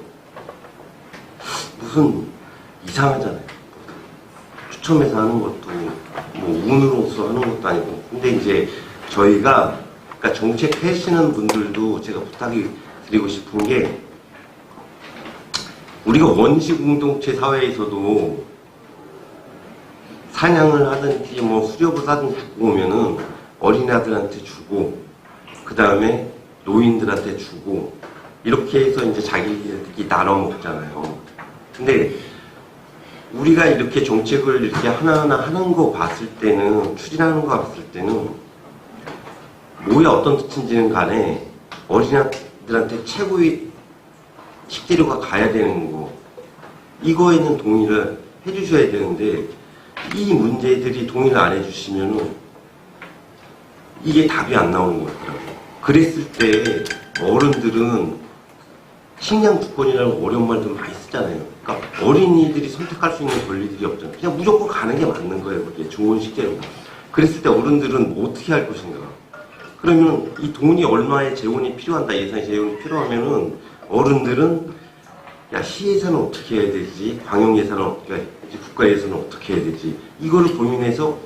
무슨 이상하잖아요. 추첨해서 하는 것도 뭐 운으로서 하는 것도 아니고. 근데 이제 저희가 그러니까 정책 하시는 분들도 제가 부탁이 드리고 싶은 게 우리가 원시 공동체 사회에서도 사냥을 하든지 뭐 수렵을 하든지 갖고 오면은 어린아들한테 주고 그 다음에 노인들한테 주고 이렇게 해서 이제 자기들끼리 나눠 먹잖아요. 근데 우리가 이렇게 정책을 이렇게 하나하나 하는 거 봤을 때는 추진하는 거 봤을 때는 뭐야 어떤 뜻인지는 간에 어린아들한테 최고의 식재료가 가야 되는 거 이거에는 동의를 해주셔야 되는데 이 문제들이 동의를 안 해주시면은 이게 답이 안 나오는 것 같더라고요. 그랬을 때 어른들은 식량 주권이라는 어려운 말도 많이 쓰잖아요. 그러니까 어린이들이 선택할 수 있는 권리들이 없잖아요. 그냥 무조건 가는 게 맞는 거예요. 그게 좋은 식재료가. 그랬을 때 어른들은 뭐 어떻게 할 것인가. 그러면 이 돈이 얼마의 재원이 필요한다. 예산의 재원이 필요하면은 어른들은 야 시 예산은 어떻게 해야 되지? 광역 예산은 어떻게 해야 되지? 국가 예산은 어떻게 해야 되지? 이거를 고민해서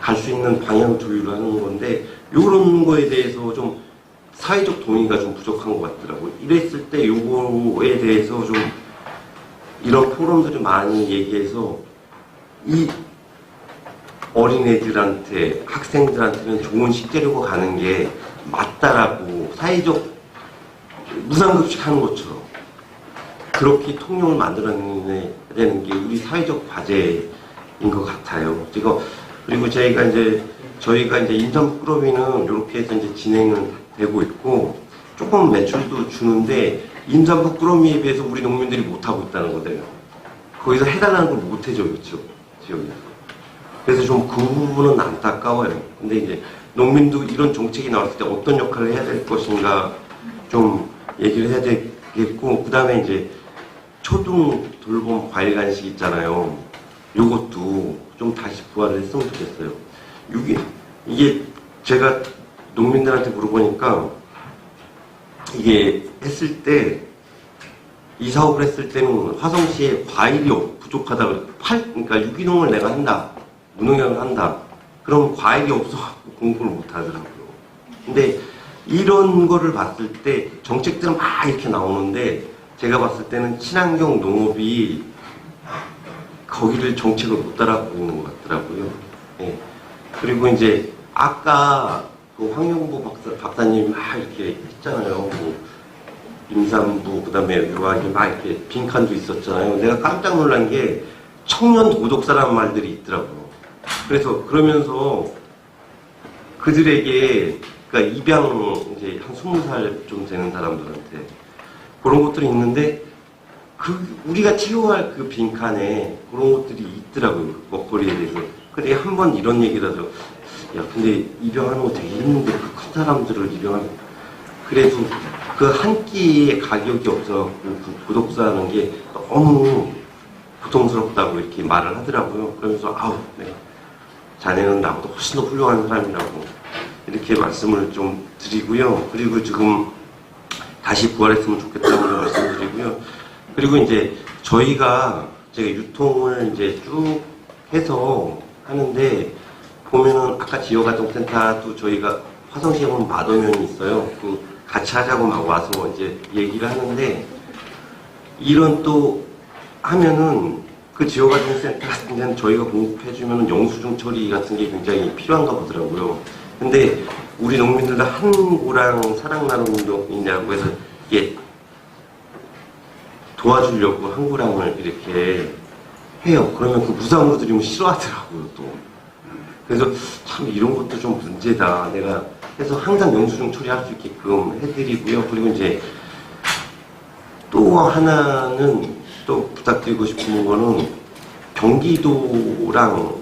갈 수 있는 방향 조율을 하는 건데 이런 거에 대해서 좀 사회적 동의가 좀 부족한 것 같더라고요. 이랬을 때 요거에 대해서 좀 이런 포럼들을 많이 얘기해서 이 어린애들한테, 학생들한테는 좋은 식재료가 가는 게 맞다라고 사회적 무상급식 하는 것처럼 그렇게 통용을 만들어내야 되는 게 우리 사회적 과제인 것 같아요. 그리고 저희가 이제 임산부 꾸러미는 이렇게 해서 이제 진행은 되고 있고 조금 매출도 주는데 임산부 꾸러미에 비해서 우리 농민들이 못하고 있다는 거예요. 거기서 해달라는 걸 못 해줘요, 그렇죠? 지역에서. 그래서 좀 그 부분은 안타까워요. 근데 이제 농민도 이런 정책이 나왔을 때 어떤 역할을 해야 될 것인가 좀 얘기를 해야 되겠고, 그 다음에 이제 초등 돌봄 과일 간식 있잖아요. 요것도 좀 다시 부활을 했으면 좋겠어요. 이게 제가 농민들한테 물어보니까 이게 했을 때, 이 사업을 했을 때는 화성시에 과일이 부족하다고, 그러니까 유기농을 내가 한다, 무농약을 한다, 그럼 과일이 없어갖고 공부를 못 하더라고요. 근데 이런 거를 봤을 때 정책들은 막 이렇게 나오는데 제가 봤을 때는 친환경 농업이 거기를 정책을 못 따라가고 있는 것 같더라고요. 네. 그리고 이제 아까 그 황영보 박사님이 막 이렇게 했잖아요. 뭐 임산부, 그 다음에 유아기 막 이렇게 빈칸도 있었잖아요. 내가 깜짝 놀란 게 청년 도덕사라는 말들이 있더라고요. 그래서 그러면서 그들에게, 그러니까 입양 이제 한 20살 좀 되는 사람들한테 그런 것들이 있는데 우리가 채워야 할 그 빈칸에 그런 것들이 있더라고요. 먹거리에 대해서. 근데 한 번 이런 얘기를 하죠. 야, 근데 입양하는 거 되게 힘든데 그 큰 사람들을 입양하는, 그래도 그 한 끼의 가격이 없어 그 구독사하는 게 너무 고통스럽다고 이렇게 말을 하더라고요. 그러면서 아우, 네. 자네는 나보다 훨씬 더 훌륭한 사람이라고 이렇게 말씀을 좀 드리고요. 그리고 지금 다시 부활했으면 좋겠다고 말씀드리고요. 그리고 이제 제가 유통을 이제 쭉 해서 하는데 보면은 아까 지역활동센터도 저희가 화성시에 보면 마더면이 있어요. 그 같이 하자고 막 와서 이제 얘기를 하는데 이런 또 하면은 그 지역활동센터 같은 데는 저희가 공급해주면 영수증 처리 같은 게 굉장히 필요한가 보더라고요. 근데 우리 농민들도 한고랑 사랑나눔이냐고 해서 이게 도와주려고 한고랑을 이렇게 해요. 그러면 그 무상으로 드리면 싫어하더라고요, 또. 그래서 참 이런 것도 좀 문제다. 내가 해서 항상 영수증 처리할 수 있게끔 해드리고요. 그리고 이제 또 하나는 또 부탁드리고 싶은 거는 경기도랑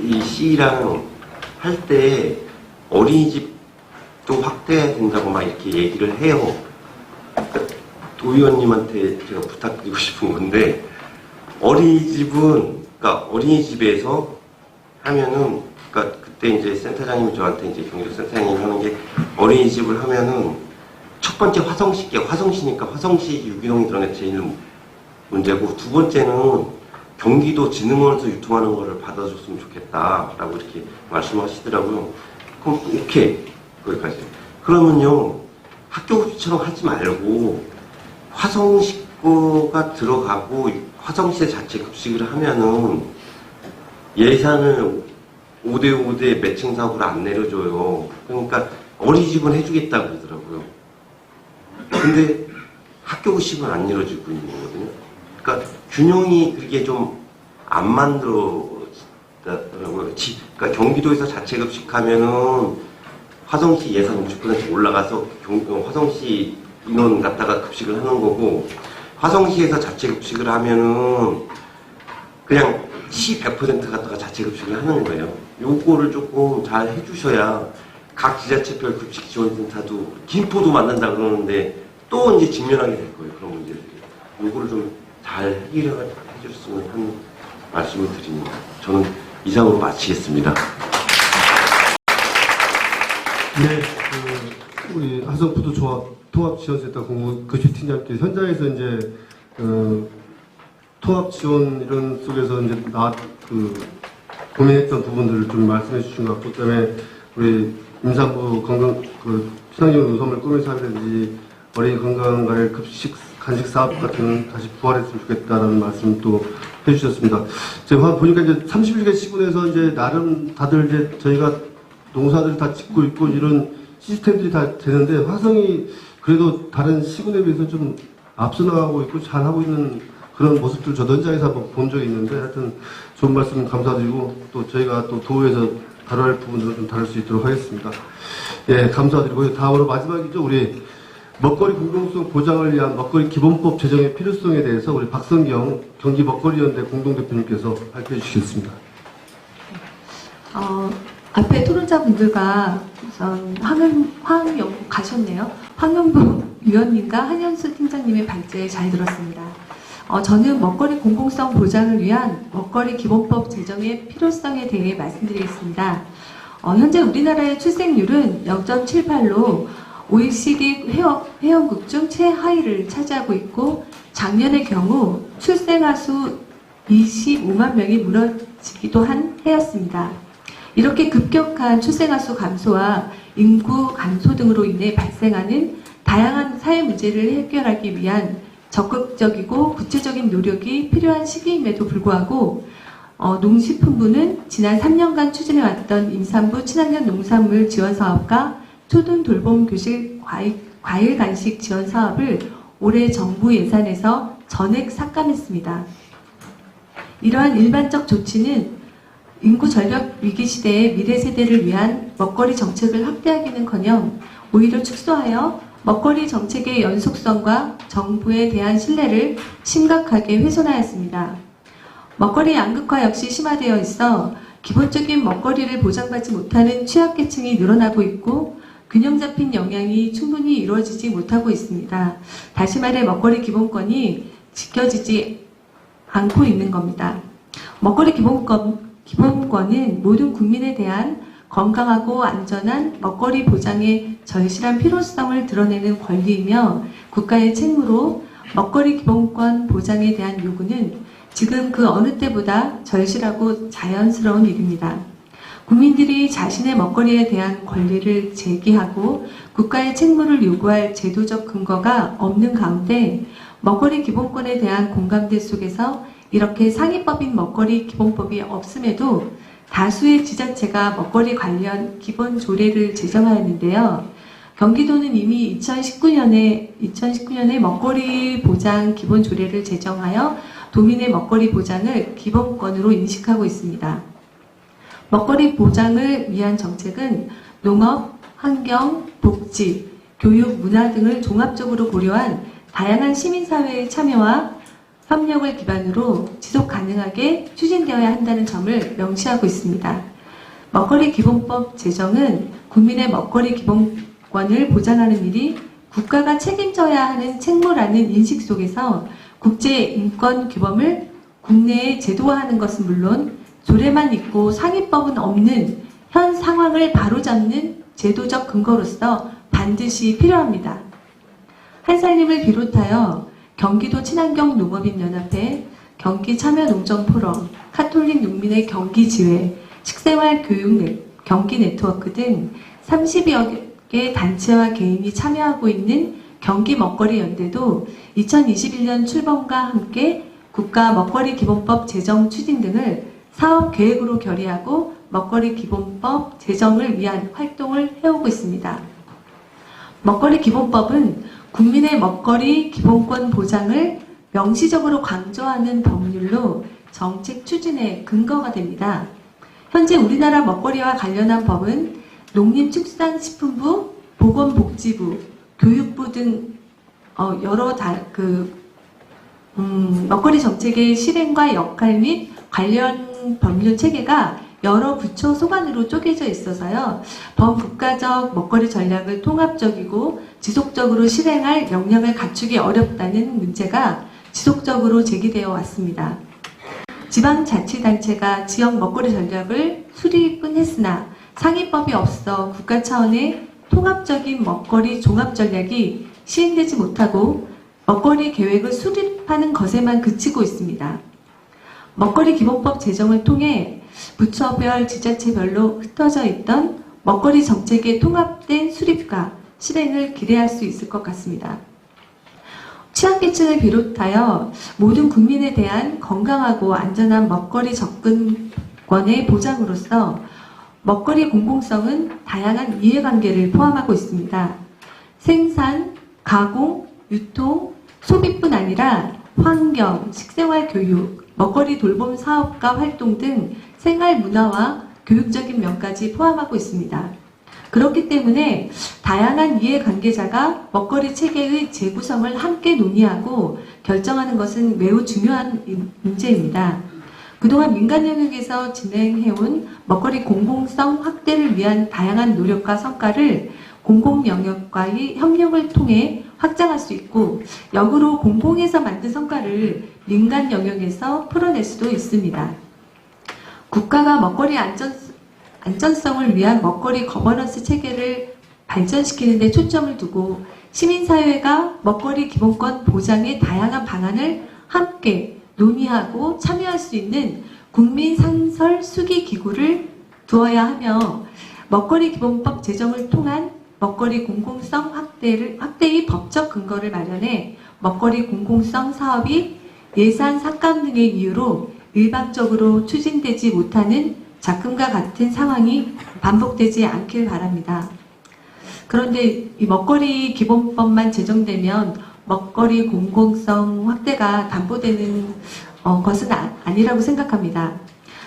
이 시랑 할 때 어린이집도 확대해야 된다고 막 이렇게 얘기를 해요. 그러니까 도의원님한테 제가 부탁드리고 싶은 건데 그러니까 어린이집에서 하면은, 그러니까 그때 이제 센터장님이 저한테 이제 경기도 센터장님이 하는 게 어린이집을 하면은 첫 번째 화성시니까 화성시 유기농이 들어간 게 제일 문제고, 두 번째는 경기도 진흥원에서 유통하는 거를 받아줬으면 좋겠다라고 이렇게 말씀하시더라고요. 그럼 오케이, 거기까지. 그러면요, 학교급식처럼 하지 말고 화성시 거가 들어가고 화성시 자체 급식을 하면은 예산을 5대5대 매칭 사업을 안 내려줘요. 그러니까 어린이집은 해주겠다고 그러더라고요. 근데 학교급식은 안 이루어지고 있는 거거든요. 그러니까 균형이 그게 좀 안 만들어지더라고요. 그러니까 경기도에서 자체 급식하면은 화성시 예산 50% 올라가서 화성시 인원 갖다가 급식을 하는 거고, 화성시에서 자체 급식을 하면은 그냥 시 100% 갖다가 자체 급식을 하는 거예요. 요거를 조금 잘 해주셔야 각 지자체별 급식 지원센터도 김포도 만든다 그러는데 또 이제 직면하게 될 거예요. 그런 문제들이. 요거를 좀 잘 해줬으면 하는 말씀을 드립니다. 저는 이상으로 마치겠습니다. 네, 우리 화성푸드 통합지원센터 급식팀장님께서 현장에서 이제 통합지원 이런 속에서 이제 고민했던 부분들을 좀 말씀해 주신 것 같고, 그다음에 우리 임산부 건강 친환경 농산물 꾸밀 사업이라든지 어린이 건강과의 급식 간식 사업 같은 다시 부활했으면 좋겠다라는 말씀 또 해주셨습니다. 제가 보니까 이제 31개 시군에서 이제 나름 다들 이제 저희가 농사들 다 짓고 있고 이런 시스템들이 다 되는데 화성이 그래도 다른 시군에 비해서 좀 앞서 나가고 있고 잘하고 있는 그런 모습들 저도 현장에서 한번 본 적이 있는데 하여튼 좋은 말씀 감사드리고 또 저희가 또 도에서 다뤄야 할 부분들을 좀 다룰 수 있도록 하겠습니다. 예, 감사드리고요. 다음으로 마지막이죠. 우리 먹거리 공동성 보장을 위한 먹거리 기본법 제정의 필요성에 대해서 우리 박성경 경기 먹거리연대 공동대표님께서 발표해 주시겠습니다. 앞에 토론자분들과 우선 화학연구 가셨네요. 황영부 위원님과 한현수 팀장님의 발제 잘 들었습니다. 저는 먹거리 공공성 보장을 위한 먹거리 기본법 제정의 필요성에 대해 말씀드리겠습니다. 현재 우리나라의 출생률은 0.78로 OECD 회원국 중 최하위를 차지하고 있고 작년의 경우 출생아 수 25만 명이 무너지기도 한 해였습니다. 이렇게 급격한 출생아 수 감소와 인구 감소 등으로 인해 발생하는 다양한 사회 문제를 해결하기 위한 적극적이고 구체적인 노력이 필요한 시기임에도 불구하고 농식품부는 지난 3년간 추진해왔던 임산부 친환경 농산물 지원 사업과 초등 돌봄 교실 과일 간식 지원 사업을 올해 정부 예산에서 전액 삭감했습니다. 이러한 일반적 조치는 인구 절벽 위기 시대의 미래 세대를 위한 먹거리 정책을 확대하기는커녕 오히려 축소하여 먹거리 정책의 연속성과 정부에 대한 신뢰를 심각하게 훼손하였습니다. 먹거리 양극화 역시 심화되어 있어 기본적인 먹거리를 보장받지 못하는 취약계층이 늘어나고 있고 균형 잡힌 영양이 충분히 이루어지지 못하고 있습니다. 다시 말해 먹거리 기본권이 지켜지지 않고 있는 겁니다. 먹거리 기본권은 모든 국민에 대한 건강하고 안전한 먹거리 보장의 절실한 필요성을 드러내는 권리이며 국가의 책무로 먹거리 기본권 보장에 대한 요구는 지금 그 어느 때보다 절실하고 자연스러운 일입니다. 국민들이 자신의 먹거리에 대한 권리를 제기하고 국가의 책무를 요구할 제도적 근거가 없는 가운데 먹거리 기본권에 대한 공감대 속에서 이렇게 상위법인 먹거리 기본법이 없음에도 다수의 지자체가 먹거리 관련 기본 조례를 제정하였는데요. 경기도는 이미 2019년에 먹거리 보장 기본 조례를 제정하여 도민의 먹거리 보장을 기본권으로 인식하고 있습니다. 먹거리 보장을 위한 정책은 농업, 환경, 복지, 교육, 문화 등을 종합적으로 고려한 다양한 시민사회의 참여와 협력을 기반으로 지속 가능하게 추진되어야 한다는 점을 명시하고 있습니다. 먹거리 기본법 제정은 국민의 먹거리 기본권을 보장하는 일이 국가가 책임져야 하는 책무라는 인식 속에서 국제 인권 규범을 국내에 제도화하는 것은 물론 조례만 있고 상위법은 없는 현 상황을 바로잡는 제도적 근거로서 반드시 필요합니다. 한살림을 비롯하여 경기도 친환경 농업인연합회, 경기참여농정포럼, 카톨릭 농민의 경기지회, 식생활교육 경기 네트워크 등 30여 개 단체와 개인이 참여하고 있는 경기 먹거리 연대도 2021년 출범과 함께 국가 먹거리 기본법 제정 추진 등을 사업 계획으로 결의하고 먹거리 기본법 제정을 위한 활동을 해오고 있습니다. 먹거리 기본법은 국민의 먹거리 기본권 보장을 명시적으로 강조하는 법률로 정책 추진의 근거가 됩니다. 현재 우리나라 먹거리와 관련한 법은 농림축산식품부, 보건복지부, 교육부 등 여러 먹거리 정책의 실행과 역할 및 관련 법률 체계가 여러 부처 소관으로 쪼개져 있어서요. 범국가적 먹거리 전략을 통합적이고 지속적으로 실행할 역량을 갖추기 어렵다는 문제가 지속적으로 제기되어 왔습니다. 지방자치단체가 지역 먹거리 전략을 수립은 했으나 상위법이 없어 국가 차원의 통합적인 먹거리 종합 전략이 시행되지 못하고 먹거리 계획을 수립하는 것에만 그치고 있습니다. 먹거리 기본법 제정을 통해 부처별, 지자체별로 흩어져 있던 먹거리 정책의 통합된 수립과 실행을 기대할 수 있을 것 같습니다. 취약계층을 비롯하여 모든 국민에 대한 건강하고 안전한 먹거리 접근권의 보장으로서 먹거리 공공성은 다양한 이해관계를 포함하고 있습니다. 생산, 가공, 유통, 소비뿐 아니라 환경, 식생활 교육, 먹거리 돌봄 사업과 활동 등 생활 문화와 교육적인 면까지 포함하고 있습니다. 그렇기 때문에 다양한 이해관계자가 먹거리 체계의 재구성을 함께 논의하고 결정하는 것은 매우 중요한 문제입니다. 그동안 민간 영역에서 진행해온 먹거리 공공성 확대를 위한 다양한 노력과 성과를 공공 영역과의 협력을 통해 확장할 수 있고, 역으로 공공에서 만든 성과를 민간 영역에서 풀어낼 수도 있습니다. 국가가 먹거리 안전성을 위한 먹거리 거버넌스 체계를 발전시키는 데 초점을 두고 시민사회가 먹거리 기본권 보장의 다양한 방안을 함께 논의하고 참여할 수 있는 국민상설 수기기구를 두어야 하며, 먹거리 기본법 제정을 통한 먹거리 공공성 확대의 법적 근거를 마련해 먹거리 공공성 사업이 예산 삭감 등의 이유로 일방적으로 추진되지 못하는 작금과 같은 상황이 반복되지 않길 바랍니다. 그런데 이 먹거리 기본법만 제정되면 먹거리 공공성 확대가 담보되는 것은 아니라고 생각합니다.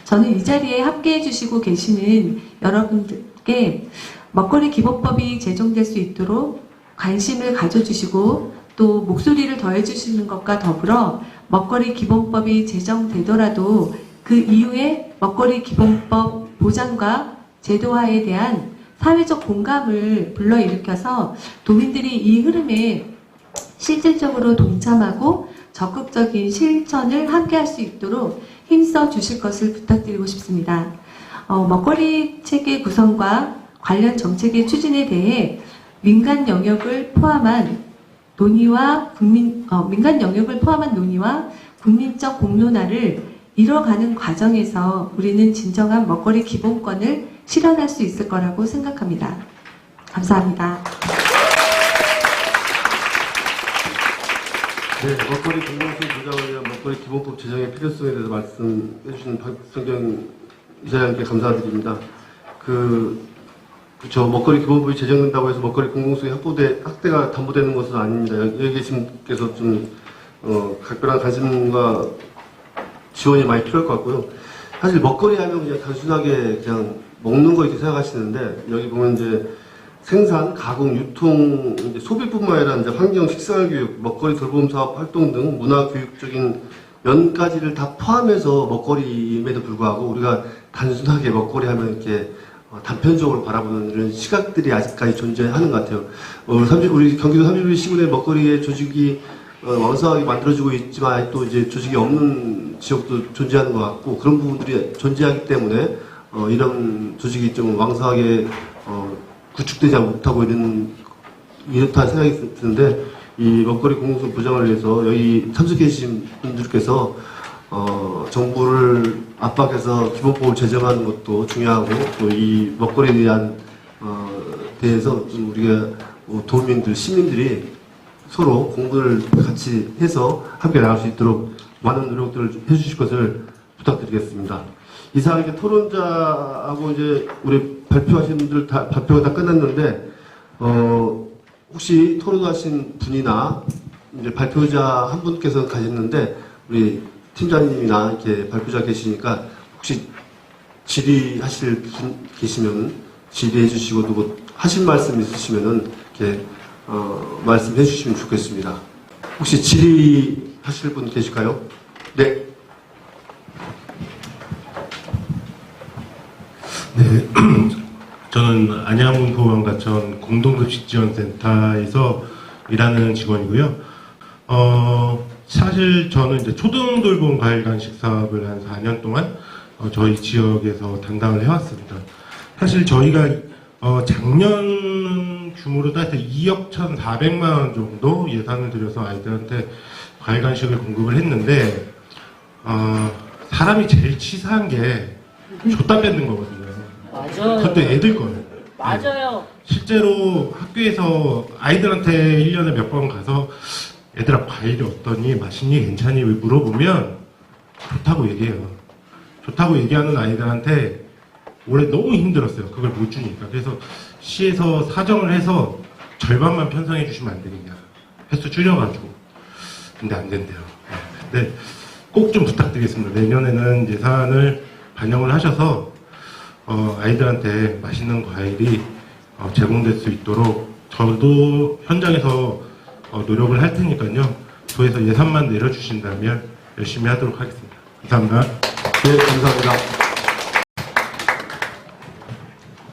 저는 이 자리에 함께해 주시고 계시는 여러분들께 먹거리 기본법이 제정될 수 있도록 관심을 가져주시고 또 목소리를 더해주시는 것과 더불어 먹거리 기본법이 제정되더라도 그 이후에 먹거리 기본법 보장과 제도화에 대한 사회적 공감을 불러일으켜서 도민들이 이 흐름에 실질적으로 동참하고 적극적인 실천을 함께 할 수 있도록 힘써 주실 것을 부탁드리고 싶습니다. 먹거리 체계 구성과 관련 정책의 추진에 대해 민간 영역을 포함한 논의와 국민적 공론화를 이뤄가는 과정에서 우리는 진정한 먹거리 기본권을 실현할 수 있을 거라고 생각합니다. 감사합니다. 네, 먹거리 공공성 보장을 위한 먹거리 기본법 제정의 필요성에 대해서 말씀해 주신 박성경 이사장님께 감사드립니다. 그렇죠. 먹거리 기본법이 제정된다고 해서 먹거리 공공성의 확대가 담보되는 것은 아닙니다. 여기 계신 분께서 좀 각별한 관심과 지원이 많이 필요할 것 같고요. 사실 먹거리 하면 그냥 단순하게 그냥 먹는 거 이렇게 생각하시는데, 여기 보면 이제 생산, 가공, 유통, 이제 소비뿐만 아니라 이제 환경, 식생활 교육, 먹거리 돌봄 사업 활동 등 문화 교육적인 면까지를 다 포함해서 먹거리임에도 불구하고 우리가 단순하게 먹거리 하면 이렇게 단편적으로 바라보는 이런 시각들이 아직까지 존재하는 것 같아요. 우리 경기도 31리 시군의 먹거리의 조직이 왕성하게 만들어지고 있지만 또 이제 조직이 없는 지역도 존재하는 것 같고, 그런 부분들이 존재하기 때문에 이런 조직이 좀 왕성하게 구축되지 못하고 이렇다는 생각이 드는데, 이 먹거리 공공성 보장을 위해서 여기 참석해 주신 분들께서 정부를 압박해서 기본법을 제정하는 것도 중요하고, 또 이 먹거리에 대한 대해서 좀 우리가 도민들, 시민들이 서로 공부를 같이 해서 함께 나갈 수 있도록 많은 노력들을 해주실 것을 부탁드리겠습니다. 이상 이렇게 토론자하고 이제 우리 발표하신 분들 발표가 다 끝났는데, 혹시 토론하신 분이나 이제 발표자 한 분께서 가셨는데, 우리 팀장님이나 이렇게 발표자 계시니까 혹시 질의하실 분 계시면 질의해 주시고, 또 하실 말씀 있으시면은 이렇게 말씀해 주시면 좋겠습니다. 혹시 질의하실 분 계실까요? 네. 네. 저는 안양군포항가천 공동급식지원센터에서 일하는 직원이고요. 사실 저는 이제 초등돌봄 과일간식 사업을 한 4년 동안 저희 지역에서 담당을 해왔습니다. 사실 저희가 작년 규모로 따서 2억 1,400만 원 정도 예산을 들여서 아이들한테 과일간식을 공급을 했는데, 사람이 제일 치사한 게 줬다 뺏는 거거든요. 맞아요. 그것도 애들 걸. 맞아요. 실제로 학교에서 아이들한테 1년에 몇 번 가서 얘들아 과일이 어떠니? 맛있니? 괜찮니? 물어보면 좋다고 얘기해요. 좋다고 얘기하는 아이들한테 올해 너무 힘들었어요. 그걸 못 주니까. 그래서 시에서 사정을 해서 절반만 편성해 주시면 안 되느냐. 횟수 줄여가지고. 근데 안 된대요. 근데 꼭 좀 부탁드리겠습니다. 내년에는 예산을 반영을 하셔서 아이들한테 맛있는 과일이 제공될 수 있도록 저도 현장에서 노력을 할 테니까요. 도에서 예산만 내려주신다면 열심히 하도록 하겠습니다. 감사합니다. 네, 감사합니다.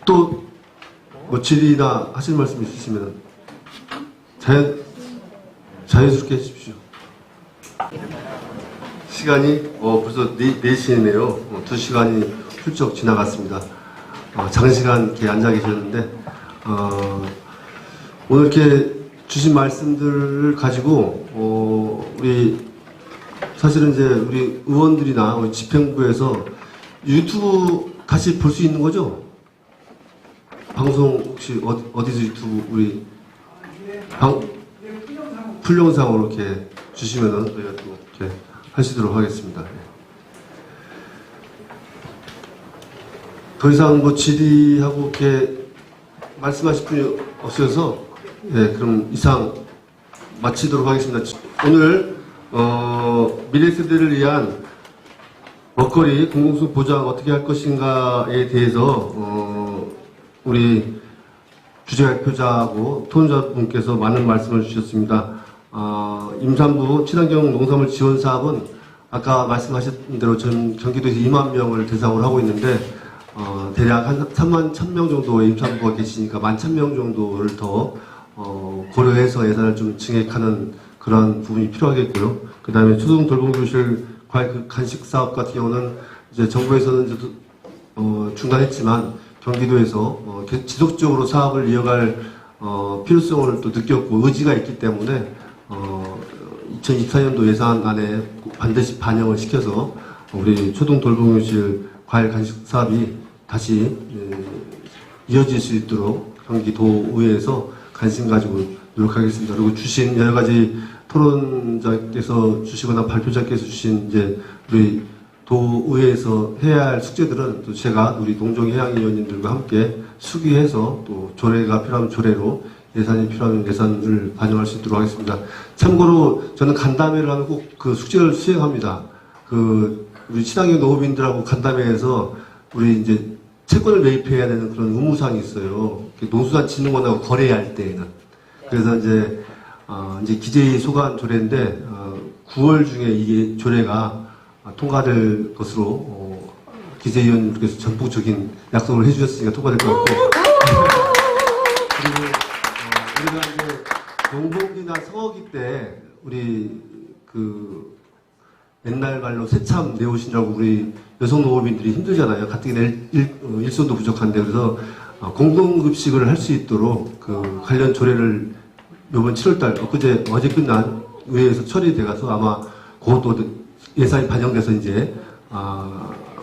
또 뭐 질의나 하실 말씀 있으시면 자연스럽게 해주십시오. 시간이 벌써 4시네요. 2시간이 훌쩍 지나갔습니다. 장시간 이렇게 앉아 계셨는데 오늘 이렇게 주신 말씀들을 가지고 우리 사실은 이제 우리 의원들이나 우리 집행부에서 유튜브 다시 볼 수 있는 거죠? 방송 혹시 어디서 유튜브 우리 풀영상으로 이렇게 주시면은 저희가 또 이렇게 하시도록 하겠습니다. 더 이상 뭐 질의하고 이렇게 말씀하실 분이 없어서 그럼 이상 마치도록 하겠습니다. 오늘 미래 세대를 위한 먹거리 공공성 보장 어떻게 할 것인가에 대해서 우리 주재발표자하고 토론자분께서 많은 말씀을 주셨습니다. 임산부 친환경 농산물 지원 사업은 아까 말씀하신 대로 전 경기도에서 2만 명을 대상으로 하고 있는데 대략 한 3만 1,000명 정도의 임산부가 계시니까 11,000명 정도를 더 고려해서 예산을 좀 증액하는 그런 부분이 필요하겠고요. 그 다음에 초등 돌봄교실 과일 간식 사업 같은 경우는 이제 정부에서는 이제 중단했지만 경기도에서 지속적으로 사업을 이어갈 필요성을 또 느꼈고 의지가 있기 때문에 2024년도 예산안에 반드시 반영을 시켜서 우리 초등 돌봄교실 과일 간식 사업이 다시 이어질 수 있도록 경기도의회에서 관심 가지고 노력하겠습니다. 그리고 주신 여러 가지 토론자께서 주시거나 발표자께서 주신 이제 우리 도의회에서 해야 할 숙제들은 또 제가 우리 농정해양위원님들과 함께 수기해서 또 조례가 필요하면 조례로 예산이 필요하면 예산을 반영할 수 있도록 하겠습니다. 참고로 저는 간담회를 하면 꼭 그 숙제를 수행합니다. 우리 친환경 농업인들하고 간담회에서 우리 이제 채권을 매입해야 되는 그런 의무사항이 있어요. 농수산진흥원하고 거래할 때에는. 그래서 이제 기재위 소관 조례인데 9월 중에 이게 조례가 통과될 것으로 기재위원님께서 전폭적인 약속을 해주셨으니까 통과될 것 같고 그리고 우리가 이제 농복이나 성어기 때 우리 옛날 말로 새참 내오시느라고 우리 여성 농업인들이 힘들잖아요. 가뜩이나 일손도 부족한데 그래서 공동급식을 할 수 있도록 관련 조례를 이번 7월달 어제 끝난 의회에서 처리돼가서 아마 그것도 예산이 반영돼서 이제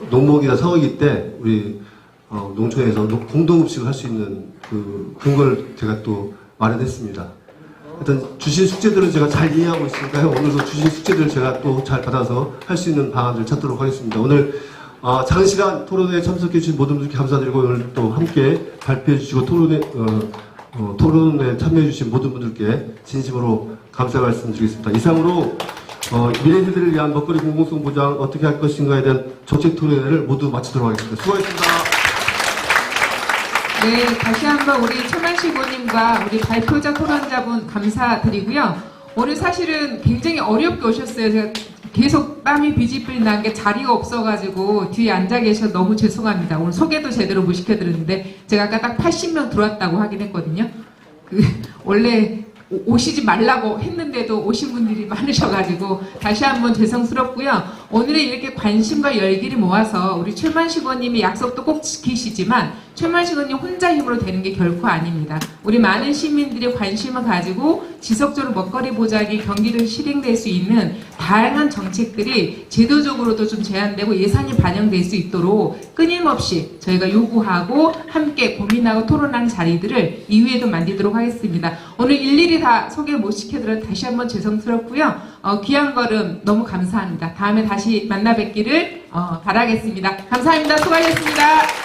농목이나 성어기 때 우리 농촌에서 공동급식을 할 수 있는 그런 걸 제가 또 마련했습니다. 하여튼 주신 숙제들은 제가 잘 이해하고 있으니까요. 오늘도 주신 숙제들을 제가 또 잘 받아서 할 수 있는 방안을 찾도록 하겠습니다. 오늘 장시간 토론회에 참석해 주신 모든 분들께 감사드리고 오늘 또 함께 발표해 주시고 토론에 참여해 주신 모든 분들께 진심으로 감사 말씀드리겠습니다. 이상으로 미래세대를 위한 먹거리 공공성 보장 어떻게 할 것인가에 대한 정책 토론회를 모두 마치도록 하겠습니다. 수고하셨습니다. 네, 다시 한번 우리 최만식 의원님과 우리 발표자 토론자분 감사드리고요. 오늘 사실은 굉장히 어렵게 오셨어요. 제가 계속 땀이 비질비질 난 게 자리가 없어가지고 뒤에 앉아 계셔서 너무 죄송합니다. 오늘 소개도 제대로 못 시켜드렸는데 제가 아까 딱 80명 들어왔다고 하긴 했거든요. 원래 오시지 말라고 했는데도 오신 분들이 많으셔가지고 다시 한번 죄송스럽고요. 오늘은 이렇게 관심과 열기를 모아서 우리 최만식 의원님이 약속도 꼭 지키시지만 최만식 의원님 혼자 힘으로 되는 게 결코 아닙니다. 우리 많은 시민들이 관심을 가지고 지속적으로 먹거리 보장이 경기도에 실행될 수 있는 다양한 정책들이 제도적으로도 좀 제한되고 예산이 반영될 수 있도록 끊임없이 저희가 요구하고 함께 고민하고 토론하는 자리들을 이후에도 만들도록 하겠습니다. 오늘 일일이 다 소개 못 시켜드려 다시 한번 죄송스럽고요. 귀한 걸음 너무 감사합니다. 다음에 다시 만나 뵙기를 바라겠습니다. 감사합니다. 수고하셨습니다.